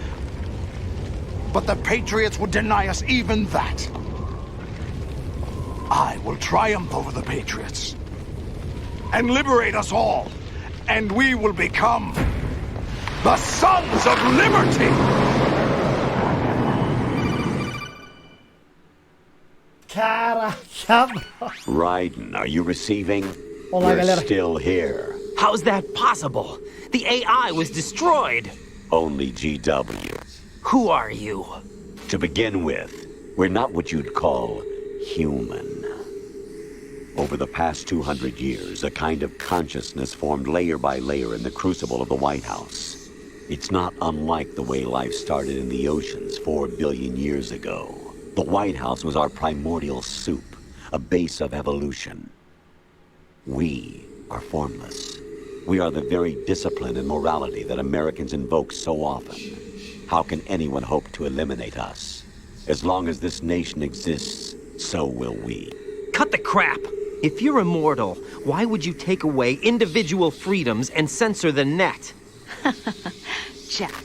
But the Patriots would deny us even that. I will triumph over the Patriots and liberate us all, and we will become the Sons of Liberty! Caraca! Raiden, are you receiving? Olá, You're galera. still here. How's that possible? The AI was destroyed. Only GW. Who are you? To begin with, we're not what you'd call human. Over the past 200 years, a kind of consciousness formed layer by layer in the crucible of the White House. It's not unlike the way life started in the oceans 4 billion years ago. The White House was our primordial soup, a base of evolution. We are formless. We are the very discipline and morality that Americans invoke so often. How can anyone hope to eliminate us? As long as this nation exists, so will we. Cut the crap! If you're immortal, why would you take away individual freedoms and censor the net? Jack,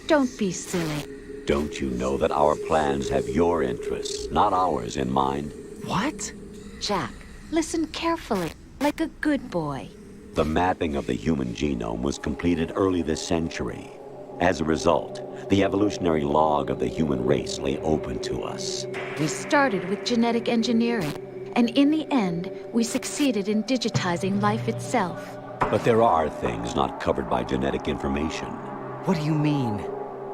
don't be silly. Don't you know that our plans have your interests, not ours, in mind? What? Jack, listen carefully, like a good boy. The mapping of the human genome was completed early this century. As a result, the evolutionary log of the human race lay open to us. We started with genetic engineering, and in the end, we succeeded in digitizing life itself. But there are things not covered by genetic information. What do you mean?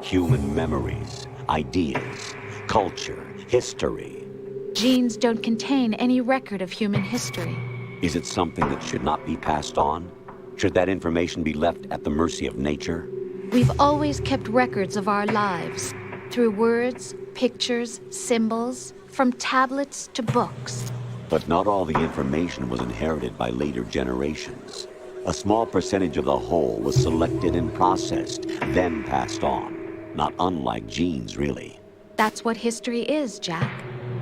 Human memories, ideas, culture, history. Genes don't contain any record of human history. Is it something that should not be passed on? Should that information be left at the mercy of nature? We've always kept records of our lives, through words, pictures, symbols, from tablets to books. But not all the information was inherited by later generations. A small percentage of the whole was selected and processed, then passed on. Not unlike genes, really. That's what history is, Jack.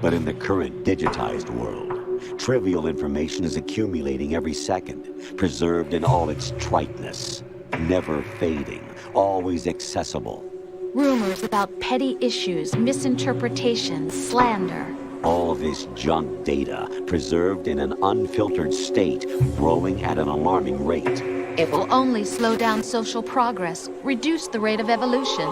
But in the current digitized world, trivial information is accumulating every second, preserved in all its triteness, never fading, always accessible. Rumors about petty issues, misinterpretations, slander. All this junk data, preserved in an unfiltered state, growing at an alarming rate. It will only slow down social progress, reduce the rate of evolution.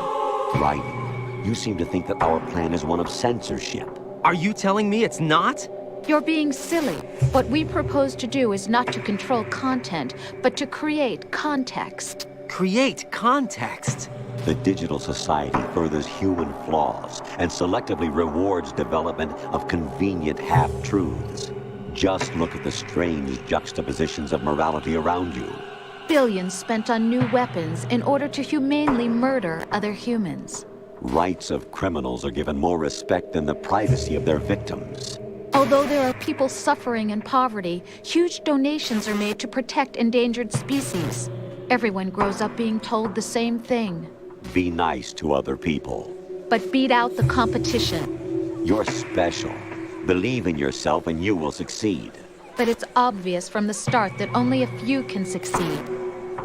Right. You seem to think that our plan is one of censorship. Are you telling me it's not? You're being silly. What we propose to do is not to control content, but to create context. Create context? The digital society furthers human flaws and selectively rewards development of convenient half-truths. Just look at the strange juxtapositions of morality around you. Billions spent on new weapons in order to humanely murder other humans. Rights of criminals are given more respect than the privacy of their victims. Although there are people suffering in poverty, huge donations are made to protect endangered species. Everyone grows up being told the same thing. Be nice to other people. But beat out the competition. You're special. Believe in yourself and you will succeed. But it's obvious from the start that only a few can succeed.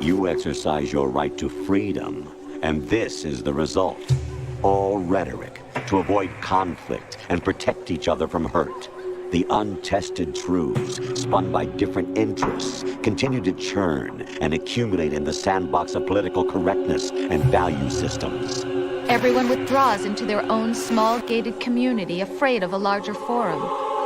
You exercise your right to freedom, and this is the result. All rhetoric to avoid conflict and protect each other from hurt. The untested truths, spun by different interests, continue to churn and accumulate in the sandbox of political correctness and value systems. Everyone withdraws into their own small gated community, afraid of a larger forum.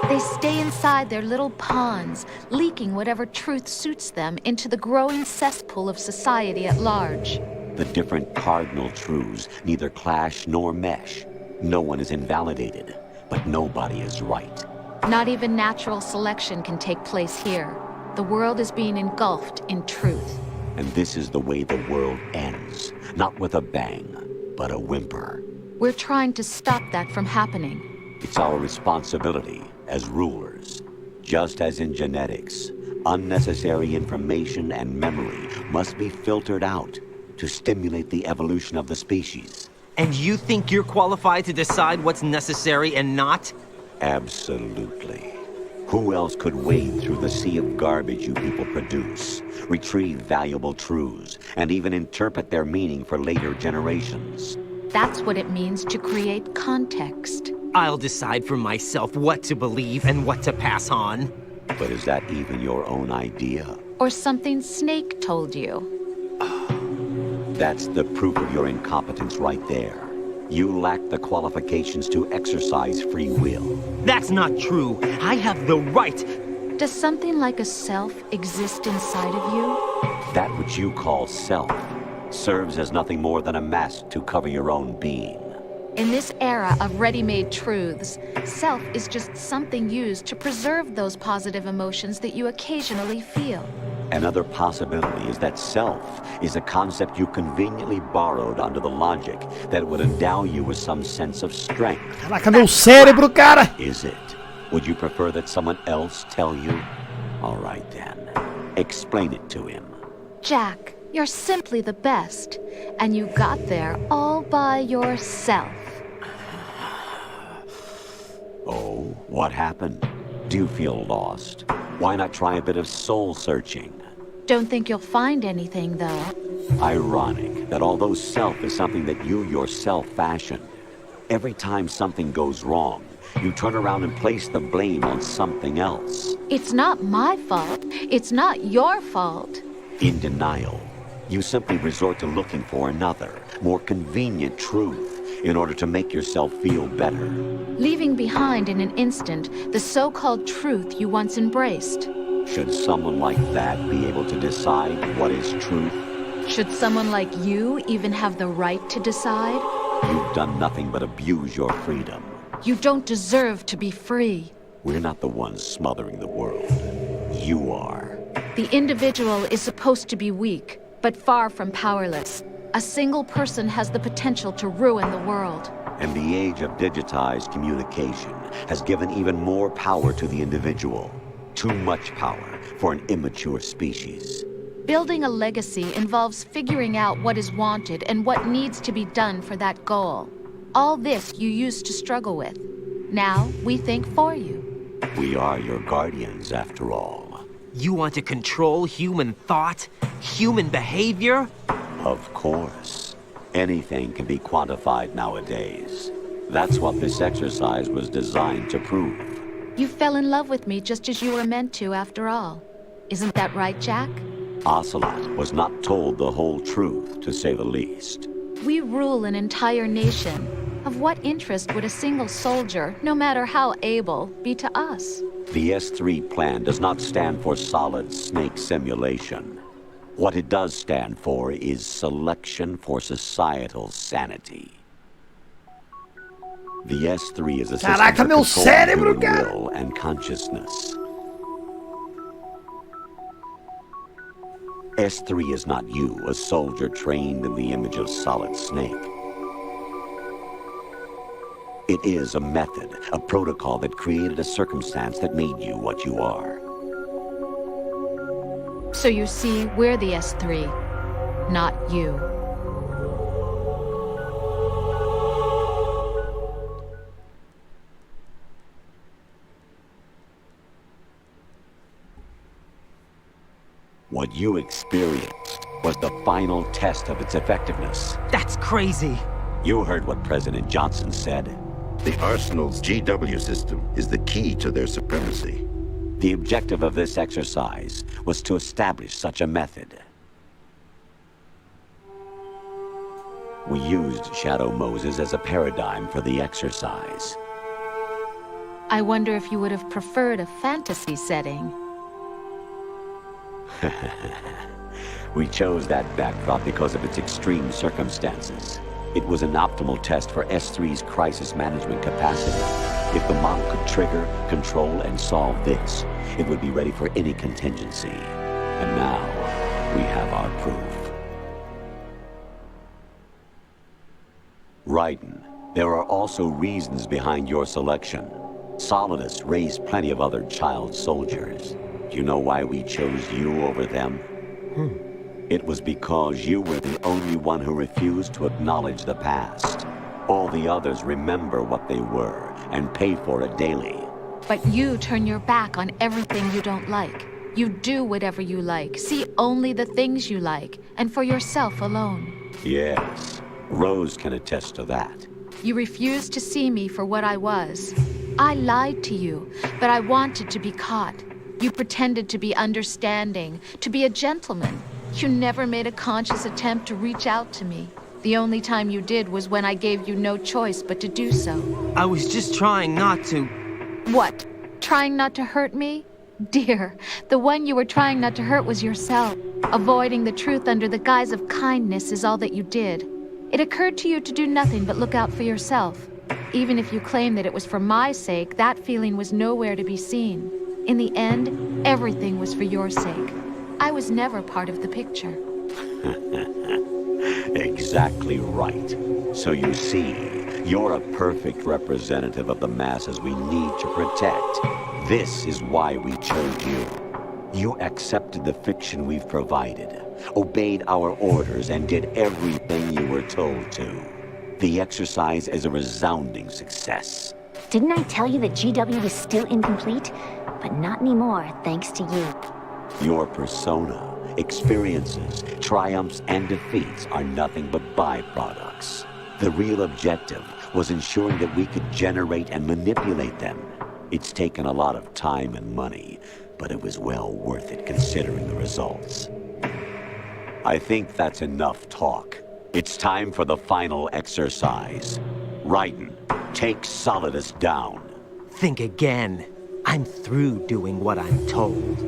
They stay inside their little ponds, leaking whatever truth suits them into the growing cesspool of society at large. The different cardinal truths neither clash nor mesh. No one is invalidated, but nobody is right. Not even natural selection can take place here. The world is being engulfed in truth. And this is the way the world ends. Not with a bang, but a whimper. We're trying to stop that from happening. It's our responsibility as rulers. Just as in genetics, unnecessary information and memory must be filtered out to stimulate the evolution of the species. And you think you're qualified to decide what's necessary and not? Absolutely. Who else could wade through the sea of garbage you people produce, retrieve valuable truths, and even interpret their meaning for later generations? That's what it means to create context. I'll decide for myself what to believe and what to pass on. But is that even your own idea? Or something Snake told you? That's the proof of your incompetence right there. You lack the qualifications to exercise free will. That's not true. I have the right. Does something like a self exist inside of you? That which you call self serves as nothing more than a mask to cover your own being. In this era of ready-made truths, self is just something used to preserve those positive emotions that you occasionally feel. Another possibility is that self is a concept you conveniently borrowed under the logic that it would endow you with some sense of strength. Caraca, meu cérebro, cara! Is it? Would you prefer that someone else tell you? All right then. Explain it to him. Jack, you're simply the best, and you got there all by yourself. Oh, what happened? Do you feel lost? Why not try a bit of soul searching? Don't think you'll find anything, though. Ironic that although self is something that you yourself fashioned, every time something goes wrong, you turn around and place the blame on something else. It's not my fault. It's not your fault. In denial, you simply resort to looking for another, more convenient truth in order to make yourself feel better. Leaving behind in an instant the so-called truth you once embraced. Should someone like that be able to decide what is truth? Should someone like you even have the right to decide? You've done nothing but abuse your freedom. You don't deserve to be free. We're not the ones smothering the world. You are. The individual is supposed to be weak, but far from powerless. A single person has the potential to ruin the world. And the age of digitized communication has given even more power to the individual. Too much power for an immature species. Building a legacy involves figuring out what is wanted and what needs to be done for that goal. All this you used to struggle with. Now we think for you. We are your guardians, after all. You want to control human thought? Human behavior? Of course. Anything can be quantified nowadays. That's what this exercise was designed to prove. You fell in love with me just as you were meant to, after all. Isn't that right, Jack? Ocelot was not told the whole truth, to say the least. We rule an entire nation. Of what interest would a single soldier, no matter how able, be to us? The S3 plan does not stand for solid snake simulation. What it does stand for is selection for societal sanity. The S3 is a system Caraca, for meu controlling cérebro, human cara! will and consciousness. S3 is not you, a soldier trained in the image of Solid Snake. It is a method, a protocol that created a circumstance that made you what you are. So you see, we're the S3, not you. What you experienced was the final test of its effectiveness. That's crazy. You heard what President Johnson said. The Arsenal's GW system is the key to their supremacy. The objective of this exercise was to establish such a method. We used Shadow Moses as a paradigm for the exercise. I wonder if you would have preferred a fantasy setting. We chose that backdrop because of its extreme circumstances. It was an optimal test for S3's crisis management capacity. If the model could trigger, control, and solve this, it would be ready for any contingency. And now, we have our proof. Raiden, there are also reasons behind your selection. Solidus raised plenty of other child soldiers. Do you know why we chose you over them? It was because you were the only one who refused to acknowledge the past. All the others remember what they were and pay for it daily. But you turn your back on everything you don't like. You do whatever you like, see only the things you like, and for yourself alone. Yes, Rose can attest to that. You refused to see me for what I was. I lied to you, but I wanted to be caught. You pretended to be understanding, to be a gentleman. You never made a conscious attempt to reach out to me. The only time you did was when I gave you no choice but to do so. I was just trying not to... What? Trying not to hurt me? Dear, the one you were trying not to hurt was yourself. Avoiding the truth under the guise of kindness is all that you did. It occurred to you to do nothing but look out for yourself. Even if you claim that it was for my sake, that feeling was nowhere to be seen. In the end, everything was for your sake. I was never part of the picture. Exactly right. So you see, you're a perfect representative of the masses we need to protect. This is why we chose you. You accepted the fiction we've provided, obeyed our orders, and did everything you were told to. The exercise is a resounding success. Didn't I tell you that GW is still incomplete? But not anymore, thanks to you. Your persona, experiences, triumphs, and defeats are nothing but byproducts. The real objective was ensuring that we could generate and manipulate them. It's taken a lot of time and money, but it was well worth it considering the results. I think that's enough talk. It's time for the final exercise. Raiden, take Solidus down. Think again. I'm through doing what I'm told.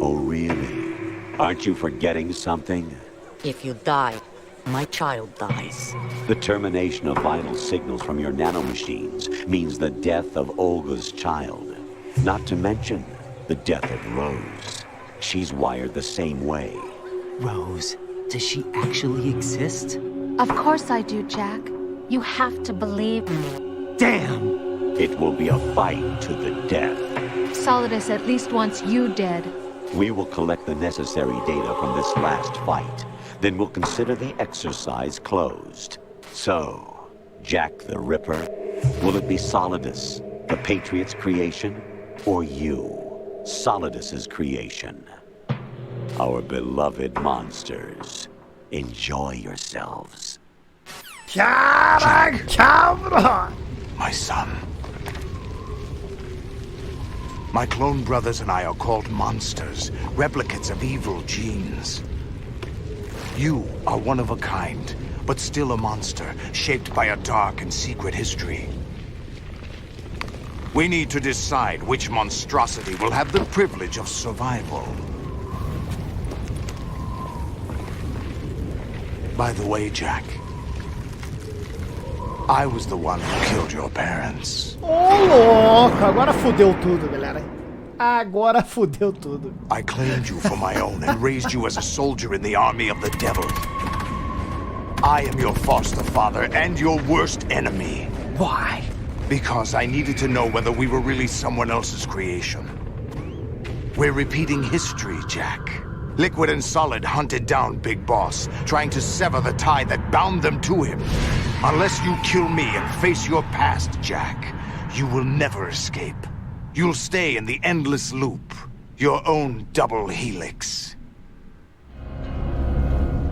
Oh, really? Aren't you forgetting something? If you die, my child dies. The termination of vital signals from your nanomachines means the death of Olga's child. Not to mention the death of Rose. She's wired the same way. Rose, does she actually exist? Of course I do, Jack. You have to believe me. Damn! It will be a fight to the death. Solidus at least wants you dead. We will collect the necessary data from this last fight. Then we'll consider the exercise closed. So, Jack the Ripper, will it be Solidus, the Patriot's creation, or you, Solidus's creation? Our beloved monsters, enjoy yourselves. My son. My clone brothers and I are called monsters, replicates of evil genes. You are one of a kind, but still a monster, shaped by a dark and secret history. We need to decide which monstrosity will have the privilege of survival. By the way, Jack, I was the one who killed your parents. Louco! Agora fudeu tudo, galera. Agora fudeu tudo. I claimed you for my own and raised you as a soldier in the army of the devil. I am your foster father and your worst enemy. Why? Because I needed to know whether we were really someone else's creation. We're repeating history, Jack. Liquid and Solid hunted down Big Boss, trying to sever the tie that bound them to him. Unless you kill me and face your past, Jack, you will never escape. You'll stay in the endless loop, your own double helix.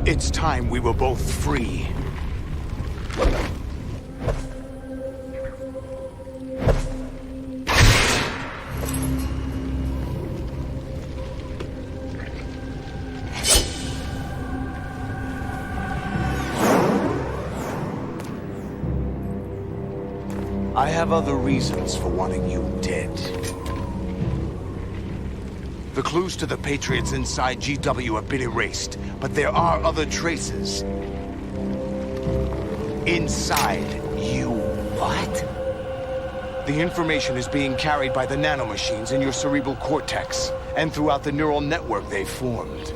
It's time we were both free. I have other reasons for wanting you dead. The clues to the Patriots inside GW have been erased, but there are other traces. Inside you. What? The information is being carried by the nanomachines in your cerebral cortex, and throughout the neural network they've formed.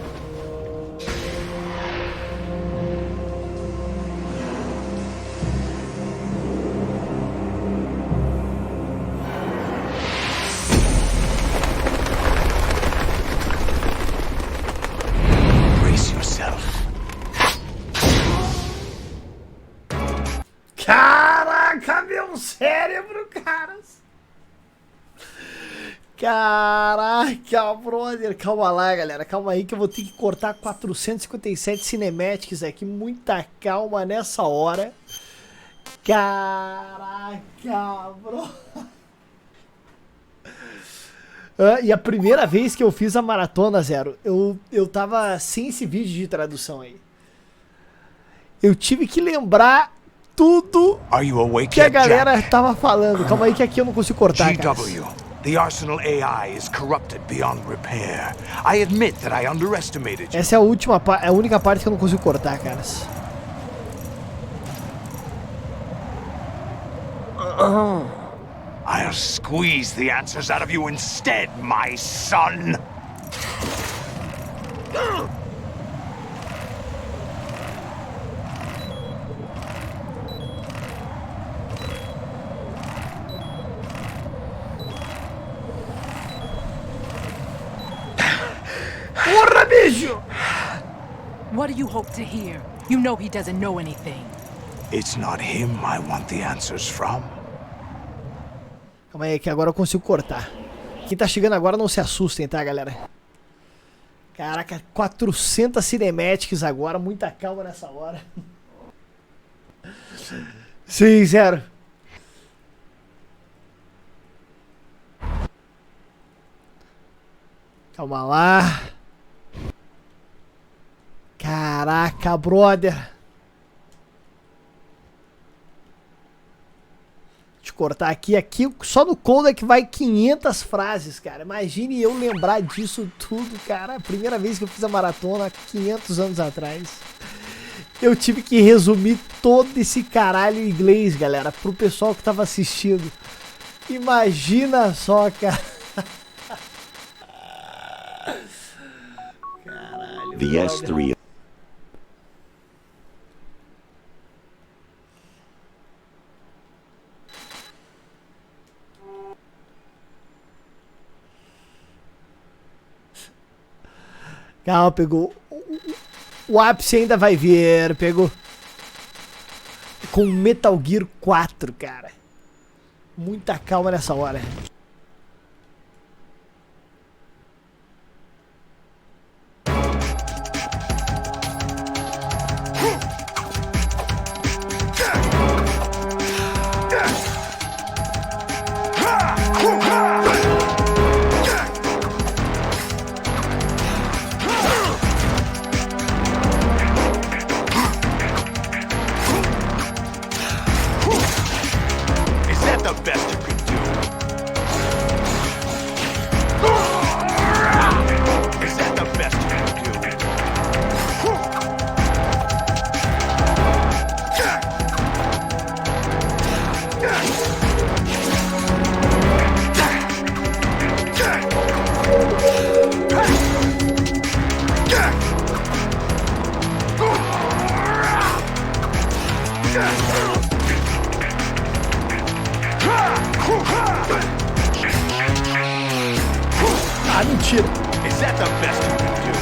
Caraca, meu cérebro, caras. Caraca, brother. Calma lá, galera. Calma aí que eu vou ter que cortar 457 cinematics aqui. Muita calma nessa hora. Caraca, bro. E a primeira vez que eu fiz a maratona, Zero, eu tava sem esse vídeo de tradução aí. Eu tive que lembrar tudo que a galera tava falando. Calma aí que aqui eu não consigo cortar, cara. GW, the Arsenal AI is corrupted beyond repair. I admit that I underestimated you. Essa é a única parte que eu não consigo cortar, caras. I'll squeeze the answers out of you instead, my son. Porra, bicho! What do you hope to hear? You know he doesn't know anything. It's not him I want the answers from. Calma aí que agora eu consigo cortar. Quem tá chegando agora não se assustem, tá, galera? Caraca, 400 cinematics agora. Muita calma nessa hora. Sim, Zero. Calma lá. Caraca, brother. Deixa eu cortar aqui. Aqui só no codec vai 500 frases, cara. Imagine eu lembrar disso tudo, cara. A primeira vez que eu fiz a maratona, 500 anos atrás. Eu tive que resumir todo esse caralho em inglês, galera, pro pessoal que tava assistindo. Imagina só, cara. Caralho. The S3. Calma, pegou. O ápice ainda vai vir, pegou. Com Metal Gear 4, cara. Muita calma nessa hora. Ah, mentira. Is that the best you can do?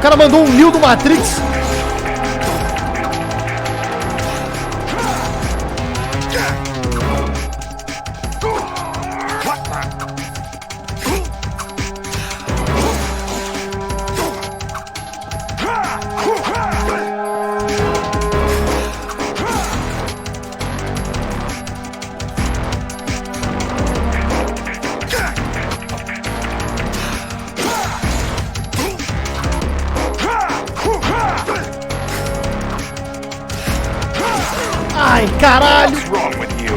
cara mandou um Neo do Matrix. Ai, caralho! What's wrong with you?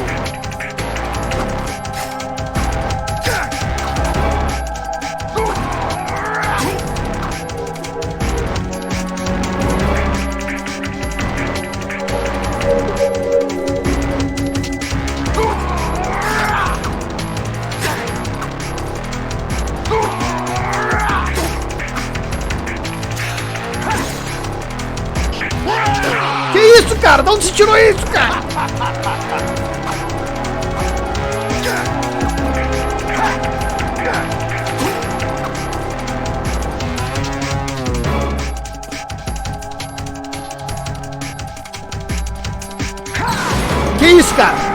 Que isso, cara? De onde você tirou isso, cara? Que isso, cara?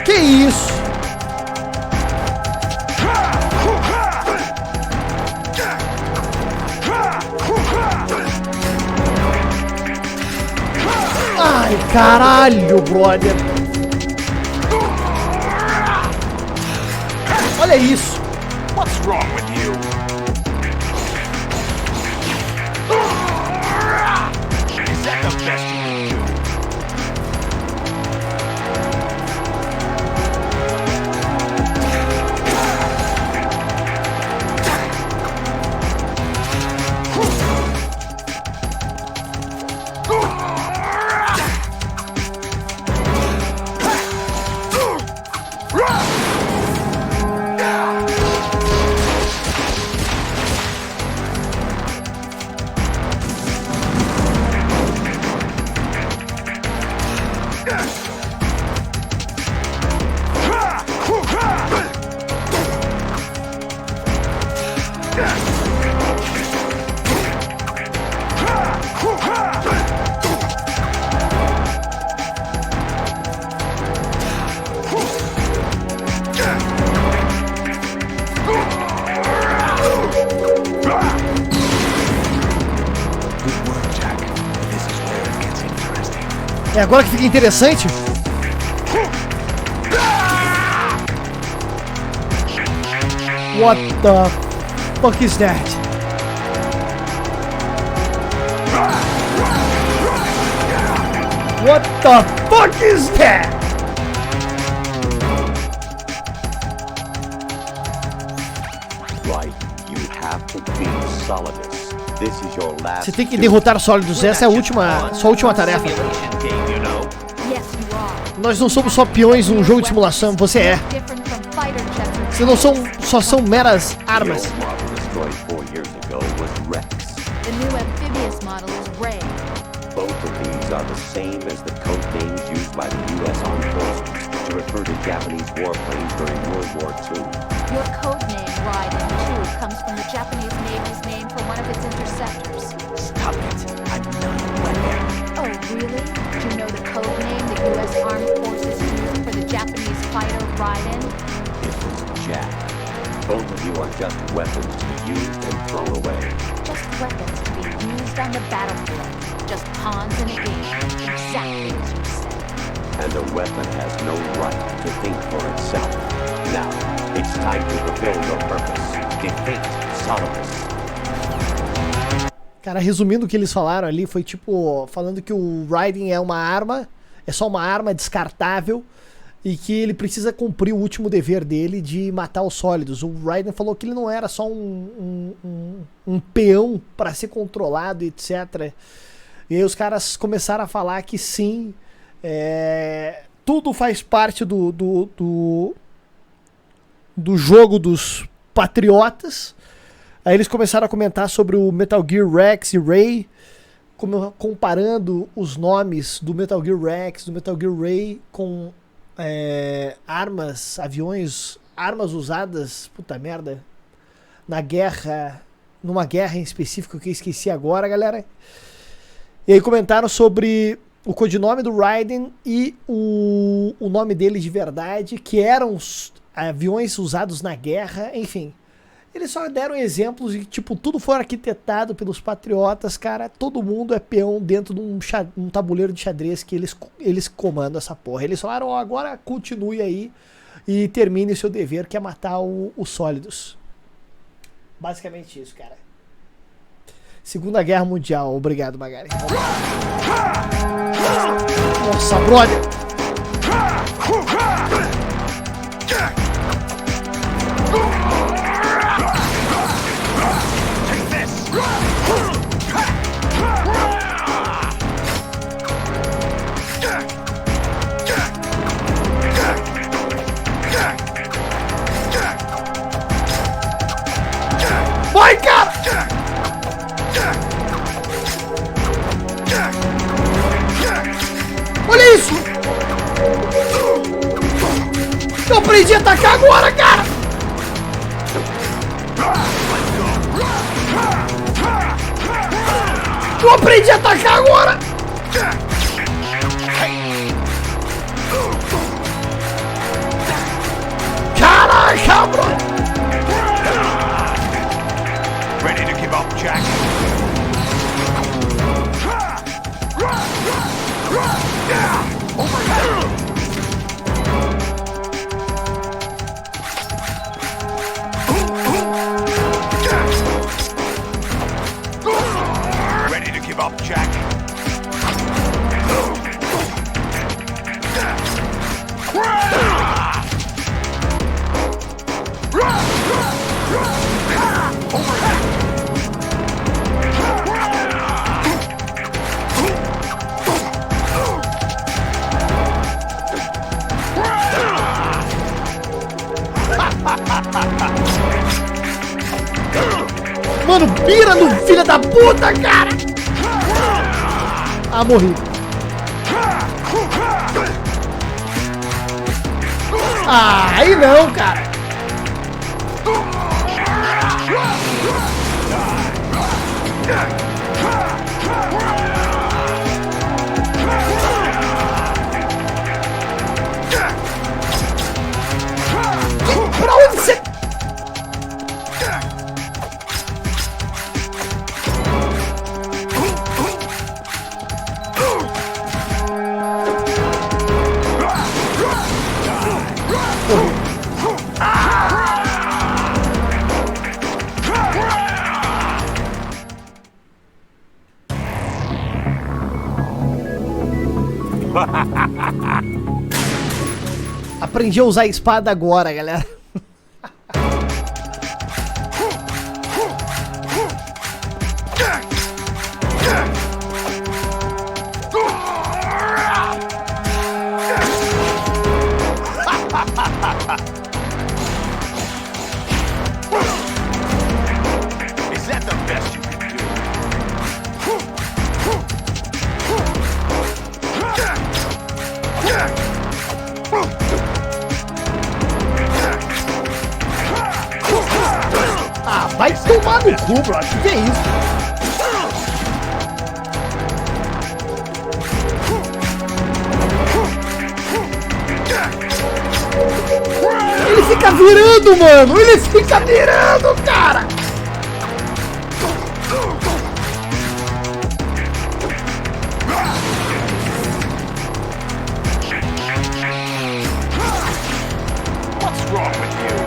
Que isso? Ai, caralho, brother. Olha isso. What's wrong with you? Is that the best you can do? É agora que fica interessante. What the fuck is that? What the fuck is that? Right, you have to beat Solidus. This is your last. Você tem que derrotar Solidus. Essa é a sua última tarefa. Nós não somos só peões num jogo de simulação, você é. Vocês não só são meras armas. The new amphibious model is Ray. Both of these are the same as the code names used by the U.S. Armed Forces to refer to Japanese warplanes during World War II. Your code name, Raiden 2, comes from the Japanese Navy's name for one of its interceptors. Stop it. I'm not a weapon. Oh, really? Do you know the code name the U.S. Armed Forces used for the Japanese fighter Raiden? It was Jack. Both of you are just weapons to be used and thrown away. Just weapons to be used on the battlefield. Just pawns in a game. Exactly as you said. And a weapon has no right to think for itself. Now, it's time to fulfill your purpose. Defeat Solidus. Cara, resumindo o que eles falaram ali, foi tipo, falando que o Raiden é uma arma, é só uma arma descartável, e que ele precisa cumprir o último dever dele de matar os sólidos. O Raiden falou que ele não era só um peão para ser controlado, etc. E aí os caras começaram a falar que sim, tudo faz parte do jogo dos patriotas. Aí eles começaram a comentar sobre o Metal Gear Rex e Ray, comparando os nomes do Metal Gear Rex, do Metal Gear Ray com armas, aviões, armas usadas, puta merda, na guerra, numa guerra em específico que eu esqueci agora, galera. E aí comentaram sobre o codinome do Raiden e o nome dele de verdade, que eram aviões usados na guerra, enfim. Eles só deram exemplos de, tipo, tudo foi arquitetado pelos patriotas, cara. Todo mundo é peão dentro de um tabuleiro de xadrez que eles comandam essa porra. Eles falaram, ó, agora continue aí e termine o seu dever, que é matar os sólidos. Basicamente isso, cara. Segunda Guerra Mundial. Obrigado, Magari. Nossa, brother! Vai, cara! Olha isso! Eu aprendi a atacar agora, cara! Eu aprendi a atacar agora! Caraca, bro! Ready to give up, Jack? Ready to give up, Jack? Mano, pira no filho da puta, cara! Ah, morri. Ah, aí não, cara. Pra onde você... Aprendi a usar a espada agora, galera. Is that the best you can do? Ah, vai tomar no cu, bro. Que é isso? Ele fica virando, mano. Ele fica virando, cara. What's wrong with you?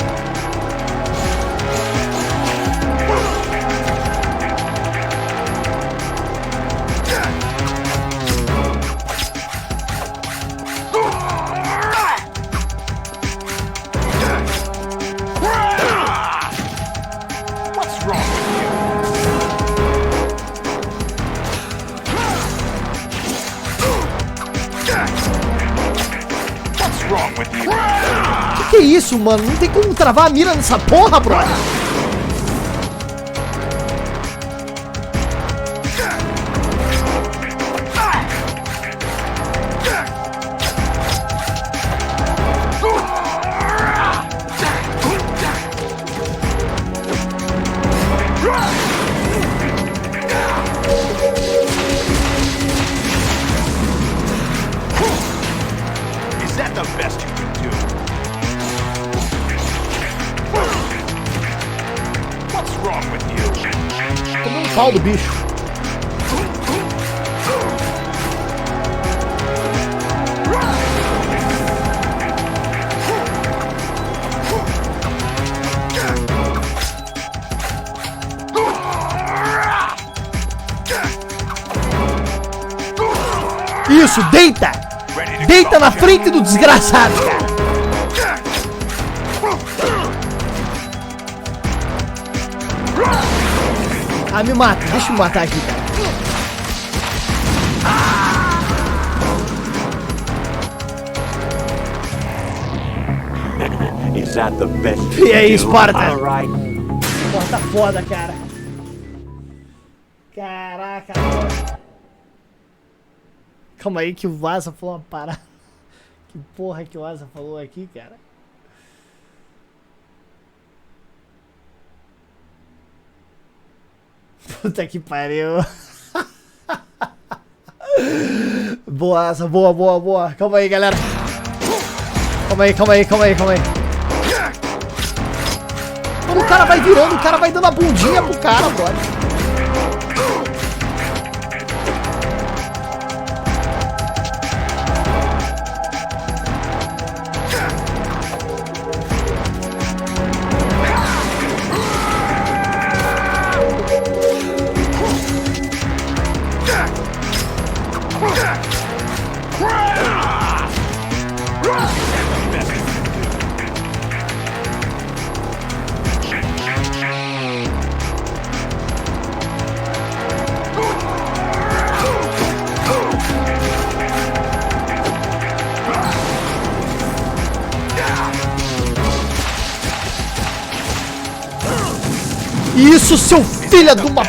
Que é isso, mano? Não tem como travar a mira nessa porra, brother. Tomou um pau do bicho. Isso, deita! Deita na frente do desgraçado, cara! Ah, me mata, deixa eu me matar aqui, cara. Is that the best? E aí, Esparta? Alright. Porra, tá foda, cara. Caraca. Calma aí que o Vaza falou uma parada. Que porra que o Vaza falou aqui, cara? Puta que pariu. Boa, essa, boa, boa, boa. Calma aí, galera. Calma aí, calma aí, calma aí, calma aí. Mano, o cara vai virando, o cara vai dando a bundinha pro cara, brother. Isso, seu filho de uma...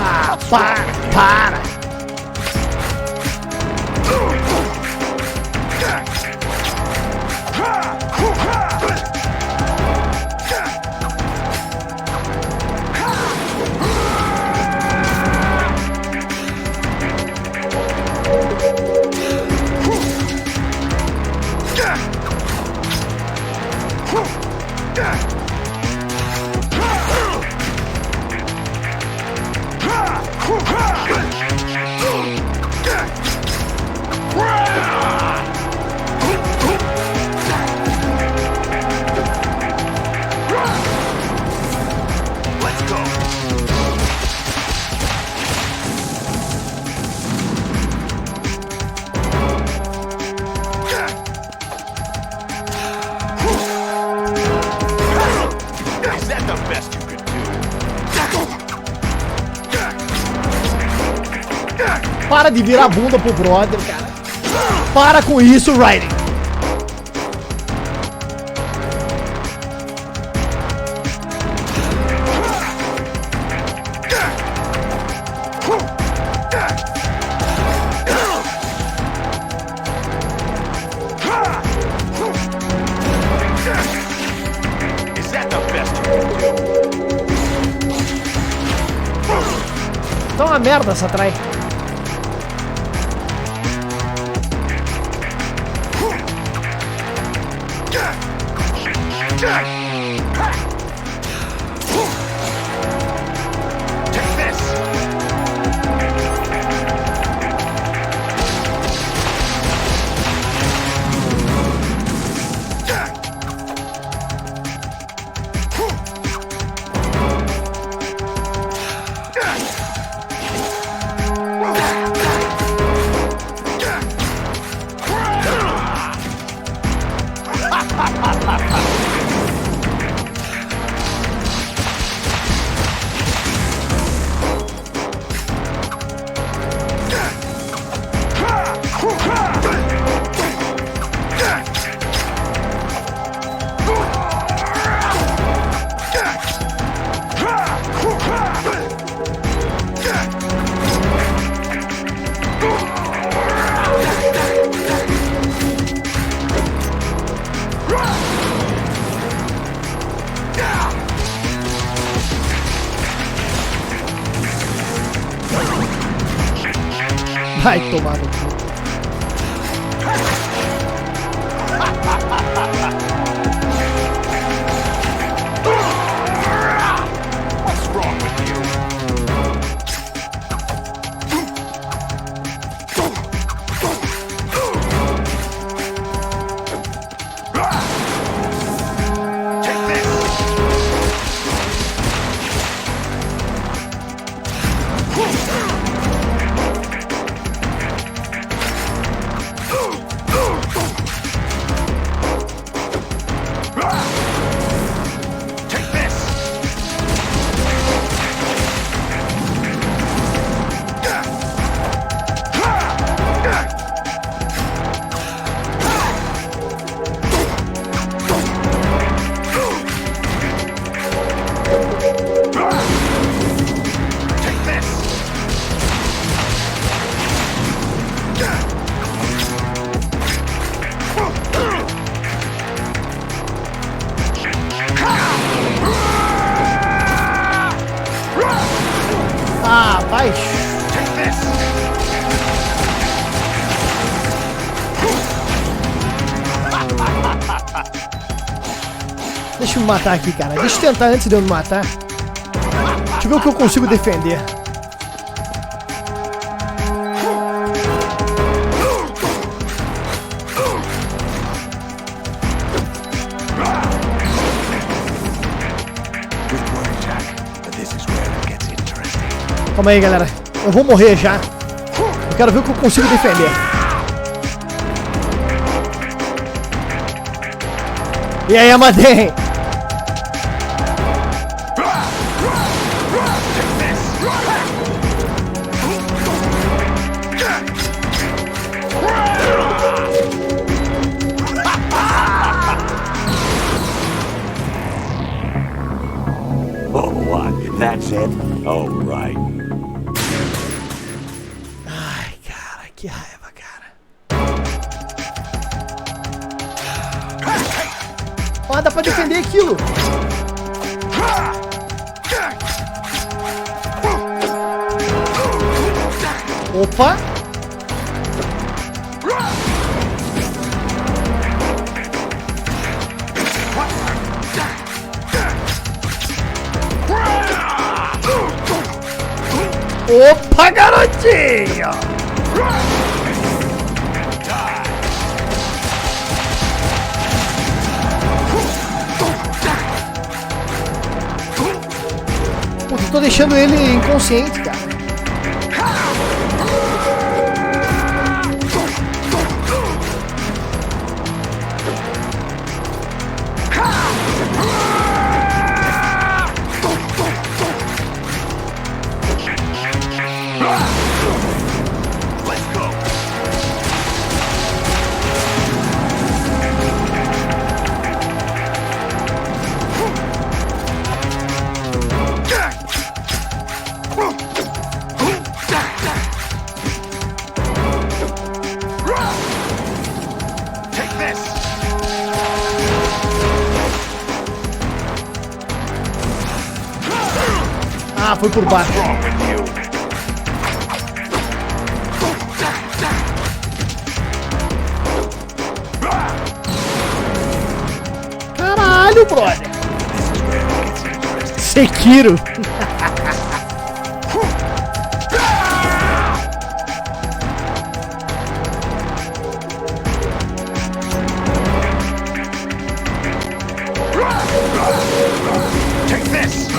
Ah, para! Para de virar a bunda pro brother, cara. Para com isso, Raiden. Tá uma merda essa trai. Vai tomar no cu. What's wrong with you? Take this! Take this! Take this! Ah, vai. Take this! Deixa eu me matar aqui, cara. Deixa eu tentar antes de eu me matar. Deixa eu ver o que eu consigo defender. Good work, Jack. But this is where it gets interesting. Calma aí, galera. Eu vou morrer já. Eu quero ver o que eu consigo defender. E aí, Amadei? Oh, what? That's it? Oh, right. Ai, cara, que raiva, cara. Ó, dá pra defender aquilo. Opa! Opa, garotinho! Pô, eu tô deixando ele inconsciente, cara. Ah, foi por baixo. Caralho, brother. Sekiro. Take this!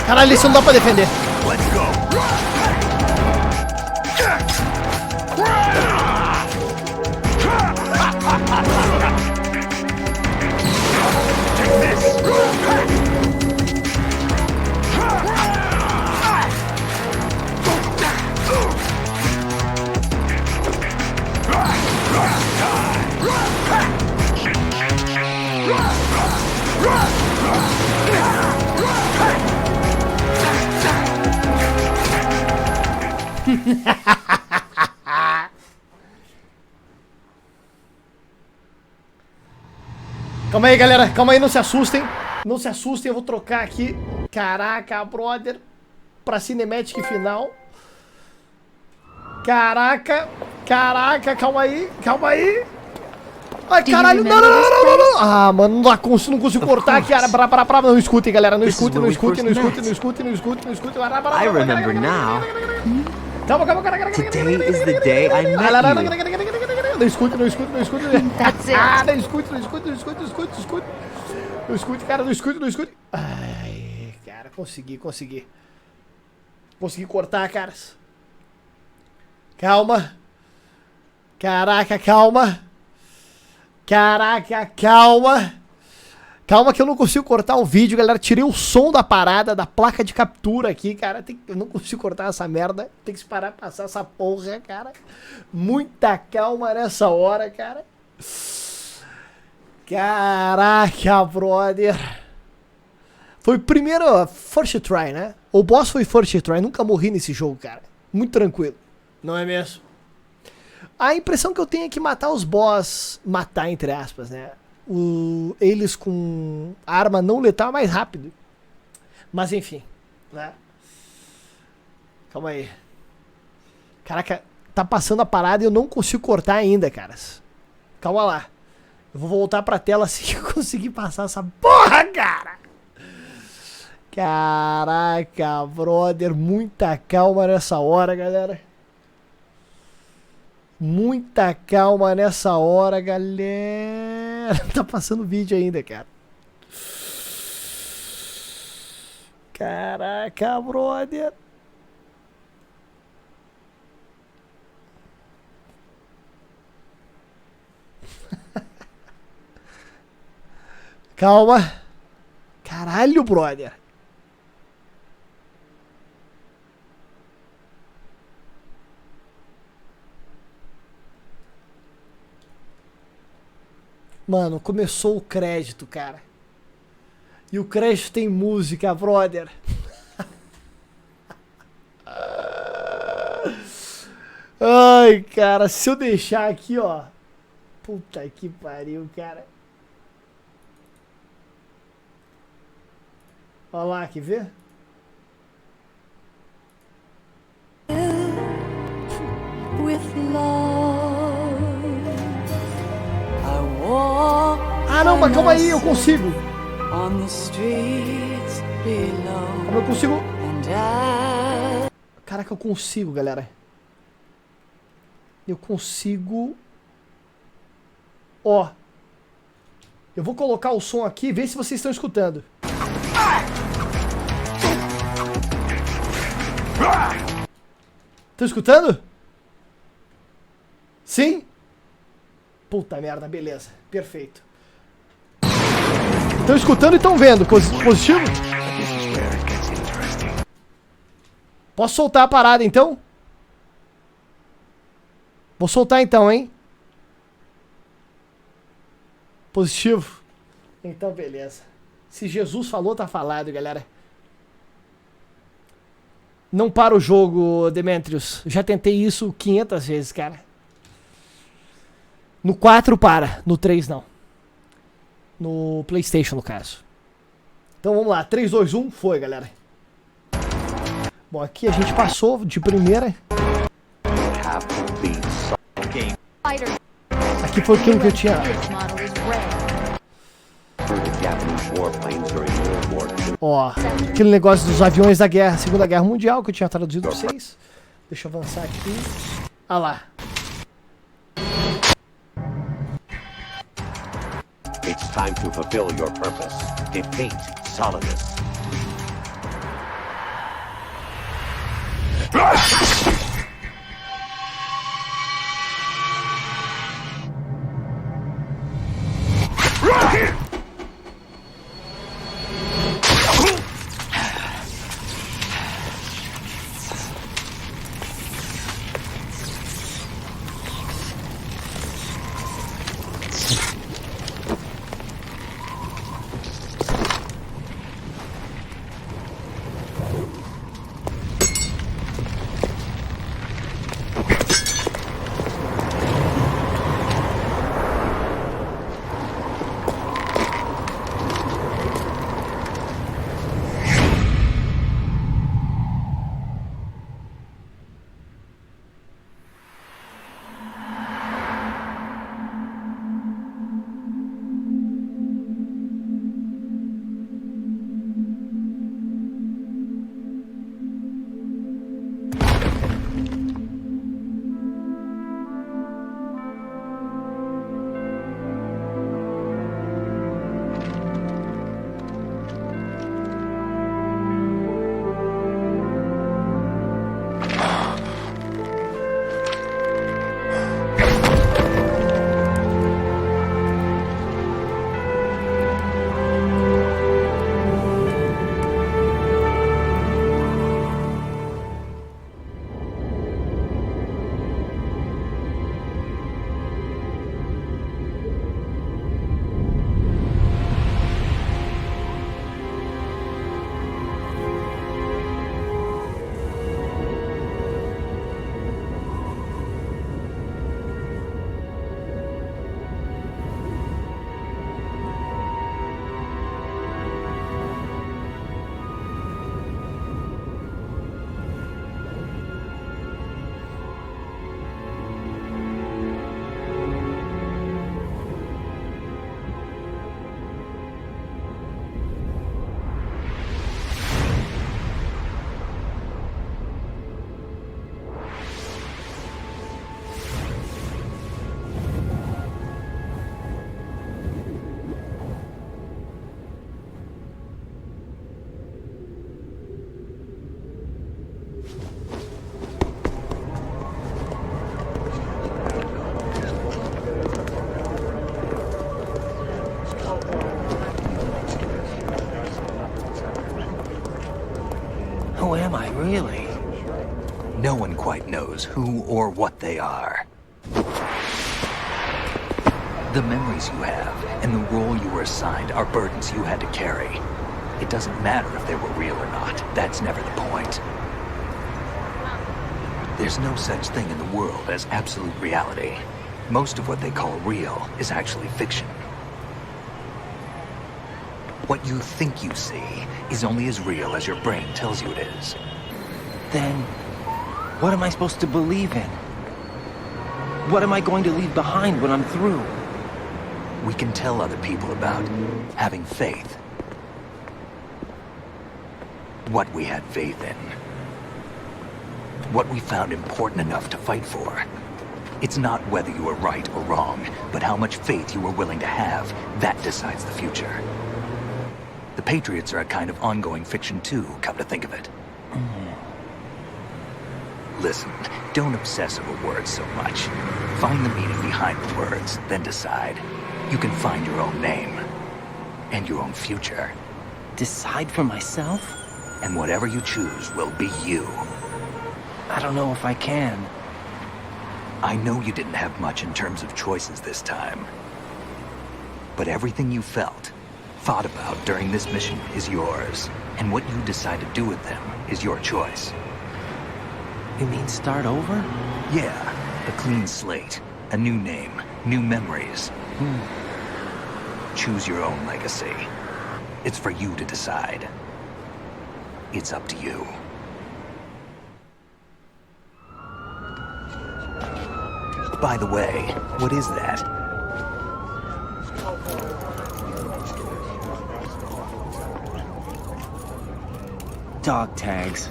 Caralho, isso não dá pra defender. Let's go. Calma aí, galera. Calma aí, não se assustem. Não se assustem, eu vou trocar aqui. Caraca, brother. Pra cinemática final. Caraca. Caraca, calma aí. Calma aí. Ai, caralho. Não, não, não, não, não. Ah, mano, não consigo cortar aqui. Não escutem, galera. Não escutem, não escutem, não escutem, não escutem, não escutem, não escutem. I remember now. Calma, calma, calma. Today is the day I met you. Não escute, não escute, não escute. That's it. Ah, não escute, não escute, não escute, não escute, não escute. Não escute, cara, não escute, não escute. Ai, cara, consegui. Consegui cortar, caras. Calma. Caraca, calma. Caraca, calma. Calma que eu não consigo cortar o vídeo, galera. Tirei o som da parada, da placa de captura aqui, cara. Eu não consigo cortar essa merda. Tem que esperar passar essa porra, cara. Muita calma nessa hora, cara. Caraca, brother. Foi o primeiro first try, né? O boss foi first try. Nunca morri nesse jogo, cara. Muito tranquilo. Não é mesmo? A impressão que eu tenho é que matar os boss... Matar, entre aspas, né? Eles com arma não letal é mais rápido. Mas enfim, né? Calma aí. Caraca, tá passando a parada e eu não consigo cortar ainda, caras. Calma lá. Eu vou voltar pra tela assim que eu conseguir passar essa porra, cara. Caraca, brother. Muita calma nessa hora, galera. Muita calma nessa hora, galera. Tá passando vídeo ainda, cara. Caraca, brother. Calma. Caralho, brother. Mano, começou o crédito, cara. E o crédito tem música, brother. Ai, cara, se eu deixar aqui, ó. Puta que pariu, cara. Olha lá, quer ver? With love. Ah, não, mas calma aí, eu consigo. On the streets below. Eu consigo. Caraca, eu consigo, galera. Eu consigo. Ó. Eu vou colocar o som aqui e ver se vocês estão escutando. Estão escutando? Sim? Puta merda, beleza. Perfeito. Estão escutando e estão vendo. Positivo? Posso soltar a parada então? Vou soltar então, hein? Positivo? Então beleza. Se Jesus falou, tá falado, galera. Não para o jogo, Demetrius. Já tentei isso 500 vezes, cara. No 4 para, no 3 não. No PlayStation, no caso. Então vamos lá, 3, 2, 1, foi, galera. Bom, aqui a gente passou de primeira. Aqui foi aquilo que eu tinha... Ó, aquele negócio dos aviões da guerra, Segunda Guerra Mundial, que eu tinha traduzido pra vocês. Deixa eu avançar aqui. Ah lá. It's time to fulfill your purpose. Defeat Solidus. Who am I, really? No one quite knows who or what they are. The memories you have and the role you were assigned are burdens you had to carry. It doesn't matter if they were real or not. That's never the point. There's no such thing in the world as absolute reality. Most of what they call real is actually fiction. What you think you see is only as real as your brain tells you it is. Then, what am I supposed to believe in? What am I going to leave behind when I'm through? We can tell other people about having faith. What we had faith in. What we found important enough to fight for. It's not whether you were right or wrong, but how much faith you were willing to have. That decides the future. The Patriots are a kind of ongoing fiction too, come to think of it. Listen, don't obsess over words so much. Find the meaning behind the words, then decide. You can find your own name. And your own future. Decide for myself? And whatever you choose will be you. I don't know if I can. I know you didn't have much in terms of choices this time. But everything you felt, thought about during this mission is yours. And what you decide to do with them is your choice. You mean start over? Yeah, a clean slate, a new name, new memories. Choose your own legacy. It's for you to decide. It's up to you. By the way, what is that? Dog tags.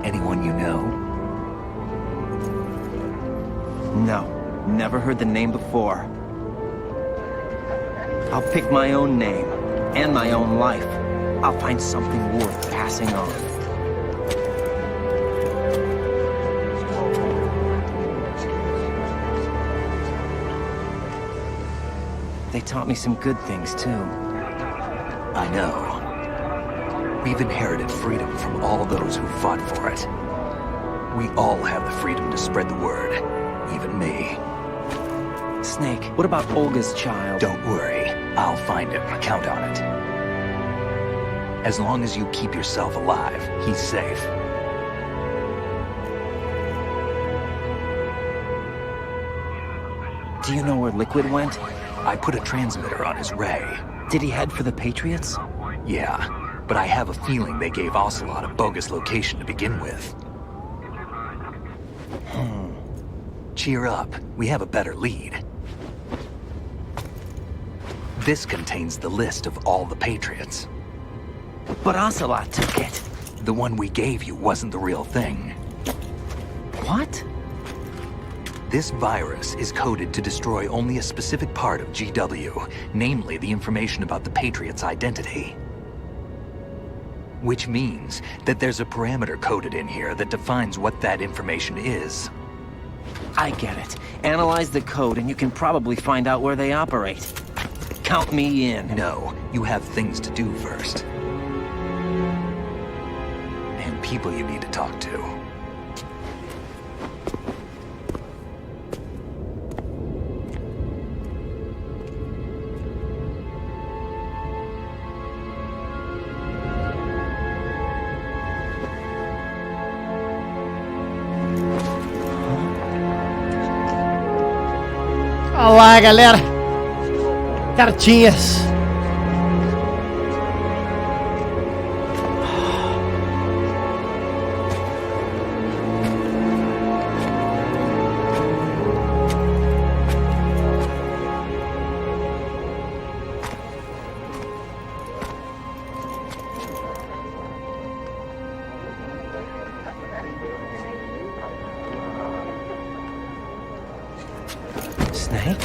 Anyone you know? No, Never heard the name before. I'll pick my own name and my own life. I'll find something worth passing on. They taught me some good things, too. I know. We've inherited freedom from all those who fought for it. We all have the freedom to spread the word, even me. Snake, what about Olga's child? Don't worry, I'll find him. Count on it. As long as you keep yourself alive, he's safe. Do you know where Liquid went? I put a transmitter on his ray. Did he head for the Patriots? Yeah, but I have a feeling they gave Ocelot a bogus location to begin with. Cheer up, we have a better lead. This contains the list of all the Patriots. But Ocelot took it. The one we gave you wasn't the real thing. What? This virus is coded to destroy only a specific part of GW, namely the information about the Patriot's identity. Which means that there's a parameter coded in here that defines what that information is. I get it. Analyze the code and you can probably find out where they operate. Count me in. No, you have things to do first. And people you need to talk to. Olá, galera. Cartinhas. Snake?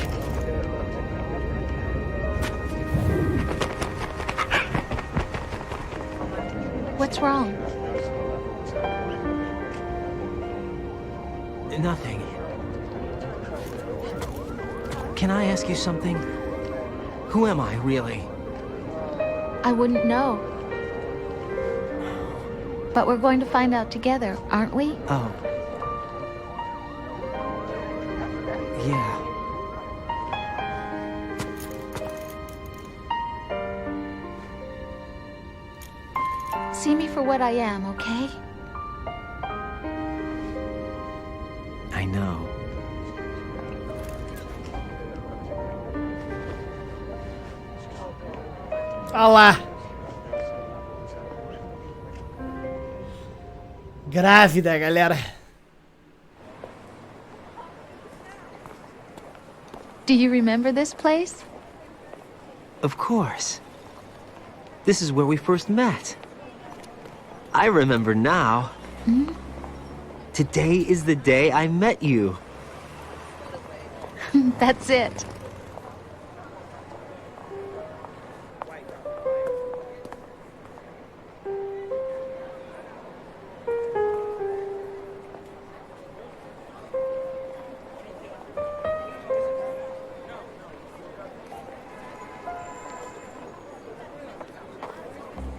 What's wrong? Nothing. Can I ask you something? Who am I, really? I wouldn't know. But we're going to find out together, aren't we? Oh. Yeah. See me for what I am, okay? I know. Olha lá. Grávida, galera. Do you remember this place? Of course. This is where we first met. I remember now. Hmm? Today is the day I met you. That's it.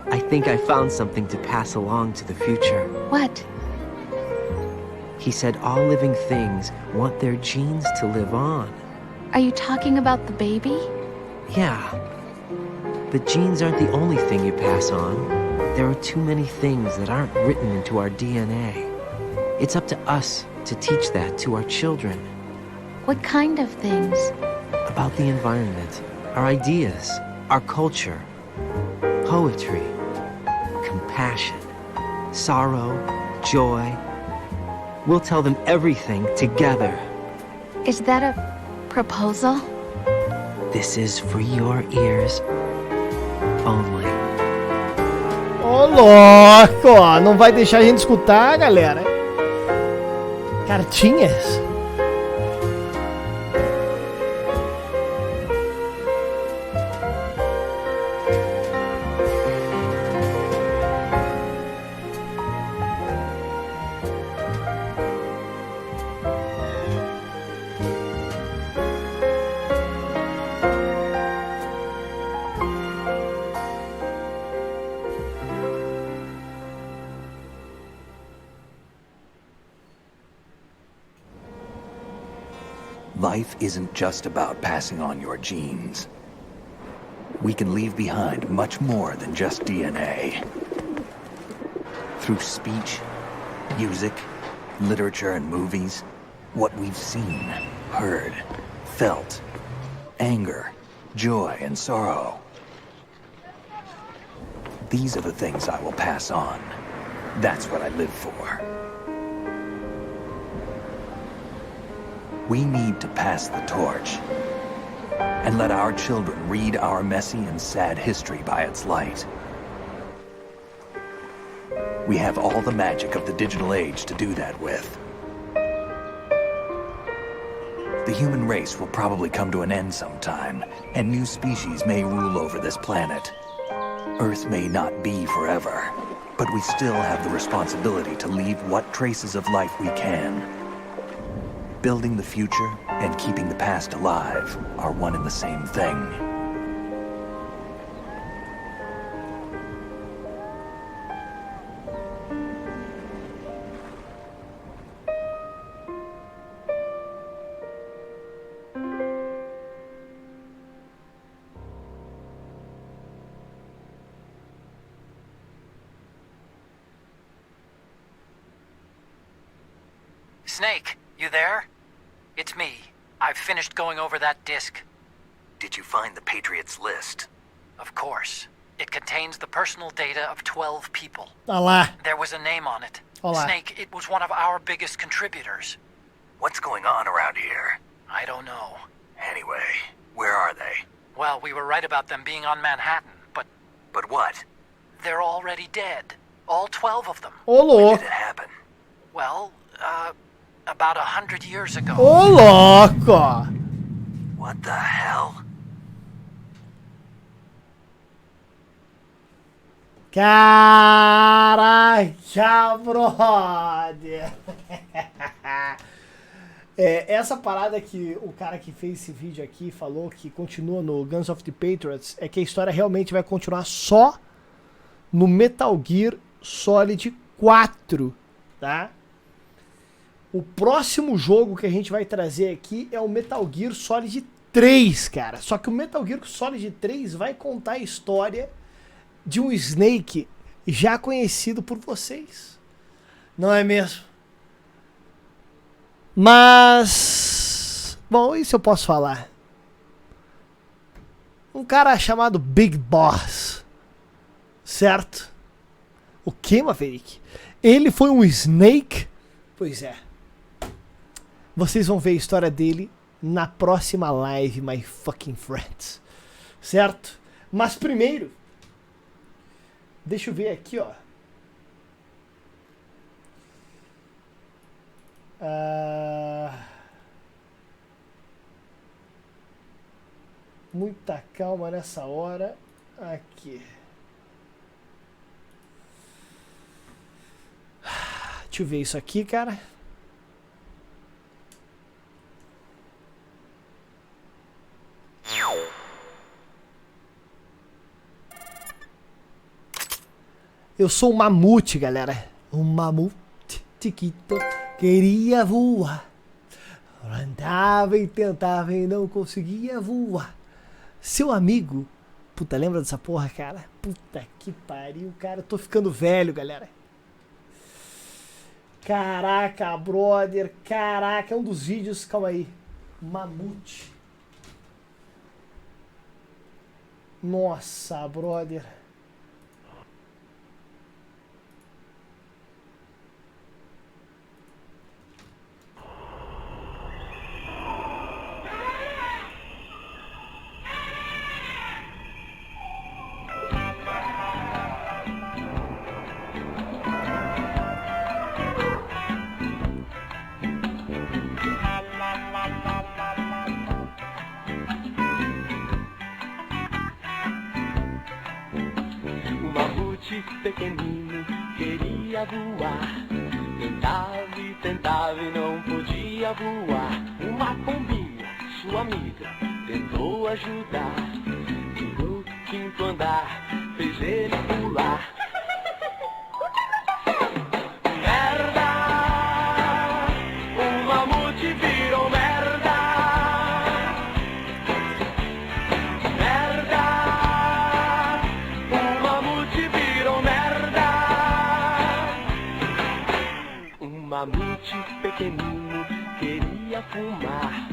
I think I found something to pass along to the future. What? He said all living things want their genes to live on. Are you talking about the baby? Yeah. But genes aren't the only thing you pass on. There are too many things that aren't written into our DNA. It's up to us to teach that to our children. What kind of things? About the environment, our ideas, our culture, poetry, compassion, sorrow, joy. We'll tell them everything together. Is that a proposal? This is for your ears only. Ô, louco, ó. Não vai deixar a gente escutar, galera. Cartinhas? Life isn't just about passing on your genes. We can leave behind much more than just DNA. Through speech, music, literature, and movies, what we've seen, heard, felt, anger, joy, and sorrow. These are the things I will pass on. That's what I live for. We need to pass the torch and let our children read our messy and sad history by its light. We have all the magic of the digital age to do that with. The human race will probably come to an end sometime, and new species may rule over this planet. Earth may not be forever, but we still have the responsibility to leave what traces of life we can. Building the future and keeping the past alive are one and the same thing. Snake, you there? It's me. I've finished going over that disk. Did you find the Patriots list? Of course. It contains the personal data of 12 people. Olá. There was a name on it. Olá. Snake, it was one of our biggest contributors. What's going on around here? I don't know. Anyway, where are they? Well, we were right about them being on Manhattan, but... But what? They're already dead. All 12 of them. Olô. When did it happen? Well, about 100 years ago. Ô, louco! What the hell? Caraca, brother! Essa parada que o cara que fez esse vídeo aqui falou que continua no Guns of the Patriots é que a história realmente vai continuar só no Metal Gear Solid 4, tá? O próximo jogo que a gente vai trazer aqui é o Metal Gear Solid 3, cara. Só que o Metal Gear Solid 3 vai contar a história de um Snake já conhecido por vocês. Não é mesmo? Mas... bom, isso eu posso falar. Um cara chamado Big Boss. Certo? O que, Maverick? Ele foi um Snake? Pois é. Vocês vão ver a história dele na próxima live, my fucking friends. Certo? Mas primeiro, deixa eu ver aqui, ó. Muita calma nessa hora. Aqui. Deixa eu ver isso aqui, cara. Eu sou um mamute, galera. Um mamute chiquito queria voar. Andava e tentava e não conseguia voar. Seu amigo... puta, lembra dessa porra, cara? Puta que pariu, cara. Eu tô ficando velho, galera. Caraca, brother. Caraca, é um dos vídeos... calma aí. Mamute. Nossa, brother. Pequenino queria voar, tentava e não podia voar. Uma pombinha, sua amiga, tentou ajudar. No quinto andar, fez ele pular. Merda! O mamute virou merda! mamute pequenino queria fumar.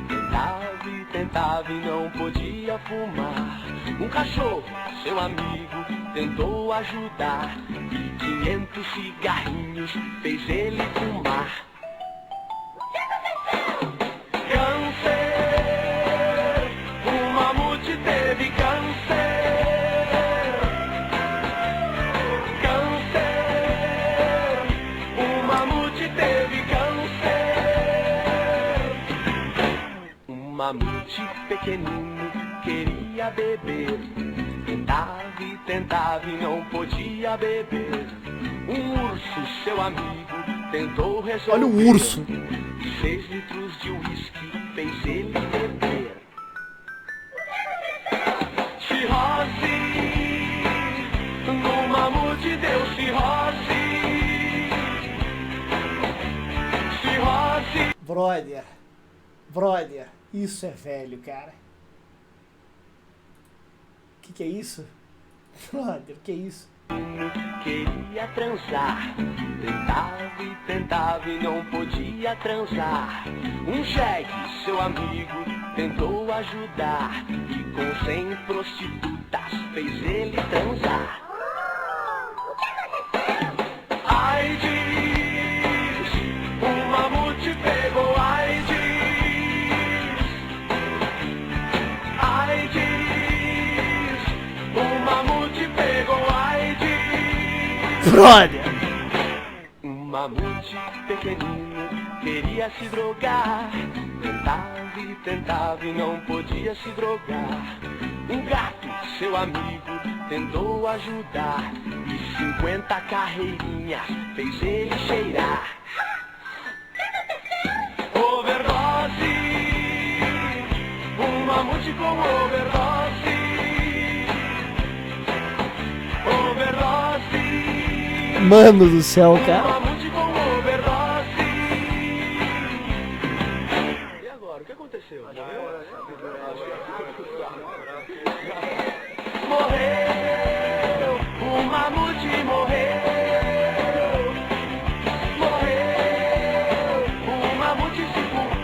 Tentava e tentava e não podia fumar. Um cachorro, seu amigo, tentou ajudar. E 500 cigarrinhos fez ele fumar. Câncer, o mamute teve câncer. Câncer, o mamute teve câncer. Um mamute pequenino queria beber. Tentava e tentava e não podia beber. Um urso, seu amigo, tentou resolver. Olha o urso. 6 litros de uísque fez ele beber. Cirrose, no mamute deu cirrose. Cirrose. Brother, isso é velho, cara. Que é isso? Brother, que é isso? Queria transar, tentava e tentava e não podia transar. Um jegue, seu amigo, tentou ajudar e com 100 prostitutas fez ele transar. AIDS, o mamute pegou AIDS. AIDS, o mamute pegou AIDS. Brother! Um mamute pequenino queria se drogar. Tentava e tentava e não podia se drogar. Um gato, seu amigo, tentou ajudar e 50 carreirinhas fez ele cheirar. Overdose, um mamute com overdose. Overdose. Mano do céu, cara. E agora, o que aconteceu? Morreu, o mamute morreu. Morreu, o mamute se morreu,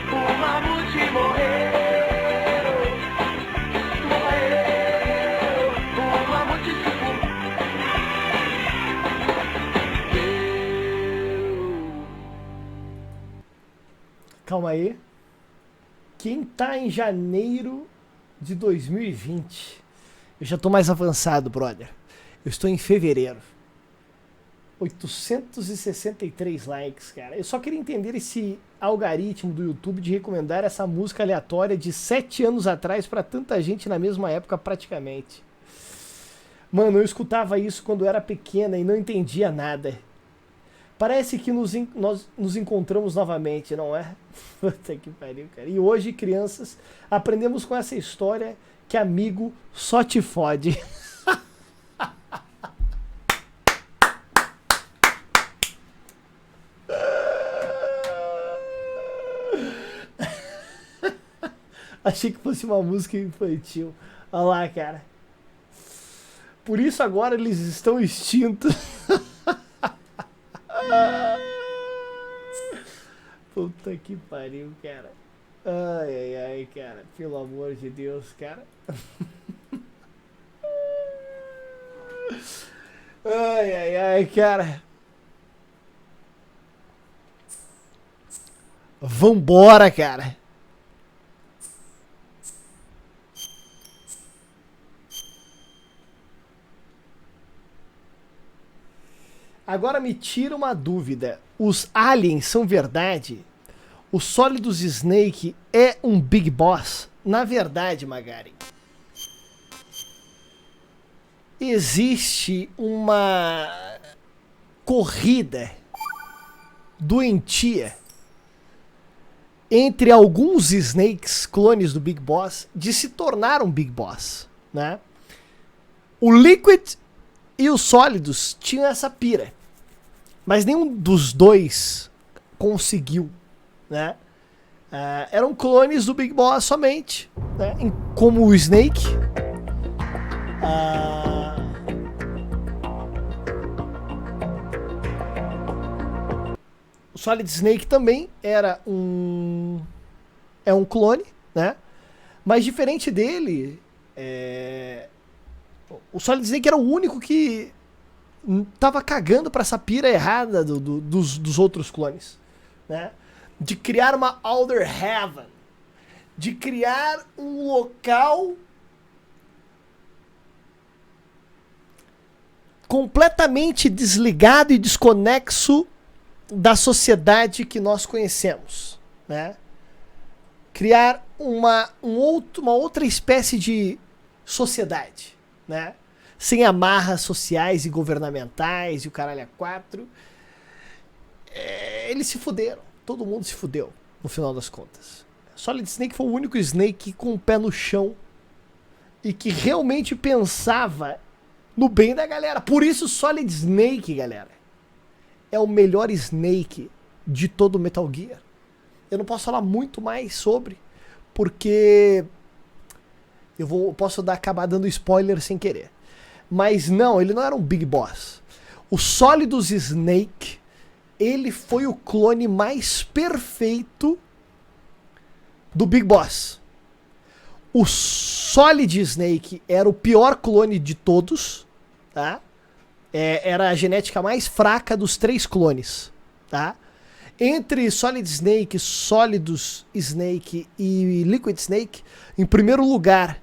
o mamute morreu. Calma aí. Quem tá em janeiro de 2020? Eu já tô mais avançado, brother. Eu estou em fevereiro. 863 likes, cara. Eu só queria entender esse algoritmo do YouTube de recomendar essa música aleatória de 7 anos atrás pra tanta gente na mesma época praticamente. Mano, eu escutava isso quando eu era pequena e não entendia nada. Parece que nós nos encontramos novamente, não é? Puta que pariu, cara. E hoje, crianças, aprendemos com essa história que amigo só te fode. Achei que fosse uma música infantil. Olha lá, cara. Por isso agora eles estão extintos. Puta que pariu, cara. Ai, ai, ai, cara. Pelo amor de Deus, cara. Ai, ai, ai, cara. Vambora, cara. Agora me tira uma dúvida. Os aliens são verdade? O Solidus Snake é um Big Boss? Na verdade, Magari, existe uma corrida doentia entre alguns Snakes, clones do Big Boss, de se tornar um Big Boss, né? O Liquid e o Solidus tinham essa pira, mas nenhum dos dois conseguiu, né? Eram clones do Big Boss somente, né? Como o Snake. Solid Snake também era um clone, né? Mas diferente dele, o Solid Snake era o único que tava cagando pra essa pira errada dos outros clones, né? De criar uma Outer Heaven, de criar um local completamente desligado e desconexo da sociedade que nós conhecemos, né? Criar uma outra espécie de sociedade, né? Sem amarras sociais e governamentais e o caralho a quatro. Eles se fuderam. Todo mundo se fudeu, no final das contas. Solid Snake foi o único Snake com o pé no chão e que realmente pensava no bem da galera. Por isso Solid Snake, galera, é o melhor Snake de todo o Metal Gear. Eu não posso falar muito mais sobre, porque eu posso acabar dando spoiler sem querer. Mas não, ele não era um Big Boss. O Solidus Snake, ele foi o clone mais perfeito do Big Boss. O Solid Snake era o pior clone de todos, tá? Era a genética mais fraca dos 3 clones, tá? Entre Solid Snake, Solidus Snake e Liquid Snake, em primeiro lugar,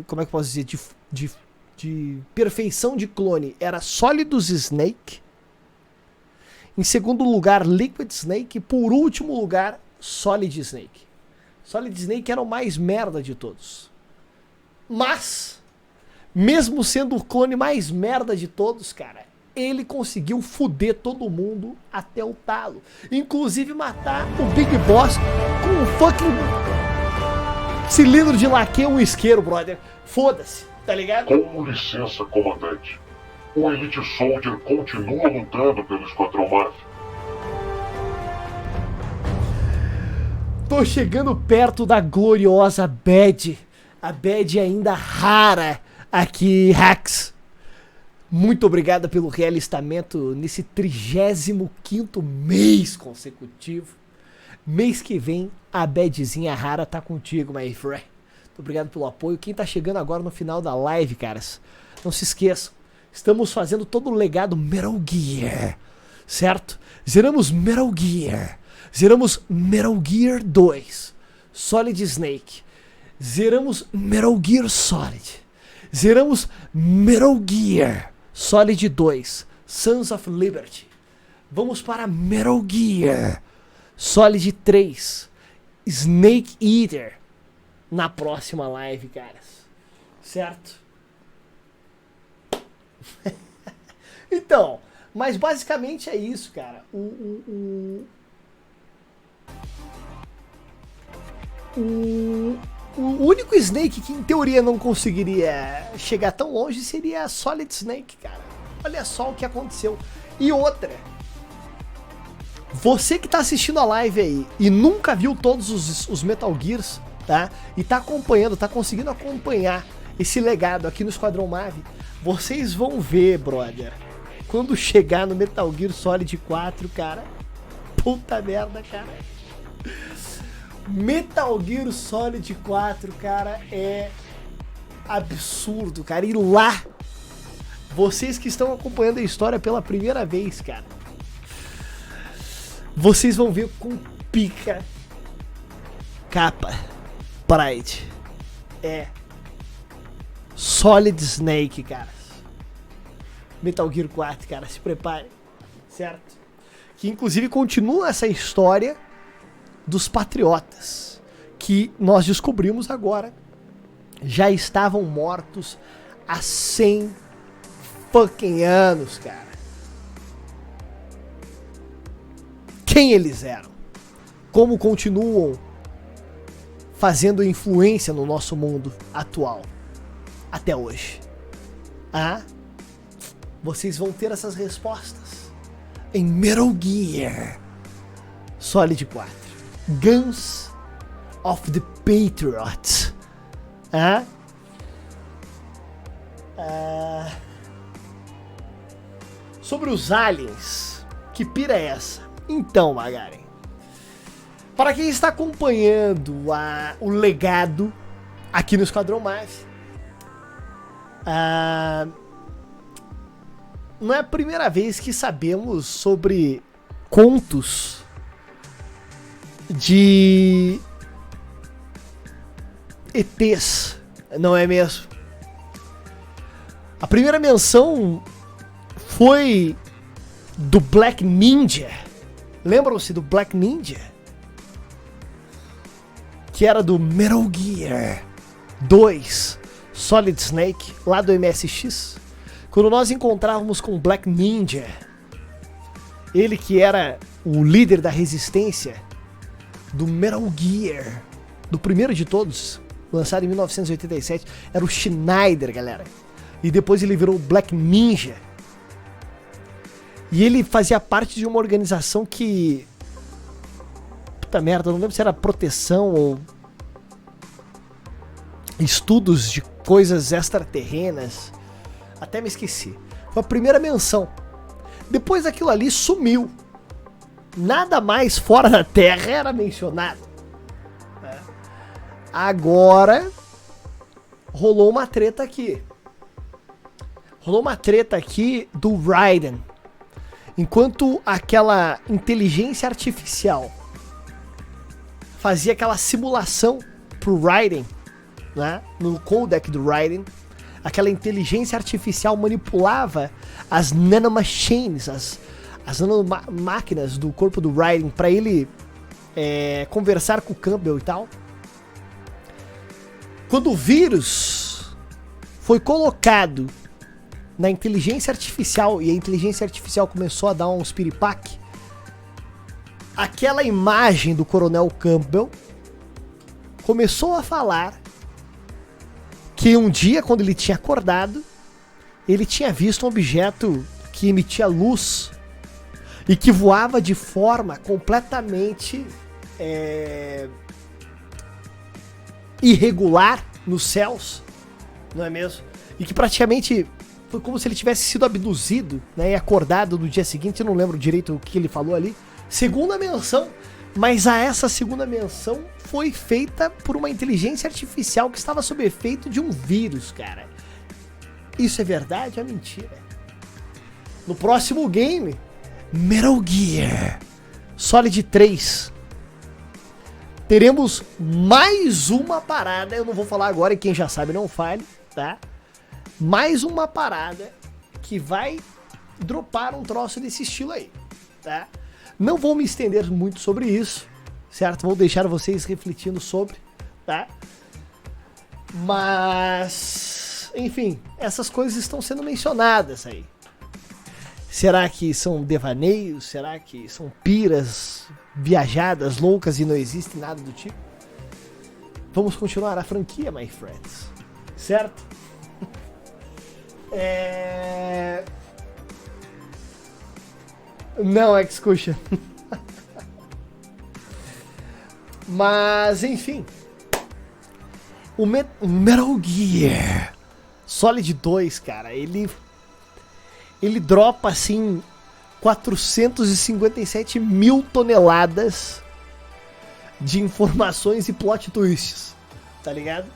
como é que eu posso dizer, de perfeição de clone, era Solidus Snake. Em segundo lugar, Liquid Snake. E por último lugar, Solid Snake. Solid Snake era o mais merda de todos. Mas, mesmo sendo o clone mais merda de todos, cara, ele conseguiu fuder todo mundo até o talo. Inclusive matar o Big Boss com um fucking cilindro de laque, um isqueiro, brother. Foda-se, tá ligado? Com licença, comandante. O Elite Soldier continua lutando pelo Esquadrão MAV. Tô chegando perto da gloriosa badge. A badge ainda rara aqui, Hacks. Muito obrigado pelo realistamento nesse 35º mês consecutivo. Mês que vem, a badgezinha rara tá contigo, my friend. Muito obrigado pelo apoio. Quem tá chegando agora no final da live, caras, não se esqueçam. Estamos fazendo todo o legado Metal Gear, certo? Zeramos Metal Gear. Zeramos Metal Gear 2. Solid Snake. Zeramos Metal Gear Solid. Zeramos Metal Gear Solid 2. Sons of Liberty. Vamos para Metal Gear Solid 3. Snake Eater. Na próxima live, caras. Certo? Então, mas basicamente é isso, cara. O único Snake que em teoria não conseguiria chegar tão longe seria a Solid Snake, cara. Olha só o que aconteceu. E outra, você que tá assistindo a live aí e nunca viu todos os Metal Gears, tá? E tá acompanhando, tá conseguindo acompanhar esse legado aqui no Esquadrão MAV, vocês vão ver, brother, quando chegar no Metal Gear Solid 4, cara. Puta merda, cara. Metal Gear Solid 4, cara, é absurdo, cara. E lá, vocês que estão acompanhando a história pela primeira vez, cara, vocês vão ver com pica capa Pride é Solid Snake, cara. Metal Gear 4, cara, se prepare, certo? Que inclusive continua essa história dos patriotas, que nós descobrimos agora já estavam mortos há 100 fucking anos, cara. Quem eles eram? Como continuam fazendo influência no nosso mundo atual até hoje? Vocês vão ter essas respostas em Metal Gear Solid 4. Guns of the Patriots. sobre os aliens. Que pira é essa? Então, Magaren, para quem está acompanhando o legado aqui no Esquadrão MAV, não é a primeira vez que sabemos sobre contos de ETs, não é mesmo? A primeira menção foi do Black Ninja. Lembram-se do Black Ninja? Que era do Metal Gear 2 Solid Snake, lá do MSX. Quando nós encontrávamos com o Black Ninja, ele que era o líder da resistência do Metal Gear, do primeiro de todos, lançado em 1987, era o Schneider, galera. E depois ele virou o Black Ninja. E ele fazia parte de uma organização que... Puta merda, eu não lembro se era proteção ou... estudos de coisas extraterrenas. Até me esqueci. Foi a primeira menção. Depois daquilo ali sumiu. Nada mais fora da Terra era mencionado. Agora rolou uma treta aqui. Rolou uma treta aqui do Raiden. Enquanto aquela inteligência artificial fazia aquela simulação pro Raiden, né, no codec do Raiden, aquela inteligência artificial manipulava as nanomachines, as nanomáquinas do corpo do Raiden para ele conversar com o Campbell e tal. Quando o vírus foi colocado na inteligência artificial e a inteligência artificial começou a dar uns piripaque, aquela imagem do Coronel Campbell começou a falar que um dia, quando ele tinha acordado, ele tinha visto um objeto que emitia luz e que voava de forma completamente irregular nos céus, não é mesmo? E que praticamente foi como se ele tivesse sido abduzido, né, e acordado no dia seguinte. Eu não lembro direito o que ele falou ali. Segunda menção, mas essa segunda menção foi feita por uma inteligência artificial que estava sob efeito de um vírus, cara. Isso é verdade ou é mentira? No próximo game, Metal Gear Solid 3, teremos mais uma parada. Eu não vou falar agora, e quem já sabe não fale, tá? Mais uma parada que vai dropar um troço desse estilo aí, tá? Não vou me estender muito sobre isso, certo? Vou deixar vocês refletindo sobre, tá? Mas, enfim, essas coisas estão sendo mencionadas aí. Será que são devaneios? Será que são piras viajadas, loucas e não existe nada do tipo? Vamos continuar a franquia, my friends, certo? Não, 𝐒𝐿. Mas, enfim. O Metal Gear Solid 2, cara, ele dropa, assim, 457 mil toneladas de informações e plot twists, tá ligado?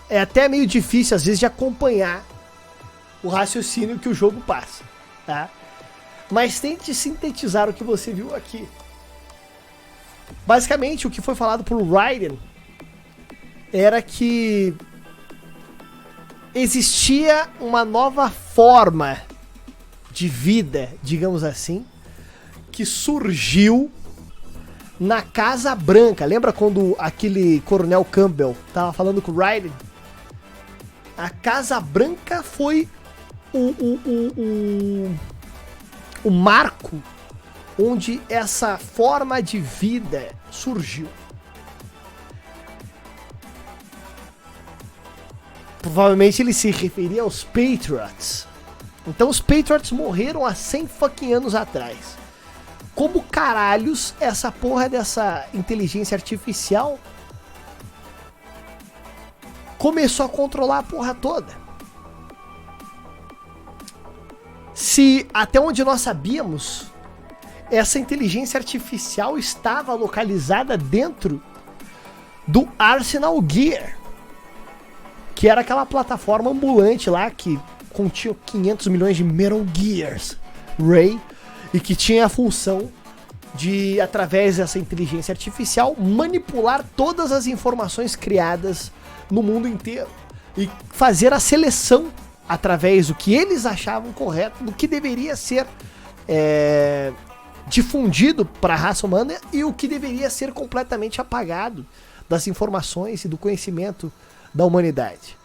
É até meio difícil, às vezes, de acompanhar o raciocínio que o jogo passa, tá? Mas tente sintetizar o que você viu aqui. Basicamente, o que foi falado por Raiden era que existia uma nova forma de vida, digamos assim, que surgiu na Casa Branca. Lembra quando aquele Coronel Campbell tava falando com o Raiden? A Casa Branca foi o marco onde essa forma de vida surgiu. Provavelmente ele se referia aos Patriots. Então os Patriots morreram há 100 fucking anos atrás. Como caralhos essa porra dessa inteligência artificial começou a controlar a porra toda? se até onde nós sabíamos, essa inteligência artificial estava localizada dentro do Arsenal Gear, que era aquela plataforma ambulante lá que continha 500 milhões de Metal Gears Ray e que tinha a função de, através dessa inteligência artificial, manipular todas as informações criadas no mundo inteiro e fazer a seleção através do que eles achavam correto, do que deveria ser difundido para a raça humana e o que deveria ser completamente apagado das informações e do conhecimento da humanidade,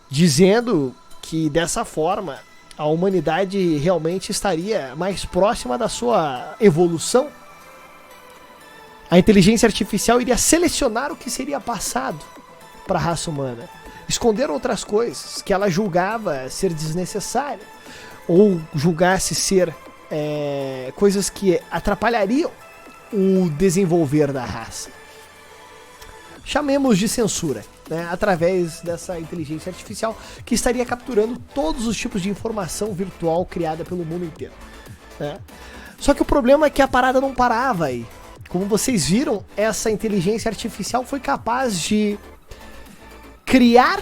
dizendo que dessa forma a humanidade realmente estaria mais próxima da sua evolução. A inteligência artificial iria selecionar o que seria passado para a raça humana, esconder outras coisas que ela julgava ser desnecessária ou julgasse ser coisas que atrapalhariam o desenvolver da raça. Chamemos de censura, né, através dessa inteligência artificial que estaria capturando todos os tipos de informação virtual criada pelo mundo inteiro, né? Só que o problema é que a parada não parava aí. Como vocês viram, essa inteligência artificial foi capaz de criar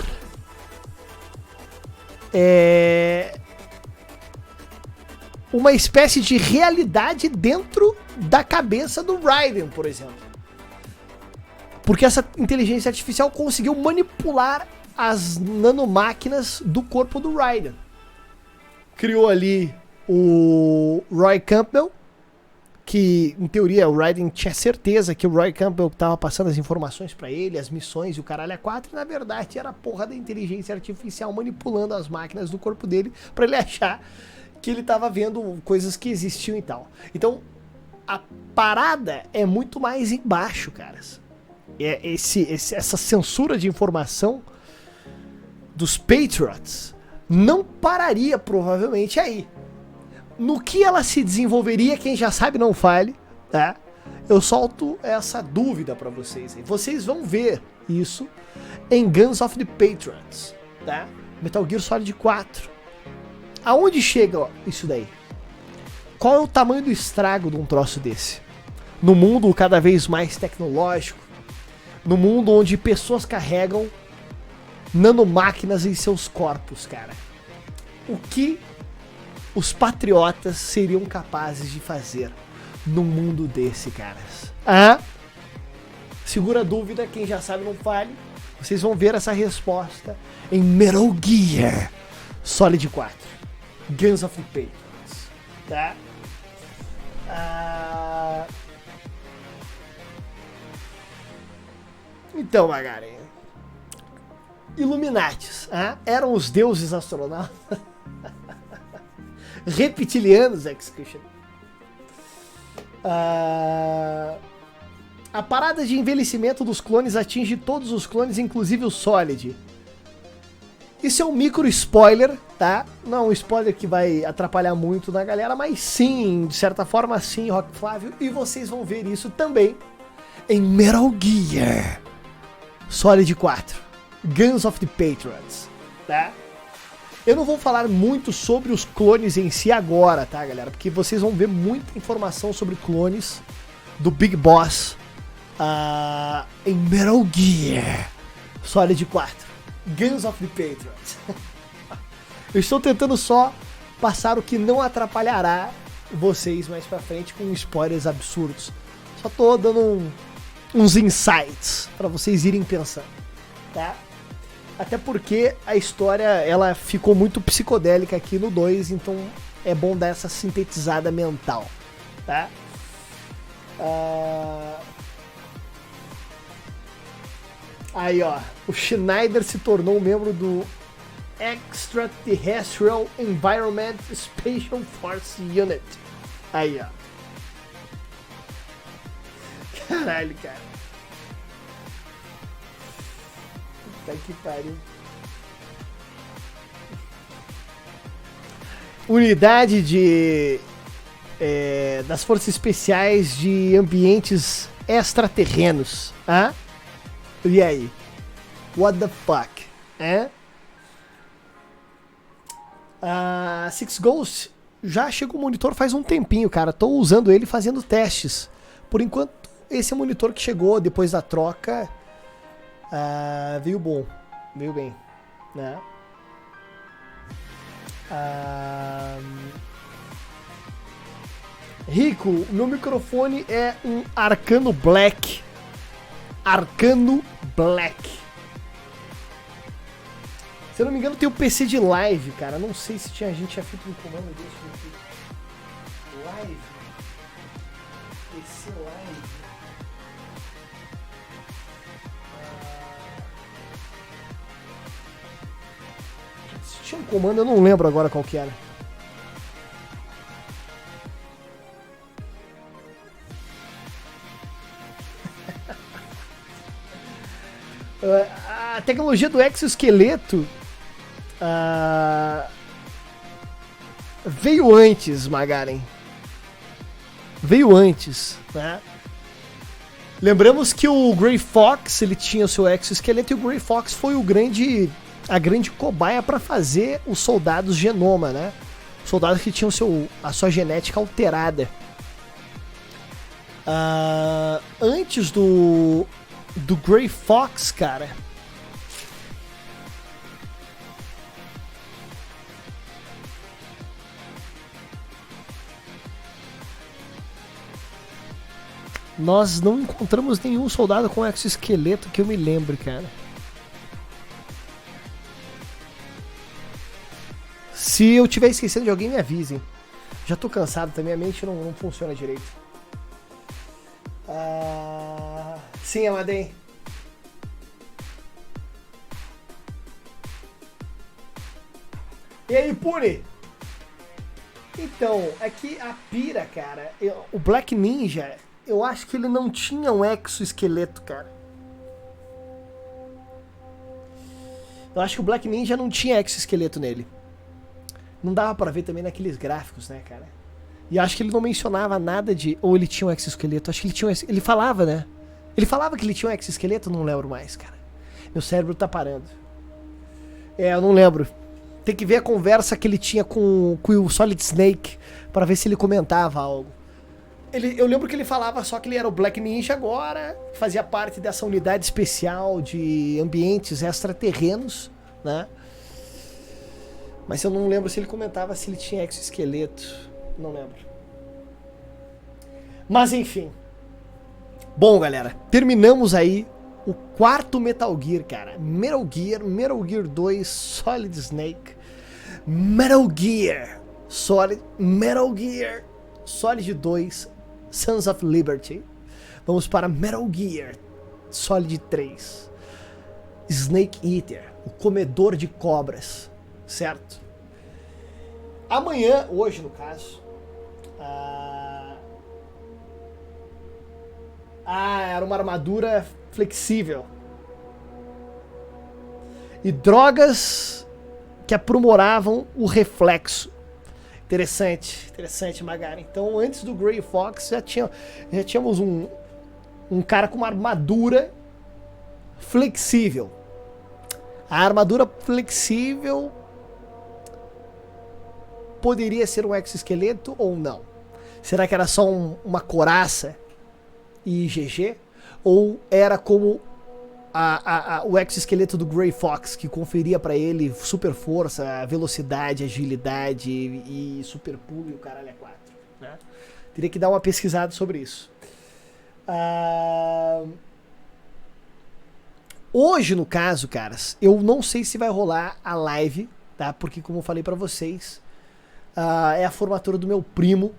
uma espécie de realidade dentro da cabeça do Raiden, por exemplo. Porque essa inteligência artificial conseguiu manipular as nanomáquinas do corpo do Raiden. Criou ali o Roy Campbell, que em teoria o Raiden tinha certeza que o Roy Campbell estava passando as informações pra ele, as missões e o caralho a quatro, e na verdade era a porra da inteligência artificial manipulando as máquinas do corpo dele pra ele achar que ele estava vendo coisas que existiam e tal. Então a parada é muito mais embaixo, caras. Essa censura de informação dos Patriots não pararia provavelmente aí. No que ela se desenvolveria, quem já sabe não fale, tá? Eu solto essa dúvida pra vocês aí. Vocês vão ver isso em Guns of the Patriots, tá? Metal Gear Solid 4. Aonde chega isso daí? Qual é o tamanho do estrago de um troço desse? No mundo cada vez mais tecnológico, no mundo onde pessoas carregam nanomáquinas em seus corpos, cara. O que os patriotas seriam capazes de fazer num mundo desse, caras? Segura a dúvida, quem já sabe não fale. Vocês vão ver essa resposta em Metal Gear Solid 4, Guns of the Patriots, tá? Então, Magaren, Illuminatis, eram os deuses astronautas reptilianos, execution. A parada de envelhecimento dos clones atinge todos os clones, inclusive o Solid. Isso é um micro spoiler, tá? Não é um spoiler que vai atrapalhar muito na galera, mas sim, de certa forma sim, Rock Flávio, e vocês vão ver isso também em Metal Gear Solid 4, Guns of the Patriots, tá? Eu não vou falar muito sobre os clones em si agora, tá, galera? Porque vocês vão ver muita informação sobre clones do Big Boss em Metal Gear Solid 4, Guns of the Patriots. Eu estou tentando só passar o que não atrapalhará vocês mais pra frente com spoilers absurdos. Só tô dando uns insights pra vocês irem pensando, tá? Até porque a história, ela ficou muito psicodélica aqui no 2, então é bom dar essa sintetizada mental, tá? Aí, ó, o Schneider se tornou membro do Extraterrestrial Environment Special Force Unit. Aí, ó. Caralho, cara. Puta que pariu. Unidade das Forças Especiais de Ambientes Extraterrenos. E aí? What the fuck? Six Ghost já chegou o monitor faz um tempinho, cara. Tô usando ele fazendo testes. Por enquanto, esse é o monitor que chegou depois da troca. Veio bom. Veio bem, né? Rico, meu microfone é um Arcano Black. Arcano Black. Se eu não me engano, tem o PC de live, cara. Não sei se tinha gente já feito um comando desse. Live. PC live. Se tinha um comando, eu não lembro agora qual que era. A tecnologia do exoesqueleto veio antes, Magaren. Veio antes, né? Lembramos que o Grey Fox, ele tinha o seu exoesqueleto e o Grey Fox foi a grande cobaia para fazer os soldados genoma, né? Soldados que tinham a sua genética alterada. Antes do Grey Fox, cara. Nós não encontramos nenhum soldado com exoesqueleto que eu me lembre, cara. Se eu estiver esquecendo de alguém, me avisem. Já tô cansado também, a mente não funciona direito. Sim, Amadei. E aí, Puri? Então, é que a pira, cara, o Black Ninja, eu acho que ele não tinha um exoesqueleto, cara. Eu acho que o Black Ninja não tinha exoesqueleto nele. Não dava pra ver também naqueles gráficos, né, cara? E acho que ele não mencionava nada de... Ou ele tinha um exoesqueleto. Acho que ele tinha ele falava, né? Ele falava que ele tinha um exoesqueleto? Não lembro mais, cara. Meu cérebro tá parando. Eu não lembro. Tem que ver a conversa que ele tinha com o Solid Snake pra ver se ele comentava algo. Eu lembro que ele falava só que ele era o Black Ninja agora, fazia parte dessa unidade especial de ambientes extraterrenos, né? Mas eu não lembro se ele comentava se ele tinha exoesqueleto. Não lembro. Mas enfim. Bom, galera, terminamos aí o quarto Metal Gear, cara. Metal Gear 2, Solid Snake, Metal Gear Solid 2, Sons of Liberty. Vamos para Metal Gear Solid 3, Snake Eater, o comedor de cobras, certo? Amanhã, hoje no caso, era uma armadura flexível e drogas que aprimoravam o reflexo. Interessante, Magari. Então, antes do Grey Fox, já tínhamos um cara com uma armadura flexível. A armadura flexível poderia ser um exoesqueleto ou não? Será que era só uma coraça e GG? Ou era como o exoesqueleto do Grey Fox, que conferia pra ele super força, velocidade, agilidade e super pulo e o caralho é 4, né? Teria que dar uma pesquisada sobre isso. Hoje, no caso, caras, eu não sei se vai rolar a live, tá? Porque, como eu falei pra vocês, é a formatura do meu primo,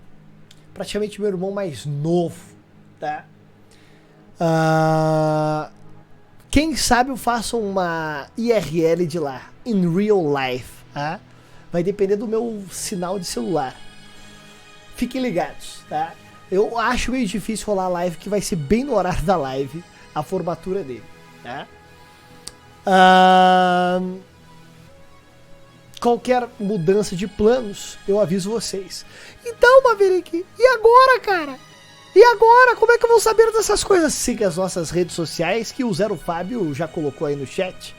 praticamente meu irmão mais novo, tá? Quem sabe eu faço uma IRL de lá, in real life, tá? Vai depender do meu sinal de celular. Fiquem ligados, tá? Eu acho meio difícil rolar a live, que vai ser bem no horário da live, a formatura dele, tá? Qualquer mudança de planos, eu aviso vocês. Então, Maverick, e agora, cara? E agora? Como é que eu vou saber dessas coisas? Siga as nossas redes sociais, que o Zero Fábio já colocou aí no chat,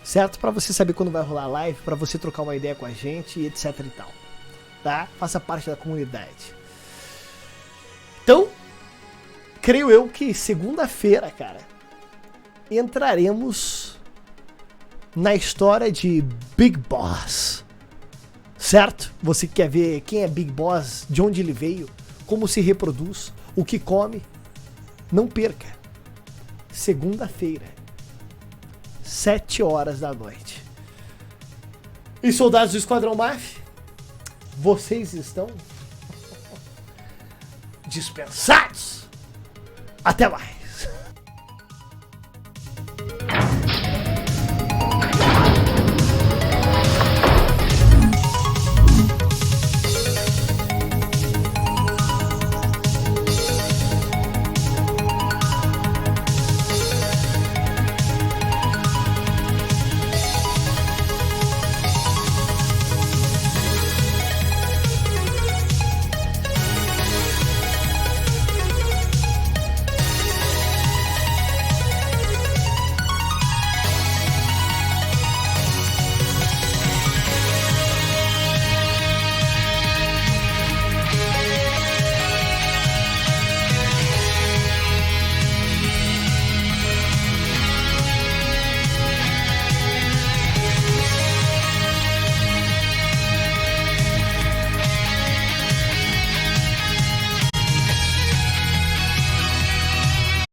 certo? Pra você saber quando vai rolar a live, pra você trocar uma ideia com a gente, etc e tal. tá? Faça parte da comunidade. Então, creio eu que segunda-feira, cara, entraremos na história de Big Boss. Certo? Você quer ver quem é Big Boss, de onde ele veio, como se reproduz, o que come? Não perca. Segunda-feira, 7 horas da noite. E soldados do Esquadrão MAV, vocês estão dispensados. Até mais.